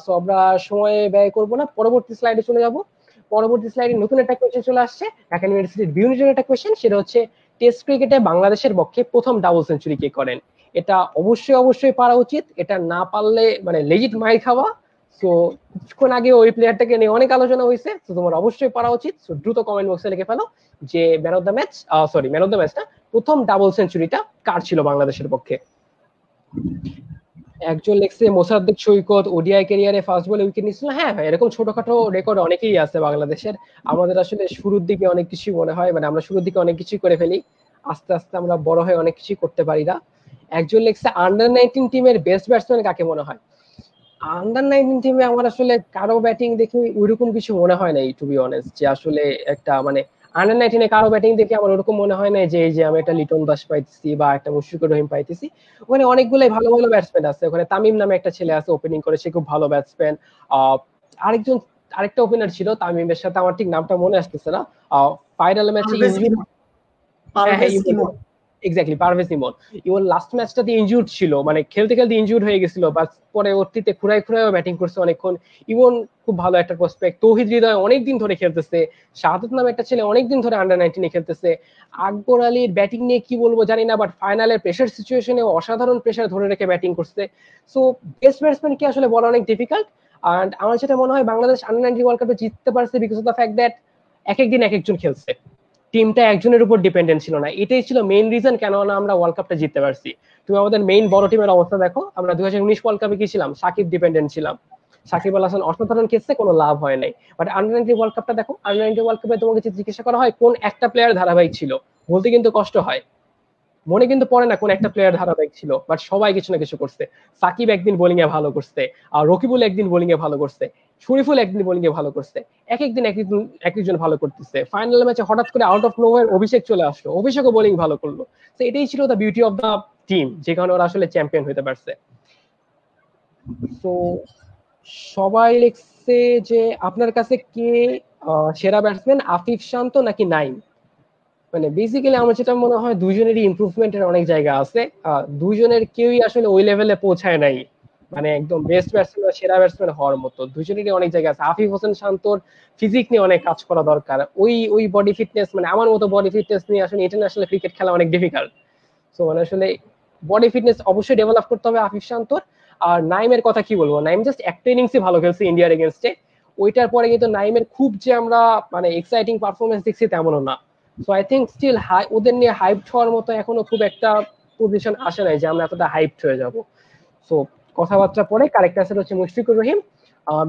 সো আমরা সময় ব্যয় করব না, পরবর্তী স্লাইডে চলে যাব। পরবর্তী স্লাইডে নতুন একটা কোয়েশ্চেন চলে আসছে, ঢাকা ইউনিভার্সিটির বিউনিটের একটা কোয়েশ্চেন। সেটা হচ্ছে টেস্ট ক্রিকেটে বাংলাদেশের পক্ষে প্রথম ডাবল সেঞ্চুরি কে করেন? এটা অবশ্যই অবশ্যই পারা উচিত, এটা না পারলে মানে লেজিট মাইর খাওয়া। সো কিছুক্ষণ আগে ওই প্লেয়ারটাকে নিয়ে অনেক আলোচনা হয়েছে, তো তোমার অবশ্যই পারা উচিত। সো দ্রুত কমেন্ট বক্সে লিখে ফেলো যে man of the match, sorry man of the match না, প্রথম ডাবল সেঞ্চুরিটা কার ছিল বাংলাদেশের পক্ষে? একজন লেখছে মোসাদ্দেক সৈকত ওডিআই ক্যারিয়ারে ফার্স্ট বলে উইকেট নিচ্ছিল। হ্যাঁ ভাই, এরকম ছোটখাটো রেকর্ড অনেকেই আছে বাংলাদেশের। আমাদের আসলে শুরুর দিকে অনেক কিছু মনে হয়, মানে আমরা শুরুর দিকে অনেক কিছু করে ফেলি, আস্তে আস্তে আমরা বড় হয়ে অনেক কিছু করতে পারি না। একজন লেখছে আন্ডার 19 টিমের বেস্ট ব্যাটসম্যান কাকে মনে হয়? আন্ডার 19 টিমে আমার আসলে কারো ব্যাটিং দেখে ওইরকম কিছু মনে হয় নাই, টু বি অনেস্ট, যে আসলে একটা মানে আন্ডার 19-এ কারো ব্যাটিং দেখে আমার ওরকম মনে হয় না যে এই যে আমি একটা লিটন দাস পাইতেছি বা একটা মুশফিকুর রহিম পাইতেছি। ওখানে অনেকগুলাই ভালো ভালো ব্যাটসম্যান আছে। ওখানে তামিম নামে একটা ছেলে আছে, ওপেনিং করে, সে খুব ভালো ব্যাটসম্যান। আরেকজন, আরেকটা ওপেনার ছিল তামিমের সাথে, আমার ঠিক নামটা মনে আসতেছে না। ফাইনাল ম্যাচে ইনজুরি, হ্যাঁ হ্যাঁ এক্স্যাক্টলি পারভেজ ইমন। ইমন লাস্ট ম্যাচটাতে ইনজুর্ড ছিল, মানে খেলতে খেলতে ইনজুর্ড হয়ে গেছিল, বাট পরবর্তীতে খুঁড়ায় খুঁড়ায় ব্যাটিং করছে অনেকক্ষণ। ইমন খুব ভালো একটা প্রসপেক্ট। তৌহিদ হৃদয় অনেকদিন ধরে খেলতেছে। শাহাদাত নামে একটা ছেলে অনেকদিন ধরে আন্ডার 19-এ খেলতেছে। আকবর আলীর ব্যাটিং নিয়ে কি বলবো জানি না, বাট ফাইনালে প্রেসার সিচুয়েশনে অসাধারণ প্রেসার ধরে রেখে ব্যাটিং করছে। সো বেস্ট ব্যাটসম্যান কি আসলে বলা অনেক ডিফিকাল্ট। আর আমার যেটা মনে হয় বাংলাদেশ আন্ডার 19 ওয়ার্ল্ড কাপে জিততে পারছে because of the fact that এক একদিন এক একজন খেলছে, টিমটা একজনের উপর ডিপেন্ডেন্ট ছিল না। এটাই ছিল মেইন রিজন কেন না আমরা ওয়ার্ল্ড কাপটা জিততে পারছি। তুমি আমাদের মেইন বড় টিমের অবস্থা দেখো, আমরা 2019 ওয়ার্ল্ড কাপে কি ছিলাম? সাকিব ডিপেন্ডেন্ট ছিলাম। সাকিব আল হাসান অসাধারণ খেলছে, কোনো লাভ হয় নাই। বাট আন্ডার 19 ওয়ার্ল্ড কাপটা দেখো, আন্ডার 19 ওয়ার্ল্ড কাপে তোমাকে যদি জিজ্ঞাসা করা হয় কোন একটা প্লেয়ার ধারাবাহিক ছিল, বলতে কিন্তু কষ্ট হয়, মনে কিন্তু পড়ে না কোন একটা প্লেয়ার ধারাবাহিক ছিল, বাট সবাই কিছু না কিছু করছে। সাকিব একদিন বোলিং এ ভালো করছে, আর রকিবুল একদিন বোলিং এ ভালো করছে, শরীফুল একদিন বোলিং এ ভালো করছে, এক একদিন এক একজন ভালো করতেছে। ফাইনাল ম্যাচে হঠাৎ করে আউট অফ নোওয়্যার অভিষেক চলে আসলো, অভিষেকও বোলিং ভালো করলো। তো এটাই ছিল the beauty of the team, যে কারণে ওরা আসলে চ্যাম্পিয়ন হতে পারছে। তো সবাই লিখছে যে আপনার কাছে কে সেরা ব্যাটসম্যান, আফিফ শান্ত নাকি নাইম? মানে বেসিক্যালি আমার যেটা মনে হয় দুইজনেরই ইমপ্রুভমেন্টের অনেক জায়গা আছে। দুইজনের কেউই আসলে ওই লেভেলে পৌঁছায় নাই, মানে একদম বেস্ট ব্যাটসম্যান বা সেরা ব্যাটসম্যান হওয়ার মতো। দুইজনেরই অনেক জায়গা আছে। আফিফ হোসেন শান্তর ফিজিক নিয়ে অনেক কাজ করা দরকার। ওই ওই বডি ফিটনেস, মানে আমার মতো বডি ফিটনেস নিয়ে আসলে ইন্টারন্যাশনাল ক্রিকেট খেলা অনেক ডিফিকাল্ট। সো মানে আসলে বডি ফিটনেস অবশ্যই ডেভেলপ করতে হবে আফিফ শান্তর। আর নাইমের কথা কি বলবো, নাইম জাস্ট একটা ইনিংসই ভালো খেলছে ইন্ডিয়ার এগেনস্টে। ওইটার পরে কিন্তু নাইমের খুব যে আমরা মানে এক্সাইটিং পারফরমেন্স দেখছি তেমনও না। সো আই থিঙ্ক স্টিল ওদের নিয়ে হাইপড হওয়ার মতো এখনো খুব একটা পজিশন আসে নাই যে আমরা এতটা হাইপড হয়ে যাব। সো কথাবার্তা পরে কারেক্ট আনসার হচ্ছে মুশফিকুর রহিম।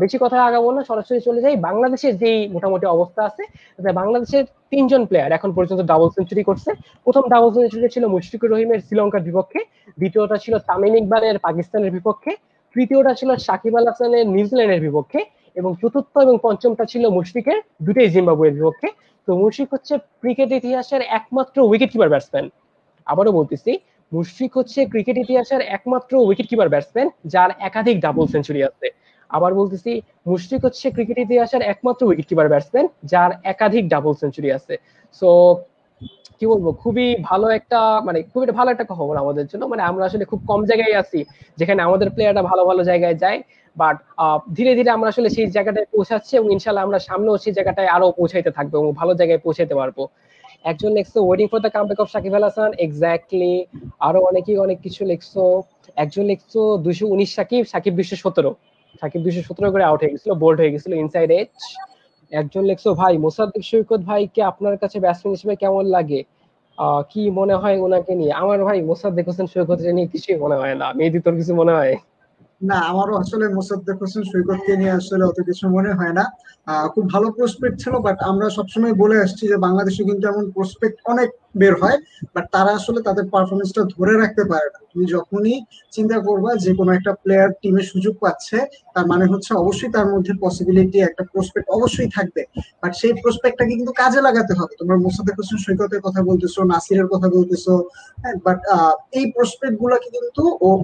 বেশি কথা আগাবো না, সরাসরি চলে যাই বাংলাদেশের যেই মোটামুটি অবস্থা আছে। বাংলাদেশের 3জন প্লেয়ার এখন পর্যন্ত ডাবল সেঞ্চুরি করছে। প্রথম ডাবল সেঞ্চুরি ছিল মুশফিকুর রহিমের শ্রীলঙ্কার বিপক্ষে, দ্বিতীয়টা ছিল তামিম ইকবালের পাকিস্তানের বিপক্ষে, তৃতীয়টা ছিল সাকিব আল হাসানের নিউজিল্যান্ডের বিপক্ষে, এবং চতুর্থ এবং পঞ্চমটা ছিল মুশফিকের, দুটোই জিম্বাবুয়ের বিপক্ষে। তো মুশফিক হচ্ছে ক্রিকেট ইতিহাসের একমাত্র উইকেট কিপার ব্যাটসম্যান। আবারও বলতেছি, মুশফিক হচ্ছে ক্রিকেট ইতিহাসের একমাত্র উইকেট কিপার ব্যাটসম্যান যার একাধিক ডাবল সেঞ্চুরি আছে। আবার বলতেছি, মুশফিক হচ্ছে ক্রিকেট ইতিহাসের একমাত্র উইকেট কিপার ব্যাটসম্যান যার একাধিক ডাবল সেঞ্চুরি আছে। সো কি বলবো, খুবই ভালো একটা, মানে খুবই ভালো একটা খবর আমাদের জন্য। মানে আমরা আসলে খুব কম জায়গায় আছি যেখানে আমাদের প্লেয়াররা ভালো ভালো জায়গায় যায়, বাট ধীরে ধীরে আমরা আসলে সেই জায়গাটায় পৌঁছাচ্ছি, এবং ইনশাল্লাহ আমরা সামনেও সেই জায়গাটায় আরো পৌঁছাইতে থাকবো এবং ভালো জায়গায় পৌঁছাইতে পারবো। একজন লিখছো waiting for the comeback of Shakib Al Hasan, exactly. আরো অনেকেই অনেক কিছু লিখছো। একজন লিখছো 219 সাকিব, সাকিব 217, সাকিব 217 করে আউট হয়ে গেছিল, বোল্ড হয়ে গেছিল ইনসাইড এজ। একজন লিখছো ভাই মোসাদ্দেক সৈকত ভাইকে আপনার কাছে ব্যাটসম্যান হিসেবে কেমন লাগে, কি মনে হয় ওনাকে নিয়ে? আমার ভাই মোসাদ্দেক হোসেন সৈকত নিয়ে কিছুই মনে হয় না। মেহেদী, তোর কিছু মনে হয়? না, আমারও আসলে মোসাদ্দেক হোসেন সৈকতকে নিয়ে আসলে অত কিছু মনে হয় না। খুব ভালো প্রসপেক্ট ছিল, বাট আমরা সবসময় বলে আসছি যে বাংলাদেশে কিন্তু এমন প্রসপেক্ট অনেক বের হয়, বাট তারা আসলে তাদের পারফরমেন্সটা ধরে রাখতে পারে না। তুমি যখনই চিন্তা করবা যে কোনো একটা প্লেয়ার টিমে সুযোগ পাচ্ছে, তার মানে হচ্ছে অবশ্যই তার মধ্যে পসিবিলিটি, একটা প্রসপেক্ট অবশ্যই থাকবে, বাট সেই প্রসপেক্টটাকে কিন্তু কাজে লাগাতে হবে। তোমরা মোসাদ্দেক হোসেন সৈকতের কথা বলতেছো, নাসিরের কথা বলতেছো, বাট এই প্রসপেক্ট গুলাকে কিন্তু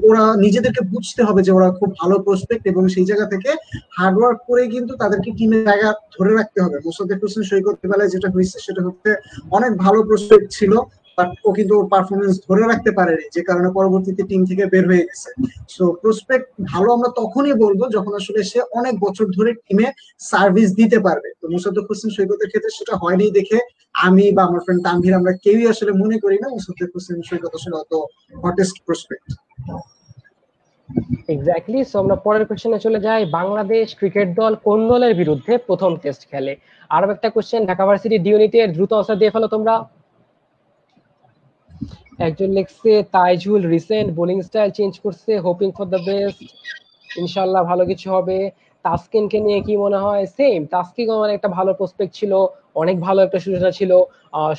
ওরা নিজেদেরকে বুঝতে হবে যে ওরা খুব ভালো প্রসপেক্ট, এবং সেই জায়গা থেকে হার্ডওয়ার্ক করে কিন্তু তাদেরকে টিমের জায়গা ধরে রাখতে হবে। মোসাদ্দেক হোসেন সৈকতের বেলায় যেটা হয়েছে সেটা হচ্ছে অনেক ভালো প্রসপেক্ট ছিল, বাট ও কিন্তু ওর পারফরমেন্স ধরে রাখতে পারেনি, যে কারণে পরবর্তীতে টিম থেকে বের হয়ে গেছে। সো প্রসপেক্ট ভালো আমরা তখনই বলবো যখন আসলে সে অনেক বছর ধরে টিমে সার্ভিস দিতে পারবে। তো মোসাদ্দেক হোসেন সৈকতের ক্ষেত্রে সেটা হয়নি দেখে আমি বা আমার ফ্রেন্ড তানভীর আমরা কেউই আসলে মনে করি না মোসাদ্দেক হোসেন সৈকত আসলে অত হটেস্ট প্রসপেক্ট। এক্স্যাক্টলি। সো আমরা পরের কোশ্চেনে চলে যাই। বাংলাদেশ ক্রিকেট দল কোন দলের বিরুদ্ধে প্রথম টেস্ট খেলে? আরো একটা কোশ্চেন, ঢাকা ভার্সিটি ডি ইউনিটের দ্রুত আনসার দিয়ে ফেলো তোমরা। একজন লিখছে Taijul recent bowling style change করছে, হোপিং ফর দ্য বেস্ট, ইনশাআল্লাহ ভালো কিছু হবে। তাসকিনকে নিয়ে কি মনে হয়? সেম, তাসকিন আমার একটা ভালো প্রসপেক্ট ছিল, অনেক ভালো একটা সূচনা ছিল।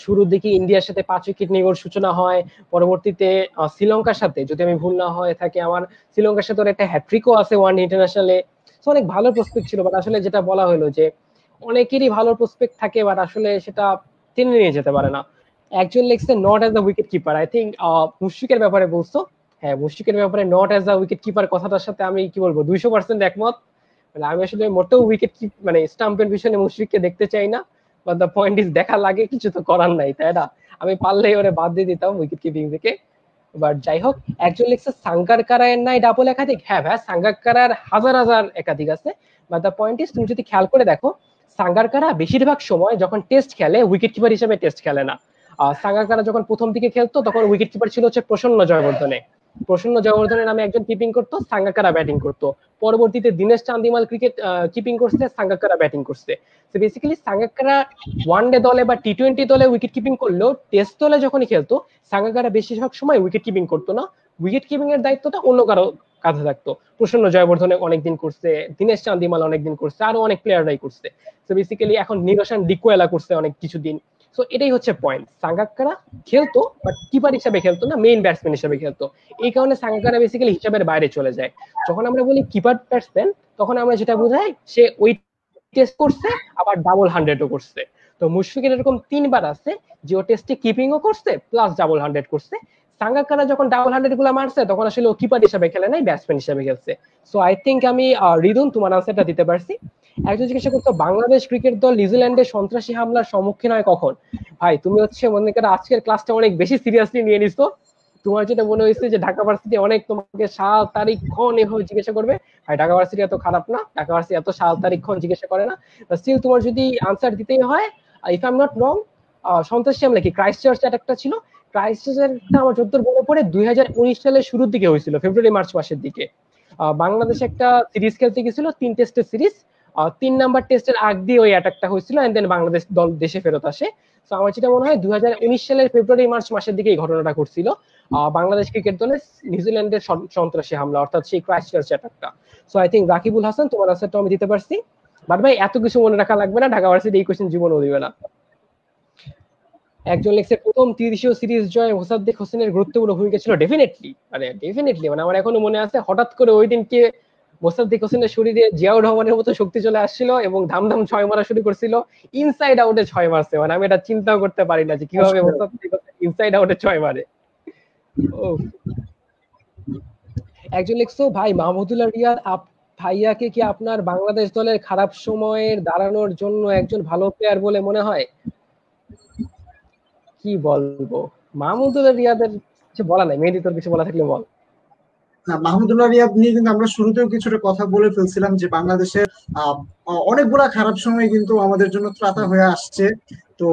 শুরুর দিকে ইন্ডিয়ার সাথে 5 উইকেট নিয়ে ওর সূচনা হয়, পরবর্তীতে শ্রীলঙ্কার সাথে, যদি আমি ভুল না হয়ে থাকে আমার, শ্রীলঙ্কার সাথে ওর একটা হ্যাট্রিকও আছে ওয়ান ইন্টারন্যাশনালে। তো অনেক ভালো প্রসপেক্ট ছিল, বাট আসলে যেটা বলা হলো যে অনেকেরই ভালো প্রসপেক্ট থাকে, বাট আসলে সেটা টেনে নিয়ে যেতে পারে না। একজন লিখছে not as the wicket keeper, I think মুশফিকের ব্যাপারে বলছো। হ্যাঁ, মুশফিকের ব্যাপারে not as the wicket keeper কথাটার সাথে আমি কি বলবো 200% একমত। মানে আমি আসলে মোটেও উইকেট মানে স্টাম্পের পিছনে মুশফিককে দেখতে চাই না, বাট দ্য পয়েন্ট ইজ দেখা লাগে, কিছু তো করার নাই, তাই না? আমি পারলেই ওরে বাদ দিয়ে দিতাম উইকেট কিপিং থেকে। বাট যাই হোক, একজন লিখছে সাঙ্গাকারা এর নাই ডাবল একাধিক। হ্যাঁ ভাই, সাঙ্গাকারার হাজার হাজার একাধিক আছে, বাট দ্য পয়েন্ট ইজ তুমি যদি খেয়াল করে দেখো, সাঙ্গাকারা বেশিরভাগ সময় যখন টেস্ট খেলে উইকেট কিপার হিসেবে টেস্ট খেলে না। সাঙ্গাকারা যখন প্রথম দিকে খেলতো তখন উইকেট কিপার ছিল হচ্ছে প্রসন্ন জয়বর্ধনে। প্রসন্ন জয়বর্ধনের নামে একজন কিপিং করতো, সাঙ্গাকারা ব্যাটিং করতো। পরবর্তীতে দীনেশ চান্দিমাল ক্রিকেট কিপিং করছে, সাঙ্গাকারা ব্যাটিং করছে। তো বেসিক্যালি সাঙ্গাকারা ওয়ানডে দলে বা টি-20 দলে উইকেট কিপিং করলেও টেস্ট দলে যখনই খেলতো সাঙ্গাকারা বেশিরভাগ সময় উইকেট কিপিং করতো না, উইকেট কিপিং এর দায়িত্বটা অন্য কারো কাঁধে থাকতো। প্রসন্ন জয়বর্ধনে অনেকদিন করছে, দীনেশ চান্দিমাল অনেকদিন করছে, আরো অনেক প্লেয়াররাই করছে। তো বেসিক্যালি এখন নিরোশন ডিকোয়েলা করছে অনেক কিছুদিন। সো এটাই হচ্ছে পয়েন্ট, সাঙ্গাকারা খেলতো বাট কিপার হিসেবে খেলতো না, মেইন ব্যাটসম্যান হিসেবে খেলতো। এই কারণে সাঙ্গাকারা বেসিক্যালি হিসাবের বাইরে চলে যায়। যখন আমরা বলি কিপার ব্যাটসম্যান, তখন আমরা যেটা বোঝাই সে ওই টেস্ট করছে আবার ডাবল 100ও করছে। তো মুশফিকের এরকম 3বার আছে যে ও টেস্টে কিপিংও করছে প্লাস ডাবল 100 করছে। সাঙ্গাকারা যখন ডাবল 100 গুলা মারছে তখন আসলে ও কিপার হিসেবে খেলে নাই, ব্যাটসম্যান হিসেবে খেলছে। সো আই থিঙ্ক আমি রিদুন তোমার আনসারটা দিতে পারছি। একজন জিজ্ঞাসা করতো বাংলাদেশ ক্রিকেট দল নিউজিল্যান্ডে সন্ত্রাসী হামলার সম্মুখীন হয় কখন? ভাই তুমি হচ্ছে মনে করো আজকের ক্লাসটা অনেক বেশি সিরিয়াসলি নিয়ে নিছো। তোমার যেটা মনে হয়েছে যে ঢাকা ভার্সিটি অনেক তোমাকে সাল তারিখ ক্ষণ এভাবে জিজ্ঞাসা করবে, ভাই ঢাকা ভার্সিটি এত খারাপ না, ঢাকা ভার্সিটি এত সাল তারিখ ক্ষণ জিজ্ঞাসা করে না। স্টিল তোমার যদি আনসার দিতেই হয়, if I am not wrong, সন্ত্রাসী হামলা কি ক্রাইস্ট চার্চ অ্যাটাকটা ছিল। ক্রাইস্ট চার্চটা আমার যতদূর মনে পড়ে 2019 সালের শুরুর দিকে হয়েছিল, ফেব্রুয়ারি মার্চ মাসের দিকে। বাংলাদেশ একটা সিরিজ খেলতে গেছিল, 3 টেস্টের সিরিজ। 3 নাম্বার টেস্টের আগ দিয়ে ওই অ্যাটাকটা হয়েছিল, এন্ড দেন বাংলাদেশ দল দেশে ফেরত আসে। তো আমার যেটা মনে হয় 2019 সালের ফেব্রুয়ারি মার্চ মাসের দিকে এই ঘটনাটা ঘটছিল, বাংলাদেশ ক্রিকেট দলের নিউজিল্যান্ডের সন্ত্রাসী হামলা, অর্থাৎ সেই ক্রাইস্ট চার্চ অ্যাটাকটা। So I think Rakibul Hasan তোমার আনসারটা আমি দিতে পারছি। বাট ভাই এত কিছু মনে রাখা লাগবে না, ঢাকা ভার্সিটি এই কোশ্চেন জীবনও দিবে না। একজন লিখছে প্রথম ত্রিদেশীয় সিরিজ জয়ে মোসাদ্দেক হোসেনের গুরুত্বপূর্ণ ভূমিকা ছিল। ডেফিনেটলি, মানে আমার এখনো মনে আছে হঠাৎ করে ওই দিনকে মোসাদ্দেক হোসেনের শরীরে জিয়াউর রহমানের মতো শক্তি চলে আসছিল এবং ধামধাম 6 মারা শুরু করছিল, ইনসাইড আউটে 6 মারছে। মানে আমি এটা চিন্তাও করতে পারি না যে কিভাবে মোসাদ্দেক হোসেন ইনসাইড আউটে 6 মারে। একজন লিখছো ভাই মাহমুদুল্লাহ রিয়াদ ভাইয়াকে কি আপনার বাংলাদেশ দলের খারাপ সময়ের দাঁড়ানোর জন্য একজন ভালো প্লেয়ার বলে মনে হয়? কি বলবো, মাহমুদুল্লাহ রিয়াদের কিছু বলা নাই। মেহেদী, তোর কিছু বলা থাকলে বল। না, মাহমুদুল্লাহ রিয়াদ নিয়ে কিন্তু আমরা শুরুতেও কিছুটা কথা বলে ফেলছিলাম যে বাংলাদেশের অনেকগুলা খারাপ সময় কিন্তু আমাদের জন্য ত্রাতা হয়ে আসছে। তো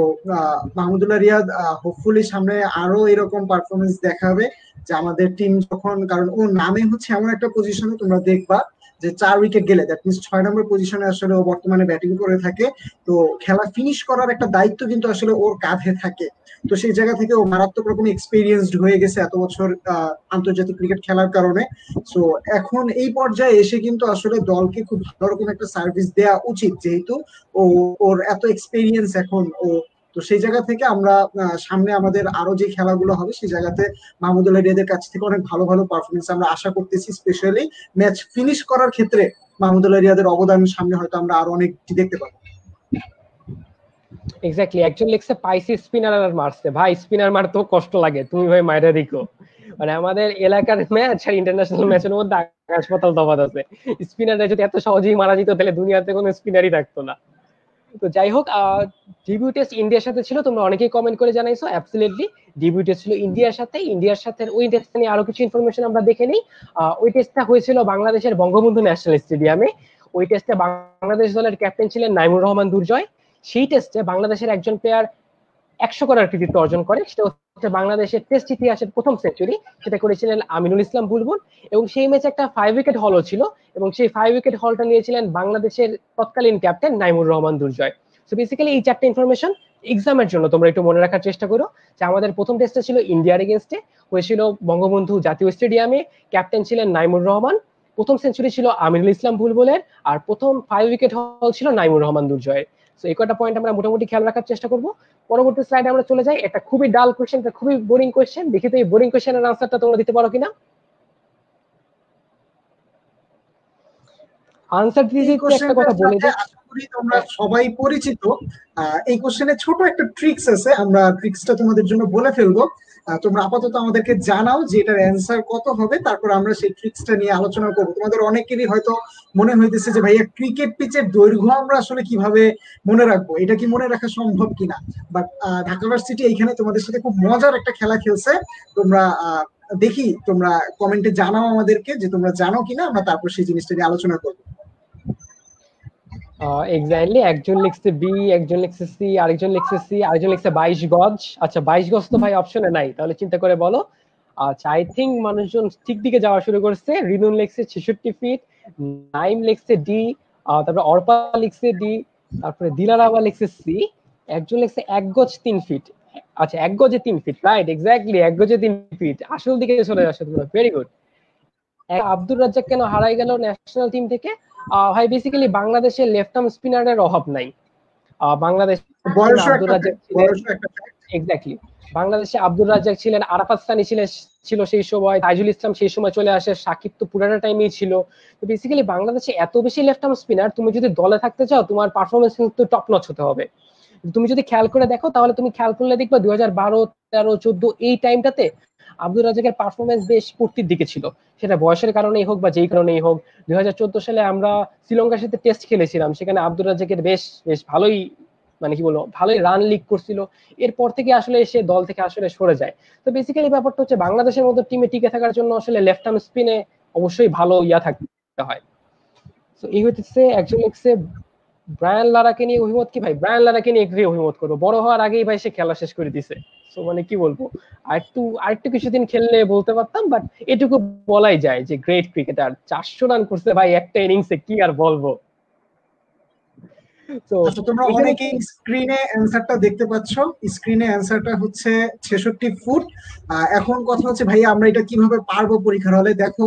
মাহমুদুল্লাহ রিয়াদ হোপফুলি সামনে আরো এরকম পারফরমেন্স দেখাবে, যে আমাদের টিম যখন, কারণ ওর নামে হচ্ছে এমন একটা পজিশনে তোমরা দেখবা যে 4 উইকেট গেলে দ্যাট মিনস 6 নম্বর পজিশনে আসলে ও বর্তমানে ব্যাটিং করে থাকে। তো খেলা ফিনিশ করার একটা দায়িত্ব কিন্তু আসলে ওর কাঁধে থাকে। তো সেই জায়গা থেকে ও মারাত্মক রকম এক্সপিরিয়েন্সড হয়ে গেছে এত বছর আন্তর্জাতিক ক্রিকেট খেলার কারণে। সো এখন এই পর্যায়ে এসে কিন্তু আসলে দলকে খুব ভালো রকম একটা সার্ভিস দেওয়া উচিত, যেহেতু ও ওর এত এক্সপিরিয়েন্স এখন ও তো সেই জায়গা থেকে আমরা সামনে আমাদের আরো যে খেলাগুলো হবে সেই জায়গাতে মাহমুদুল্লাহ রিয়াদের কাছ থেকে অনেক ভালো ভালো পারফরমেন্স আমরা আশা করতেছি, স্পেশালি ম্যাচ ফিনিশ করার ক্ষেত্রে মাহমুদুল্লাহ রিয়াদের অবদান সামনে হয়তো আমরা আরো অনেক দেখতে পাবো। এক্স্যাক্টলি, একজন লেগসে পাইসি স্পিনার আর মারছে ভাই, স্পিনার মারতে কষ্ট লাগে, তুমি ভাই মাইরা দিকো। মানে আমাদের এলাকার ম্যাচ আর ইন্টারন্যাশনাল ম্যাচের মধ্যে আকাশ পাতাল তফাৎ আছে। স্পিনাররা যদি এত সহজেই মারা যেত তাহলে দুনিয়াতে কোনো স্পিনারই থাকতো না। তো যাই হোক, ডেবিউ টেস্ট ইন্ডিয়ার সাথে ছিল, তোমরা অনেকেই কমেন্ট করে জানাইছো। অ্যাবসলিউটলি ডেবিউ টেস্ট ছিল ইন্ডিয়ার সাথে ওই টেস্ট নিয়ে আরো কিছু ইনফরমেশন আমরা দেখে নিই। ওই টেস্টটা হয়েছিল বাংলাদেশের বঙ্গবন্ধু ন্যাশনাল স্টেডিয়ামে। ওই টেস্টে বাংলাদেশ দলের ক্যাপ্টেন ছিলেন নাইমুর রহমান দুর্জয়। সেই টেস্টে বাংলাদেশের একজন প্লেয়ার 100 করার কৃতিত্ব অর্জন করে, সেটা হচ্ছে বাংলাদেশের টেস্ট ইতিহাসের প্রথম সেঞ্চুরি, সেটা করেছিলেন আমিনুল ইসলাম বুলবুল। এবং সেই ম্যাচে একটা 5 উইকেট হলও ছিল, এবং সেই 5 উইকেট হলটা নিয়েছিলেন বাংলাদেশের তৎকালীন ক্যাপ্টেন নাইমুর রহমান দুর্জয়। সো বেসিক্যালি এই চারটা ইনফরমেশন এক্সামের জন্য তোমরা একটু মনে রাখার চেষ্টা করো, যে আমাদের প্রথম টেস্টটা ছিল ইন্ডিয়ার এগেনস্টে, হয়েছিল বঙ্গবন্ধু জাতীয় স্টেডিয়ামে, ক্যাপ্টেন ছিলেন নাইমুর রহমান, প্রথম সেঞ্চুরি ছিল আমিনুল ইসলাম বুলবুলের, আর প্রথম 5 উইকেট হল ছিল নাইমুর রহমান দুর্জয়ের। সো এই কটা পয়েন্ট আমরা মোটামুটি খেয়াল রাখার চেষ্টা করবো। পরবর্তী স্লাইডে আমরা চলে যাই। একটা খুবই ডাল কোয়েশ্চেন, একটা খুবই বোরিং কোয়েশ্চেন, দেখি তো এই বোরিং কোয়েশ্চেনের আনসারটা তোমরা দিতে পারো কিনা। আনসার দিতে একটা কথা বলে দিই, আশা করি তোমরা সবাই পরিচিত। এই কোশ্চেনে ছোট একটা ট্রিক্স আছে, আমরা ট্রিক্সটা তোমাদের জন্য বলে ফেলবো। তোমরা আপাতত আমাদেরকে জানাও যে এটার অ্যান্সার কত হবে, তারপর আমরা সেই ট্রিক্সটা নিয়ে আলোচনা করবো। তোমাদের অনেকেরই হয়তো মনে হইতেছে যে ভাইয়া ক্রিকেট পিচের দৈর্ঘ্য আমরা আসলে কিভাবে মনে রাখবো, এটা কি মনে রাখা সম্ভব কিনা। বাট ঢাকা ভার্সিটি এইখানে তোমাদের সাথে খুব মজার একটা খেলা খেলছে। তোমরা দেখি তোমরা কমেন্টে জানাও আমাদেরকে যে তোমরা জানো কিনা, আমরা তারপর সেই জিনিসটা নিয়ে আলোচনা করবো। এক্স্যাক্টলি, একজন লিখছে বি, একজন লিখছে সি, আরেকজন লিখছে সি, আরেকজন লিখছে 22 গজ। আচ্ছা 22 গজ তো ভাই অপশনে নাই, তাহলে চিন্তা করে বলো। আচ্ছা আই থিঙ্ক মানুষজন ঠিক দিকে যাওয়া শুরু করছে। রিনুন লিখছে 66 ফিট, নাইম লিখছে ডি, তারপরে অর্পা লিখছে ডি, তারপরে দিলারাবা লিখছে সি, একজন লিখছে 1 গজ 3 ফিট। আচ্ছা 1 গজে 3 ফিট, রাইট, এক্স্যাক্টলি 1 গজে 3 ফিট। আসল দিকে চলে আসছে তোমরা, ভেরি গুড। আব্দুর রাজ্জাক কেন হারাই গেল ন্যাশনাল টিম থেকে? ভাই বেসিক্যালি বাংলাদেশের লেফট আর্ম স্পিনারের অভাব নাই। বাংলাদেশ আব্দুর রাজ্জাক এক্স্যাক্টলি, বাংলাদেশে আব্দুর রাজ্জাক ছিলেন, আরাফাত সানি ছিল সেই সময়, তাইজুল ইসলাম সেই সময় চলে আসে, সাকিব তো পুরাটা টাইমেই ছিল। তো বেসিক্যালি বাংলাদেশে এত বেশি লেফট আর্ম স্পিনার, তুমি যদি দলে থাকতে চাও তোমার পারফরমেন্স কিন্তু টপ নচ হতে হবে। তুমি যদি খেয়াল করে দেখো, তাহলে তুমি খেয়াল করলে দেখবা 2012, 13, 14 এই টাইমটাতে আব্দুর রাজ্জাকের পারফরমেন্স বেশ পূর্তির দিকে ছিল, সেটা বয়সের কারণেই হোক বা যেই কারণেই হোক। 2014 সালে আমরা শ্রীলঙ্কার সাথে টেস্ট খেলেছিলাম, সেখানে আব্দুর রাজ্জাকের বেশ বেশ ভালোই, মানে কি বলবো, ভালোই রান লিক করছিল। এরপর থেকে আসলে সে দল থেকে আসলে সরে যায়। তো বেসিক্যালি ব্যাপারটা হচ্ছে বাংলাদেশের মতো টিমে টিকে থাকার জন্য আসলে লেফট আর্ম স্পিনে অবশ্যই ভালো থাকতে হয়। তো এই হচ্ছে একজন লিখছে ব্রায়ান লারাকে নিয়ে অভিমত কি? ভাই ব্রায়ান লারাকে নিয়ে কি অভিমত করবো, বড় হওয়ার আগেই ভাই সে খেলা শেষ করে দিছে। তো মানে কি বলবো, আরেকটু কিছুদিন খেললে বলতে পারতাম, বাট এটুকু বলাই যায় যে গ্রেট ক্রিকেটার, 400 রান করছে ভাই একটা ইনিংসে, কি আর বলবো। আচ্ছা তোমরা অনেকেই স্ক্রিনে অ্যান্সারটা দেখতে পাচ্ছ, স্ক্রিনে অ্যান্সারটা হচ্ছে 66 ফুট। এখন কথা হচ্ছে ভাই আমরা এটা কিভাবে পারবো পরীক্ষার হলে। দেখো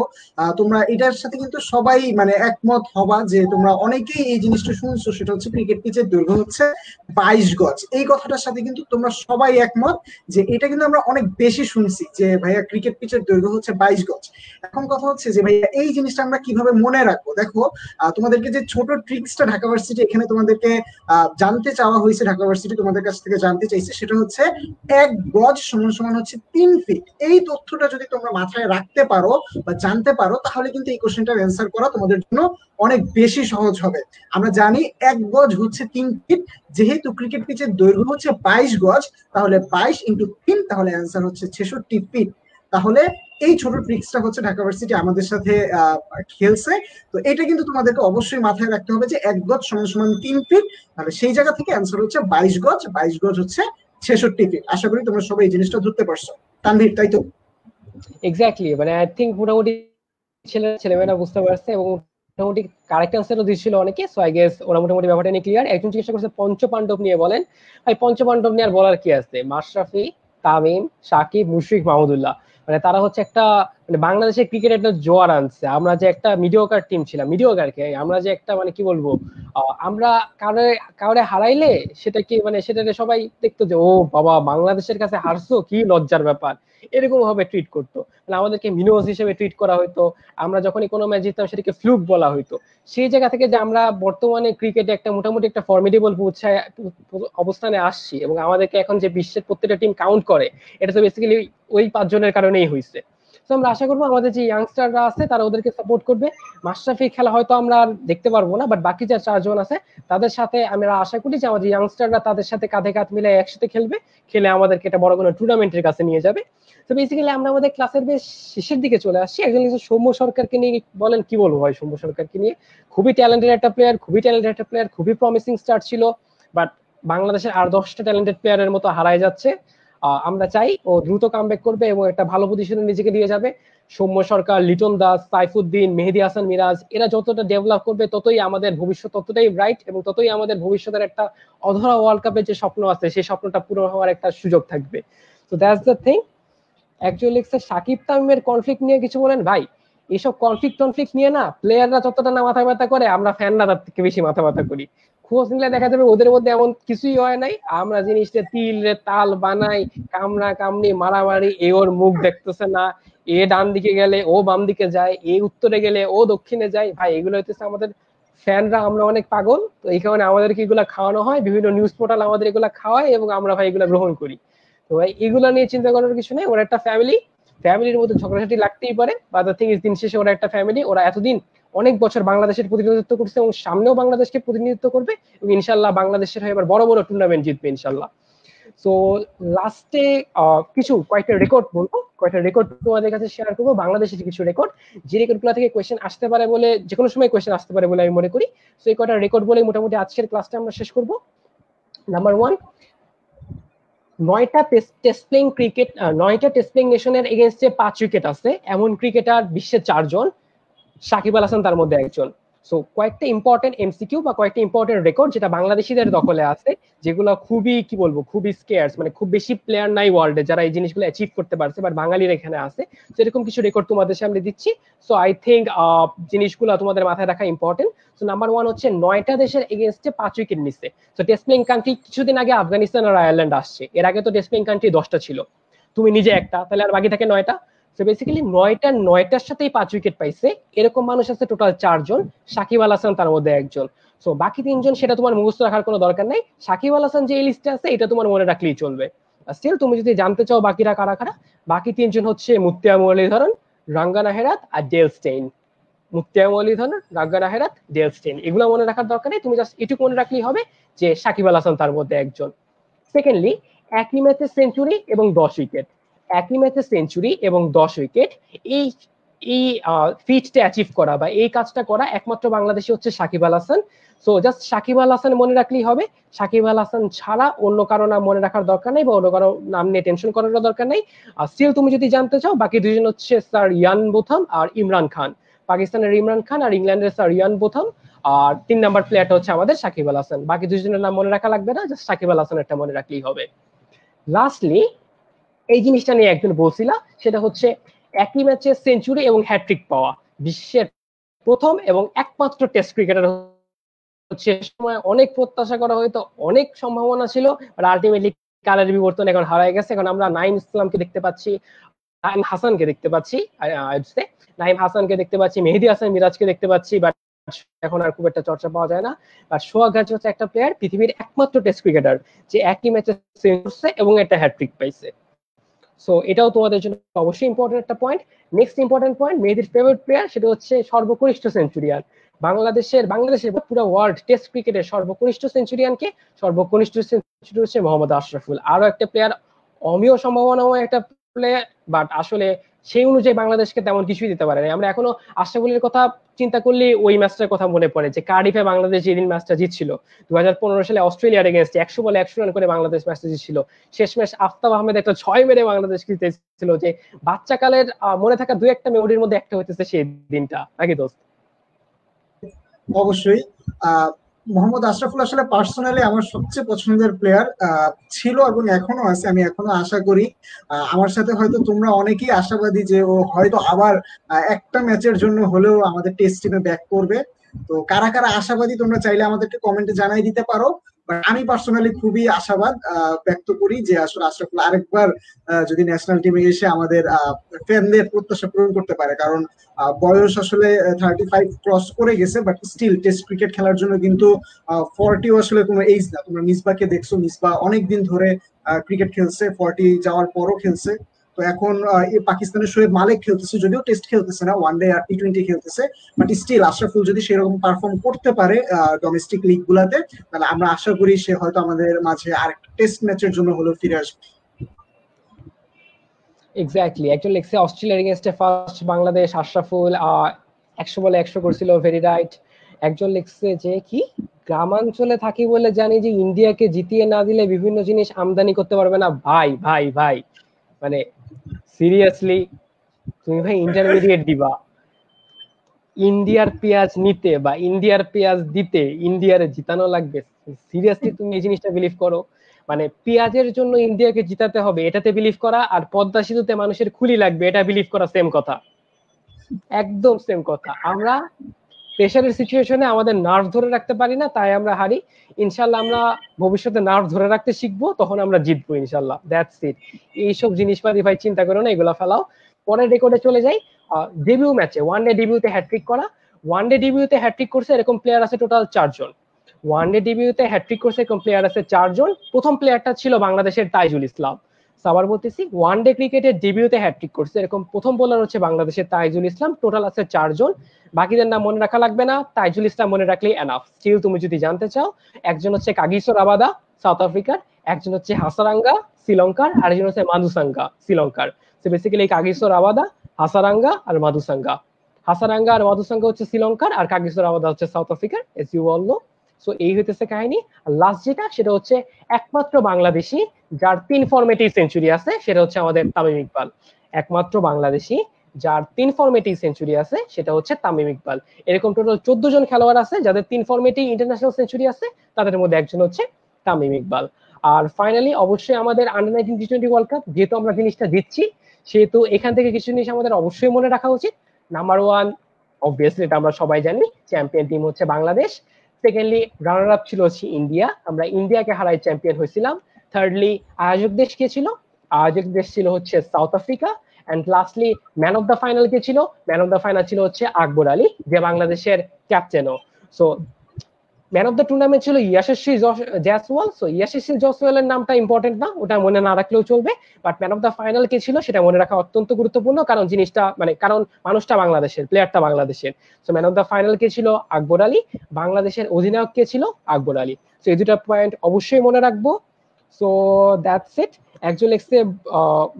তোমরা এটার সাথে কিন্তু সবাই মানে একমত হবা যে তোমরা অনেকেই এই জিনিসটা শুনছো, সেটা হচ্ছে ক্রিকেট পিচের দৈর্ঘ্য হচ্ছে 22 গজ। এই কথাটার সাথে কিন্তু তোমরা সবাই একমত যে এটা কিন্তু আমরা অনেক বেশি শুনছি যে ভাইয়া ক্রিকেট পিচের দৈর্ঘ্য হচ্ছে 22 গজ। এখন কথা হচ্ছে যে ভাইয়া এই জিনিসটা আমরা কিভাবে মনে রাখবো। দেখো তোমাদেরকে যে ছোট ট্রিক্সটা ঢাকা ভার্সিটি এখানে তোমাদেরকে জানতে চাওয়া হয়েছে, ঢাকা ভার্সিটি তোমাদের কাছ থেকে জানতে চাইছে, সেটা হচ্ছে 1 গজ সমান সমান হচ্ছে 3 ফিট। এই তথ্যটা যদি তোমরা মাথায় রাখতে পারো বা জানতে পারো, তাহলে কিন্তু এই কোশ্চেনটার অ্যান্সার করা তোমাদের জন্য অনেক বেশি সহজ হবে। আমরা জানি 1 গজ হচ্ছে 3 ফিট, যেহেতু ক্রিকেট পিচের দৈর্ঘ্য হচ্ছে 22 গজ, তাহলে 22 ইন্টু 3, তাহলে অ্যান্সার হচ্ছে 66 ফিট। তাহলে এই ছোট ট্রিক্সটা হচ্ছে ঢাকা ভার্সিটি আমাদের সাথে খেলছে। তো এটা কিন্তু তোমাদেরকে অবশ্যই মাথায় রাখতে হবে যে 1 গজ সমান সমান 3 ফিট, তাহলে সেই জায়গা থেকে অ্যান্সার হচ্ছে 22 গজ, 22 গজ হচ্ছে 66 ফিট। আশা করি তোমরা সবাই এই জিনিসটা ধরতে পারছো। তানভীর, তাই তো? এক্স্যাক্টলি, মানে আই থিঙ্ক মোটামুটি ছেলেমেয়েরা বুঝতে পারছে, এবং মোটামুটি কারেক্ট অ্যান্সারও দিচ্ছিল অনেকে। সো আই গেস ওরা মোটামুটি ব্যাপারটা নিয়ে ক্লিয়ার। একজন জিজ্ঞাসা করছে পঞ্চপাণ্ডব নিয়ে বলেন। ভাই পঞ্চপাণ্ডব নিয়ে আর বলার কি আছে, মাশরাফি, তামিম, সাকিব, মুশফিক, মাহমুদুল্লাহ, মানে তারা হচ্ছে একটা, মানে বাংলাদেশের ক্রিকেট একটা জোয়ার আনছে। আমরা যে একটা মিডিওকার টিম ছিলাম, মিডিওকার কে আমরা যে একটা, মানে কি বলবো, আমরা কারে কাউরে হারাইলে সেটা কি মানে সেটাকে সবাই দেখতো যে ও বাবা বাংলাদেশের কাছে হারছো, কি লজ্জার ব্যাপার, এরকম ভাবে ট্রিট করতো। মানে আমাদেরকে মিনোজ হিসেবে ট্রিট করা হতো। আমরা যখনই কোনো ম্যাচ জিততাম সেটাকে ফ্লুক বলা হতো। সেই জায়গা থেকে যে আমরা বর্তমানে ক্রিকেটে একটা মোটামুটি একটা ফর্মিডেবল অবস্থানে আসছি এবং আমাদেরকে এখন যে বিশ্বের প্রত্যেকটা টিম কাউন্ট করে, এটা তো বেসিক্যালি ওই 5 জনের কারণেই হয়েছে। তো আমরা আশা করবো আমাদের যে ইয়াংস্টাররা আছে তারা ওদেরকে সাপোর্ট করবে। মাশরাফি খেলা হয়তো আমরা আর দেখতে পারবো না, বাট বাকি যে 4 জন আছে তাদের সাথে আমরা আশা করি যে আমাদের ইয়াংস্টাররা তাদের সাথে কাঁধে কাঁধ মিলে একসাথে খেলবে, খেলে আমাদেরকে একটা বড় কোনো টুর্নামেন্টের কাছে নিয়ে যাবে। তো বেসিক্যালি আমরা আমাদের ক্লাসের বেশ শেষের দিকে চলে আসছি। একজন সৌম্য সরকারকে নিয়ে বলেন, কি বলবো ভাই সৌম্য সরকারকে নিয়ে, খুবই ট্যালেন্টেড একটা প্লেয়ার, খুবই প্রমিসিং স্টার্ট ছিল, বাট বাংলাদেশের আর 10টা ট্যালেন্টেড প্লেয়ারের মতো হারায় যাচ্ছে। আমরা চাই ও দ্রুত কামব্যাক করবে এবং একটা ভালো পজিশনে নিজেকে নিয়ে যাবে। সৌম্য সরকার, লিটন দাস, সাইফুদ্দিন, মেহেদী হাসান মিরাজ, এরা যতটা ডেভেলপ করবে ততই আমাদের ভবিষ্যৎ ততটাই ব্রাইট এবং ততই আমাদের ভবিষ্যতের একটা অধরা ওয়ার্ল্ড কাপের যে স্বপ্ন আছে সেই স্বপ্নটা পূরণ হওয়ার একটা সুযোগ থাকবে। তো that's the thing. Actually Shakib তামিমের কনফ্লিক্ট নিয়ে কিছু বলেন ভাই, এইসব কনফ্লিক্ট নিয়ে না প্লেয়াররা যতটা না মাথা ব্যথা করে আমরা ফ্যানরা তার থেকে বেশি মাথা ব্যথা করি। খোঁজ নিলে দেখা যাবে ওদের মধ্যে এমন কিছুই হয় নাই। আমরা জিনিসটা তিল রে তাল বানাই, কামড়া কামড়ি মারামারি, এ ওর মুখ দেখতেছে না, এ ডান দিকে গেলে ও বাম দিকে যায়, এ উত্তরে গেলে ও দক্ষিণে যায়। ভাই এগুলো হইতেছে আমাদের ফ্যানরা, আমরা অনেক পাগল। তো এই কারণে আমাদেরকে এগুলা খাওয়ানো হয়, বিভিন্ন নিউজ পোর্টাল আমাদের এগুলা খাওয়ায় এবং আমরা ভাই এগুলা গ্রহণ করি। তো ভাই এগুলো নিয়ে চিন্তা করার কিছু নেই, ওরা একটা ফ্যামিলি, ফ্যামিলির মধ্যে ঝগড়াঝাটি লাগতেই পারে, বা দ্য থিং ইজ দিন শেষে ওরা একটা ফ্যামিলি। ওরা এতদিন অনেক বছর বাংলাদেশের প্রতিনিধিত্ব করছে এবং সামনেও বাংলাদেশকে প্রতিনিধিত্ব করবে এবং ইনশাল্লাহ বাংলাদেশের হয়ে এবার বড় বড় টুর্নামেন্ট জিতবে ইনশাল্লাহ। সো লাস্টে কয়েকটা রেকর্ড বলবো, কয়েকটা রেকর্ড তোমাদের কাছে শেয়ার করবো, বাংলাদেশের কিছু রেকর্ড, যে রেকর্ড গুলো থেকে কোয়েশ্চেন আসতে পারে বলে, যে কোনো সময় কোয়েশ্চেন আসতে পারে বলে আমি মনে করি। সো এই কয়টা রেকর্ড বলে মোটামুটি আজকের ক্লাসটা আমরা শেষ করবো। নাম্বার 1, 9টা টেস্ট প্লেইং নেশনের এগেইনস্টে 5 উইকেট আছে এমন ক্রিকেটার বিশ্বে 4 জন, সাকিব আল হাসান তার মধ্যে একজন। সো কয়েকটা ইম্পর্টেন্ট এমসিকিউ বা কয়েকটা ইম্পর্টেন্ট রেকর্ড যেটা বাংলাদেশিদের দখলে আছে, যেগুলো খুবই কি বলবো খুবই স্কেয়ার্স, মানে খুব বেশি প্লেয়ার নাই ওয়ার্ল্ডে যারা এই জিনিসগুলো অ্যাচিভ করতে পারছে, বাট বাঙালির এখানে আছে। তো এরকম কিছু রেকর্ড তোমাদের সামনে দিচ্ছি। সো আই থিঙ্ক জিনিসগুলো তোমাদের মাথায় রাখা ইম্পর্টেন্ট। সো নাম্বার 1 হচ্ছে 9টা দেশের এগেইনস্টে 5 উইকেট নিচ্ছে। তো টেস্ট প্লেইং কান্ট্রি কিছুদিন আগে আফগানিস্তান আর আয়ারল্যান্ড আসছে, এর আগে তো টেস্ট প্লেইং কান্ট্রি 10টা ছিল, তুমি নিজে একটা, তাহলে আর বাকি থাকে 9টা। তো বেসিক্যালি 9টার সাথেই 5 উইকেট পাইছে এরকম মানুষ আছে টোটাল 4 জন, সাকিব আল হাসান তার মধ্যে একজন। সো বাকি 3 জন সেটা তোমার মুখস্থ রাখার কোনো দরকার নাই, সাকিব আল হাসান যে এই লিস্টে আছে এটা তোমার মনে রাখলেই চলবে। স্টিল তুমি যদি জানতে চাও বাকিরা কারা কারা, বাকি 3 জন হচ্ছে মুত্তিয়া মুরলীধরন, রাঙ্গানা হেরাত আর Dale Steyn. Muttiah Muralitharan, Rangana Herath, Dale Steyn, এগুলো মনে রাখার দরকার নেই, তুমি জাস্ট এটুকু মনে রাখলেই হবে যে সাকিব আল হাসান তার মধ্যে একজন। সেকেন্ডলি, একই ম্যাচে সেঞ্চুরি এবং 10 উইকেট, একই ম্যাচে সেঞ্চুরি এবং 10 উইকেট, এই এই ফিটটা অ্যাচিভ করা বা এই কাজটা করা একমাত্র বাংলাদেশি হচ্ছে সাকিব আল হাসান। সো জাস্ট সাকিব আল হাসান মনে রাখলেই হবে, সাকিব আল হাসান ছাড়া অন্য কারো নাম মনে রাখার দরকার নেই বা অন্য কারো নাম নিয়ে টেনশন করার দরকার নেই। আর স্টিল তুমি যদি জানতে চাও বাকি 2 জন হচ্ছে স্যার ইয়ান বোথাম আর ইমরান খান, পাকিস্তানের ইমরান খান আর ইংল্যান্ডের স্যার ইয়ান বোথাম। আর 3 নাম্বার প্লেয়ারটা হচ্ছে আমাদের সাকিব আল হাসান, বাকি 2 জনের নাম মনে রাখা লাগবে না, জাস্ট সাকিব আল হাসান একটা মনে রাখলেই হবে। লাস্টলি, এই জিনিসটা নিয়ে একজন বলছিল, সেটা হচ্ছে একই ম্যাচে সেঞ্চুরি এবং হ্যাট্রিক পাওয়া বিশ্বের প্রথম এবং একমাত্র টেস্ট ক্রিকেটার হচ্ছে। সময় অনেক প্রত্যাশা করা হয়তো, অনেক সম্ভাবনা ছিল, বাট আলটিমেটলি কালের বিবর্তন এখন হারায় গেছে। এখন আমরা নাইম ইসলামকে দেখতে পাচ্ছি, নাইম হাসানকে দেখতে পাচ্ছি, নাইম হাসানকে দেখতে পাচ্ছি, মেহেদী হাসান মিরাজকে দেখতে পাচ্ছি, বাট এখন আর খুব একটা চর্চা পাওয়া যায় না। আর সোহাগ গাজী হচ্ছে একটা প্লেয়ার, পৃথিবীর একমাত্র টেস্ট ক্রিকেটার যে একই ম্যাচে সেঞ্চুরি এবং একটা হ্যাট্রিক পাইছে। সো এটাও তোমাদের জন্য অবশ্যই ইম্পর্টেন্ট একটা পয়েন্ট। নেক্সট ইম্পর্টেন্ট পয়েন্ট, মেহেদীর ফেভারিট প্লেয়ার সেটা হচ্ছে সর্বকনিষ্ঠ সেঞ্চুরিয়ান বাংলাদেশের পুরো ওয়ার্ল্ড টেস্ট ক্রিকেটের সর্বকনিষ্ঠ সেঞ্চুরিয়ানকে, সর্বকনিষ্ঠ সেঞ্চুরি হচ্ছে মোহাম্মদ আশরাফুল। আরো একটা প্লেয়ার, অমীয় সম্ভাবনাময় একটা প্লেয়ার, বাট আসলে সেই অনুযায়ী বাংলাদেশকে তেমন কিছুই দিতে পারে না। আমরা এখনো আশরাফুলের কথা চিন্তা করলে ওই ম্যাচটার কথা মনে পড়ে যে কার্ডিফে বাংলাদেশ যেদিন ম্যাচটা জিতছিল 2015 সালে অস্ট্রেলিয়ার এগেনস্টে 100 বলে 100 রান করে বাংলাদেশ ম্যাচটা জিতছিল। শেষমেশ আফতাব আহমেদ একটা 6 মেরে বাংলাদেশ জিতেছিল, যে বাচ্চাকালের মনে থাকা 2-1টা মেমোরির মধ্যে একটা হইতেছে সেই দিনটা, নাকি দোস্ত? অবশ্যই। মোহাম্মদ আশরাফুল আসলে পার্সোনালি আমার সবচেয়ে পছন্দের প্লেয়ার ছিল এবং এখনো আছে। আমি এখনো আশা করি আমার সাথে হয়তো তোমরা অনেকেই আশাবাদী যে ও হয়তো আবার একটা ম্যাচের জন্য হলেও আমাদের টেস্ট টিমে ব্যাক করবে। তো কারা কারা আশাবাদী তোমরা চাইলে আমাদেরকে কমেন্টে জানাই দিতে পারো। বাট আমি পার্সোনালি খুবই আশাবাদ ব্যক্ত করি যে আসলে আশরাফুল আরেকবার যদি ন্যাশনাল টিমে এসে আমাদের ফ্যানদের প্রত্যাশা পূরণ করতে পারে, কারণ বয়স আসলে 35 ক্রস করে গেছে, বাট স্টিল টেস্ট ক্রিকেট খেলার জন্য কিন্তু 40 আসলে কোনো এজ না। তোমরা মিসবাকে দেখছো, মিসবা অনেকদিন ধরে ক্রিকেট খেলছে, 40 যাওয়ার পরও খেলছে। তো এখন পাকিস্তানের শোয়েব মালিক খেলতেছে, যদিও টেস্ট খেলতেছে না, ওয়ান ডে আর টি-20 খেলতেছে, বাট স্টিল আশরাফুল যদি সেরকম পারফর্ম করতে পারে ডোমেস্টিক লিগ গুলাতে, তাহলে আমরা আশা করি সে হয়তো আমাদের মাঝে আরেকটা টেস্ট ম্যাচের জন্য হলেও ফিরে আসবে। এক্স্যাক্টলি, একজন লেগসে অস্ট্রেলিয়ার এগেইনস্টে ফার্স্ট বাংলাদেশ আশরাফুল 100 বলে 100 করছিল, ভেরি রাইট। একজন লেগসে যে কি গ্রামাঞ্চলে থাকি বলে জানি যে ইন্ডিয়াকে জিতিয়ে না দিলে বিভিন্ন জিনিস আমদানি করতে পারবে না। ভাই ভাই ভাই, মানে সিরিয়াসলি তুমি ভাই ইন্টারমিডিয়েট দিবা ইন্ডিয়ার পেঁয়াজ নিতে বা ইন্ডিয়ার পেঁয়াজ দিতে ইন্ডিয়ার জিতানো লাগবে? সিরিয়াসলি তুমি এই জিনিসটা বিলিভ করো? মানে পেঁয়াজের জন্য ইন্ডিয়াকে জিতাতে হবে এটাতে বিলিভ করা, আর পদ্মা সেতুতে মানুষের খুলি লাগবে এটা বিলিভ করা সেম কথা, একদম সেম কথা। আমরা প্রেশারের সিচুয়েশনে আমাদের নার্ভ ধরে রাখতে পারি না, তাই আমরা হারি। ইনশাল্লাহ আমরা ভবিষ্যতে নার্ভ ধরে রাখতে শিখবো, তখন আমরা জিতবো ইনশাল্লাহ। That's it. এইসব জিনিসপাতি ভাই চিন্তা করো না, এগুলা ফেলাও। পরের রেকর্ডে চলে যাই। ডেবিউ ম্যাচে ওয়ান ডে ডেবিউতে হ্যাট্রিক করা, ওয়ান ডে ডেবিউতে হ্যাট্রিক করছে এরকম প্লেয়ার আছে টোটাল 4 জন। ওয়ান ডে ডেবিউতে হ্যাট্রিক করছে এরকম প্লেয়ার আছে 4 জন। প্রথম প্লেয়ারটা ছিল বাংলাদেশের তাইজুল ইসলাম। আবার বলতেছি, ওয়ান ডে ক্রিকেটের ডেবিউতে হ্যাট্রিক করছে এরকম প্রথম বোলার হচ্ছে বাংলাদেশের তাইজুল ইসলাম। টোটাল আছে 4 জন। বাকিদের নাম মনে রাখা লাগবে না, তাইজুল ইসলাম মনে রাখলেই এনাফ। স্টিল তুমি যদি জানতে চাও, একজন হচ্ছে কাগিসো রাবাদা সাউথ আফ্রিকার, একজন হচ্ছে হাসারাঙ্গা শ্রীলঙ্কার, আর একজন হচ্ছে মাদুসাঙ্গা শ্রীলঙ্কার। তো বেসিক্যালি কাগিসো রাবাদা, হাসারাঙ্গা আর মাদুসাঙ্গা। হাসারাঙ্গা আর মাদুসাঙ্গা হচ্ছে শ্রীলঙ্কার, আর কাগিসো রাবাদা হচ্ছে সাউথ আফ্রিকার, as you all know. So এই হইতেছে কাহিনী। আর লাস্ট যেটা, সেটা হচ্ছে একমাত্র বাংলাদেশি যার 3 ফরম্যাটেই সেঞ্চুরি আছে, সেটা হচ্ছে আমাদের তামিম ইকবাল। একমাত্র বাংলাদেশি যার 3 ফরম্যাটেই সেঞ্চুরি আছে, সেটা হচ্ছে তামিম ইকবাল। এরকম টোটাল 14 জন খেলোয়াড় আছে যাদের 3 ফরম্যাটেই ইন্টারন্যাশনাল সেঞ্চুরি আছে, তাদের মধ্যে একজন হচ্ছে তামিম ইকবাল। আর ফাইনালি অবশ্যই আমাদের আন্ডার 19 টি20 ওয়ার্ল্ড কাপ, যেহেতু আমরা জিনিসটা দিচ্ছি, সেহেতু এখান থেকে কিছু জিনিস আমাদের অবশ্যই মনে রাখা উচিত। নাম্বার 1, অবভিয়াসলি এটা আমরা সবাই জানি, চ্যাম্পিয়ন টিম হচ্ছে বাংলাদেশ। সেকেন্ডলি, রানার আপ ছিল হচ্ছে ইন্ডিয়া, আমরা ইন্ডিয়াকে হারাই চ্যাম্পিয়ন হয়েছিলাম। থার্ডলি, আয়োজক দেশ কে ছিল? আয়োজক দেশ ছিল হচ্ছে South Africa. And lastly, man of the final কে ছিল? ম্যান অফ দ্য ফাইনাল ছিল হচ্ছে আকবর আলী, যে বাংলাদেশের ক্যাপ্টেনও। So man of the tournament ছিল ইয়াশস্বী জয়সওয়াল। সো ইয়াশস্বী জয়সওয়ালের নামটা ইম্পর্টেন্ট না, ওটা মনে না রাখলেও চলবে। But man of the final কে ছিল সেটা মনে রাখা অত্যন্ত গুরুত্বপূর্ণ, কারণ জিনিসটা কারণ মানুষটা বাংলাদেশের, প্লেয়ারটা বাংলাদেশের। So man of the final কে ছিল আকবর আলী, বাংলাদেশের অধিনায়ক কে ছিল আকবর আলী। সো এই দুটা পয়েন্ট অবশ্যই মনে রাখবো। So that's it. একজন লেগসে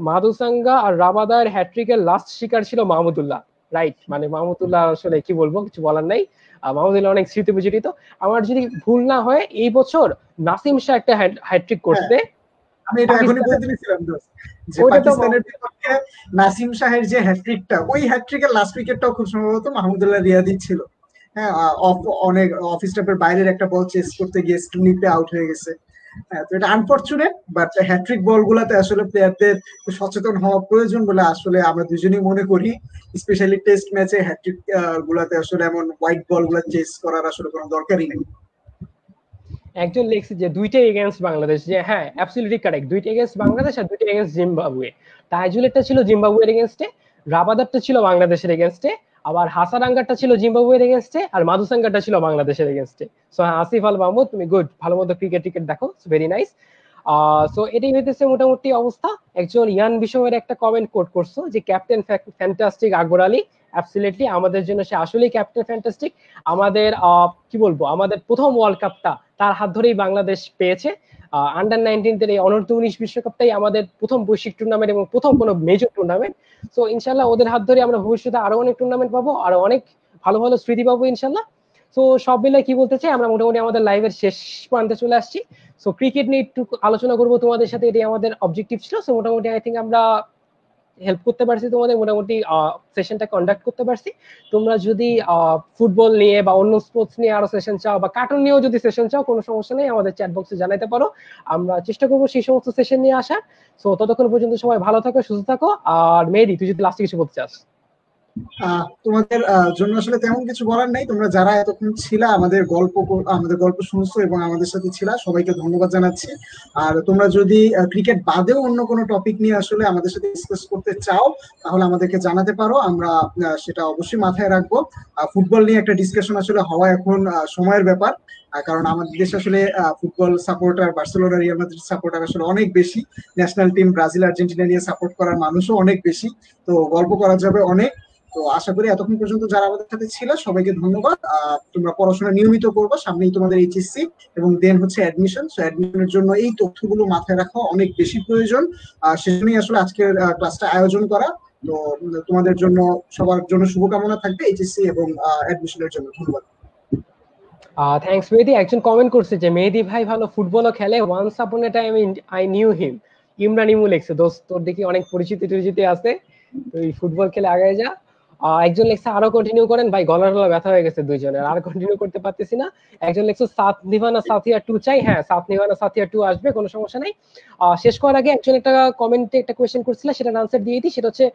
মাদুসাঙ্গা আর রাবাদার হ্যাট্রিকের লাস্ট শিকার ছিল মাহমুদুল্লাহ, রাইট? মাহমুদুল্লাহ আসলে কি বলবো, কিছু বলার নাই। মাহমুদুল্লাহ অনেক স্মৃতি বিজড়িত। আমার যদি ভুল না হয়, এই বছর নাসিম শাহ একটা হ্যাট্রিক করছে। আমি এটা এখনই বলতে নিছিলাম যে পাকিস্তানের বিপক্ষে নাসিম শাহের যে হ্যাট্রিকটা, ওই হ্যাট্রিকের লাস্ট উইকেটটাও খুব সম্ভবত মাহমুদুল্লাহ রিয়াদি ছিল। হ্যাঁ, অনেক অফ স্টাম্পের বাইরের একটা বল চেস করতে গিয়ে স্লিপে আউট হয়ে গেছে। হ্যাঁ, তো এটা আনফরচুনেট, বাট হ্যাট্রিক বল গুলাতে আসলে প্লেয়ারদের সচেতন হওয়া প্রয়োজন বলে আসলে আমরা দুজনেই মনে করি। স্পেশালি টেস্ট ম্যাচে হ্যাট্রিক গুলাতে আসলে এমন হোয়াইট বল গুলা চেস করার আসলে কোনো দরকারই নেই। একজন লিখছে যে দুইটাই এগেইনস্ট বাংলাদেশ, যে হ্যাঁ অ্যাবসলিউটলি কারেক্ট, দুইটা এগেইনস্ট বাংলাদেশ আর দুইটা এগেইনস্ট জিম্বাবুয়ে। তাইজুলেরটা ছিল জিম্বাবুয়ের এগেইনস্টে, রাবাদারটা ছিল বাংলাদেশের এগেইনস্টে, আবার হাসারাঙ্গাটা ছিল জিম্বাবুয়ের এগেইনস্টে, আর মাদুসাঙ্গাটা ছিল বাংলাদেশের এগেইনস্টে। সো আসিফ আল মাহমুদ, তুমি গুড, ভালো মতো ক্রিকেট দেখো, ভেরি নাইস। সো এটাই হইতেছে মোটামুটি অবস্থা। একজন ইয়ান বিষয়ের একটা কমেন্ট কোট করছো যে captain fantastic Akbar Ali. Absolutely, আমাদের জন্য সে আসলেই ক্যাপ্টেন ফ্যান্টাস্টিক। আমাদের কি বলবো, আমাদের প্রথম ওয়ার্ল্ড কাপটা তার হাত ধরেই বাংলাদেশ পেয়েছে। আন্ডার 19 এই অনূর্ধ্ব 19 বিশ্বকাপটাই আমাদের প্রথম বৈশ্বিক টুর্নামেন্ট এবং প্রথম কোনো মেজর টুর্নামেন্ট। সো ইনশাল্লাহ ওদের হাত ধরে আমরা ভবিষ্যতে আরো অনেক টুর্নামেন্ট পাবো, আরো অনেক ভালো ভালো স্মৃতি পাবো ইনশাল্লাহ। সো সব মিলে কি বলতে চাই, আমরা মোটামুটি আমাদের লাইভের শেষ প্রান্তে চলে আসছি। সো ক্রিকেট নিয়ে একটু আলোচনা করবো তোমাদের সাথে, এটাই আমাদের অবজেক্টিভ ছিল। সো মোটামুটি আই থিঙ্ক আমরা হেল্প করতে পারছি তোমাদের, মোটামুটি সেশনটা কন্ডাক্ট করতে পারছি। তোমরা যদি ফুটবল নিয়ে বা অন্য স্পোর্টস নিয়ে আরো সেশন চাও, বা কার্টুন নিয়েও যদি সেশন চাও, কোনো সমস্যা নেই, আমাদের চ্যাট বক্সে জানাতে পারো। আমরা চেষ্টা করবো সেই সমস্ত সেশন নিয়ে আসার। সো ততক্ষণ পর্যন্ত সবাই ভালো থাকো, সুস্থ থাকো। আর মেহেদী, তুই যদি লাস্টে কিছু বলতে চাস। তোমাদের জন্য আসলে তেমন কিছু বলার নেই। তোমরা যারা এতক্ষণ ছিলা আমাদের গল্প শুনছো এবং আমাদের সাথে ছিলা, সবাইকে ধন্যবাদ জানাচ্ছি। আর তোমরা যদি ক্রিকেট বাদেও অন্য কোনো টপিক নিয়ে আসলে আমাদের সাথে ডিসকাস করতে চাও, তাহলে আমাদেরকে জানাতে পারো, আমরা সেটা অবশ্যই মাথায় রাখবো। ফুটবল নিয়ে একটা ডিসকাশন আসলে হওয়া এখন সময়ের ব্যাপার, কারণ আমাদের দেশে আসলে football supporter, Barcelona, Real Madrid supporter আসলে অনেক বেশি। ন্যাশনাল টিম ব্রাজিল আর্জেন্টিনা নিয়ে সাপোর্ট করার মানুষও অনেক বেশি। তো গল্প করা যাবে অনেক। তো আশা করি এতক্ষণ পর্যন্ত যারা আমাদের সাথে ছিল সবাইকে ধন্যবাদ। তোমরা পড়াশোনা নিয়মিত করবে, সামনেই তোমাদের এইচএসসি এবং দেন হচ্ছে অ্যাডমিশন। সো অ্যাডমিশনের জন্য এই তথ্যগুলো মাথায় রাখা অনেক বেশি প্রয়োজন। সেজন্যই আসলে আজকের ক্লাসটা আয়োজন করা। তো তোমাদের জন্য, সবার জন্য শুভকামনা থাকবে এইচএসসি এবং অ্যাডমিশনের জন্য। ধন্যবাদ। থ্যাংকস মেহেদি। একজন কমেন্ট করছে যে মেহেদি ভাই ভালো ফুটবলও খেলে, once upon a time I knew him. Imran Imu লেখছে, দোস্ত তোর দেখি অনেক পরিচিতি আছে, তুই ফুটবল খেলে আগে যা। একজন লেখছে আরো কন্টিনিউ করেন ভাই, গলার ব্যথা হয়ে গেছে দুইজনের, আর কন্টিনিউ করতে পারতেছি না। একজন লেখছে সাত নিভানা সাথিয়া 2 চাই, হ্যাঁ সাত নিভানা সাথিয়া 2 আসবে, কোনো সমস্যা নাই। শেষ করার আগে একজন একটা কমেন্টে একটা কোয়েশ্চেন করছিল, সেটার আনসার দিয়ে দিই। সেটা হচ্ছে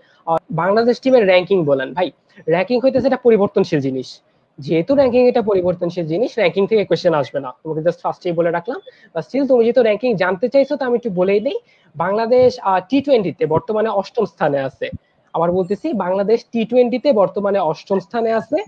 বাংলাদেশ টিমের র্যাঙ্কিং বলেন ভাই। র্যাঙ্কিং হইতেছে এটা পরিবর্তনশীল জিনিস, যেহেতু র্যাঙ্কিং এটা পরিবর্তনশীল জিনিস, র্যাঙ্কিং থেকে কোয়েশ্চেন আসবে না, তোমাকে জাস্ট ফার্স্টেই বলে রাখলাম। বা স্টিল তুমি যেহেতু র্যাঙ্কিং জানতে চাইছো, তো আমি একটু বলেই দিই। বাংলাদেশ টি-20 তে বর্তমানে 8ম স্থানে আছে। আবার বলতেছি, বাংলাদেশ টি-20 তে বর্তমানে 8ম স্থানে আছে,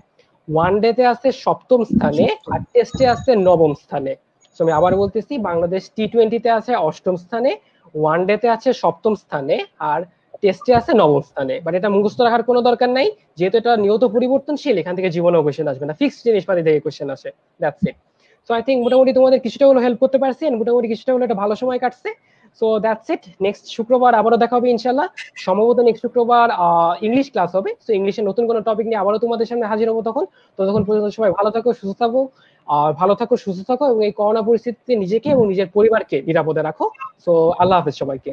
ওয়ানডে তে আছে 7ম স্থানে, আর টেস্টে আছে 9ম স্থানে। তো আমি আবার বলতেছি, বাংলাদেশ টি-20 তে আছে 8ম স্থানে, ওয়ানডে তে আছে 7ম স্থানে, আর টেস্টে আছে 9ম স্থানে। বাট এটা মুখস্থ রাখার কোনো দরকার নাই, যেহেতু এটা নিয়ত পরিবর্তনশীল, এখান থেকে জীবনেও কোয়েশ্চেন আসবে না, ফিক্সড জিনিসপাতি থেকে কোয়েশ্চেন আসে। That's it. So I think মোটামুটি তোমাদের কিছুটা হলো হেল্প করতে পারছি, মোটামুটি কিছুটা হলো একটা ভালো সময় কাটছে। So that's it. নেক্সট শুক্রবার আবারও দেখা হবে ইনশাল্লাহ। সম্ভবত নেক্সট শুক্রবার ইংলিশ ক্লাস হবে। সো ইংলিশের নতুন কোনো টপিক নিয়ে আবারও তোমাদের সামনে হাজির হবো তখন। ততক্ষণ পর্যন্ত সবাই ভালো থাকো, সুস্থ থাকো, ভালো থাকো, সুস্থ থাকো, এবং এই করোনা পরিস্থিতিতে নিজেকে এবং নিজের পরিবারকে নিরাপদে রাখো। সো আল্লাহ হাফেজ সবাইকে।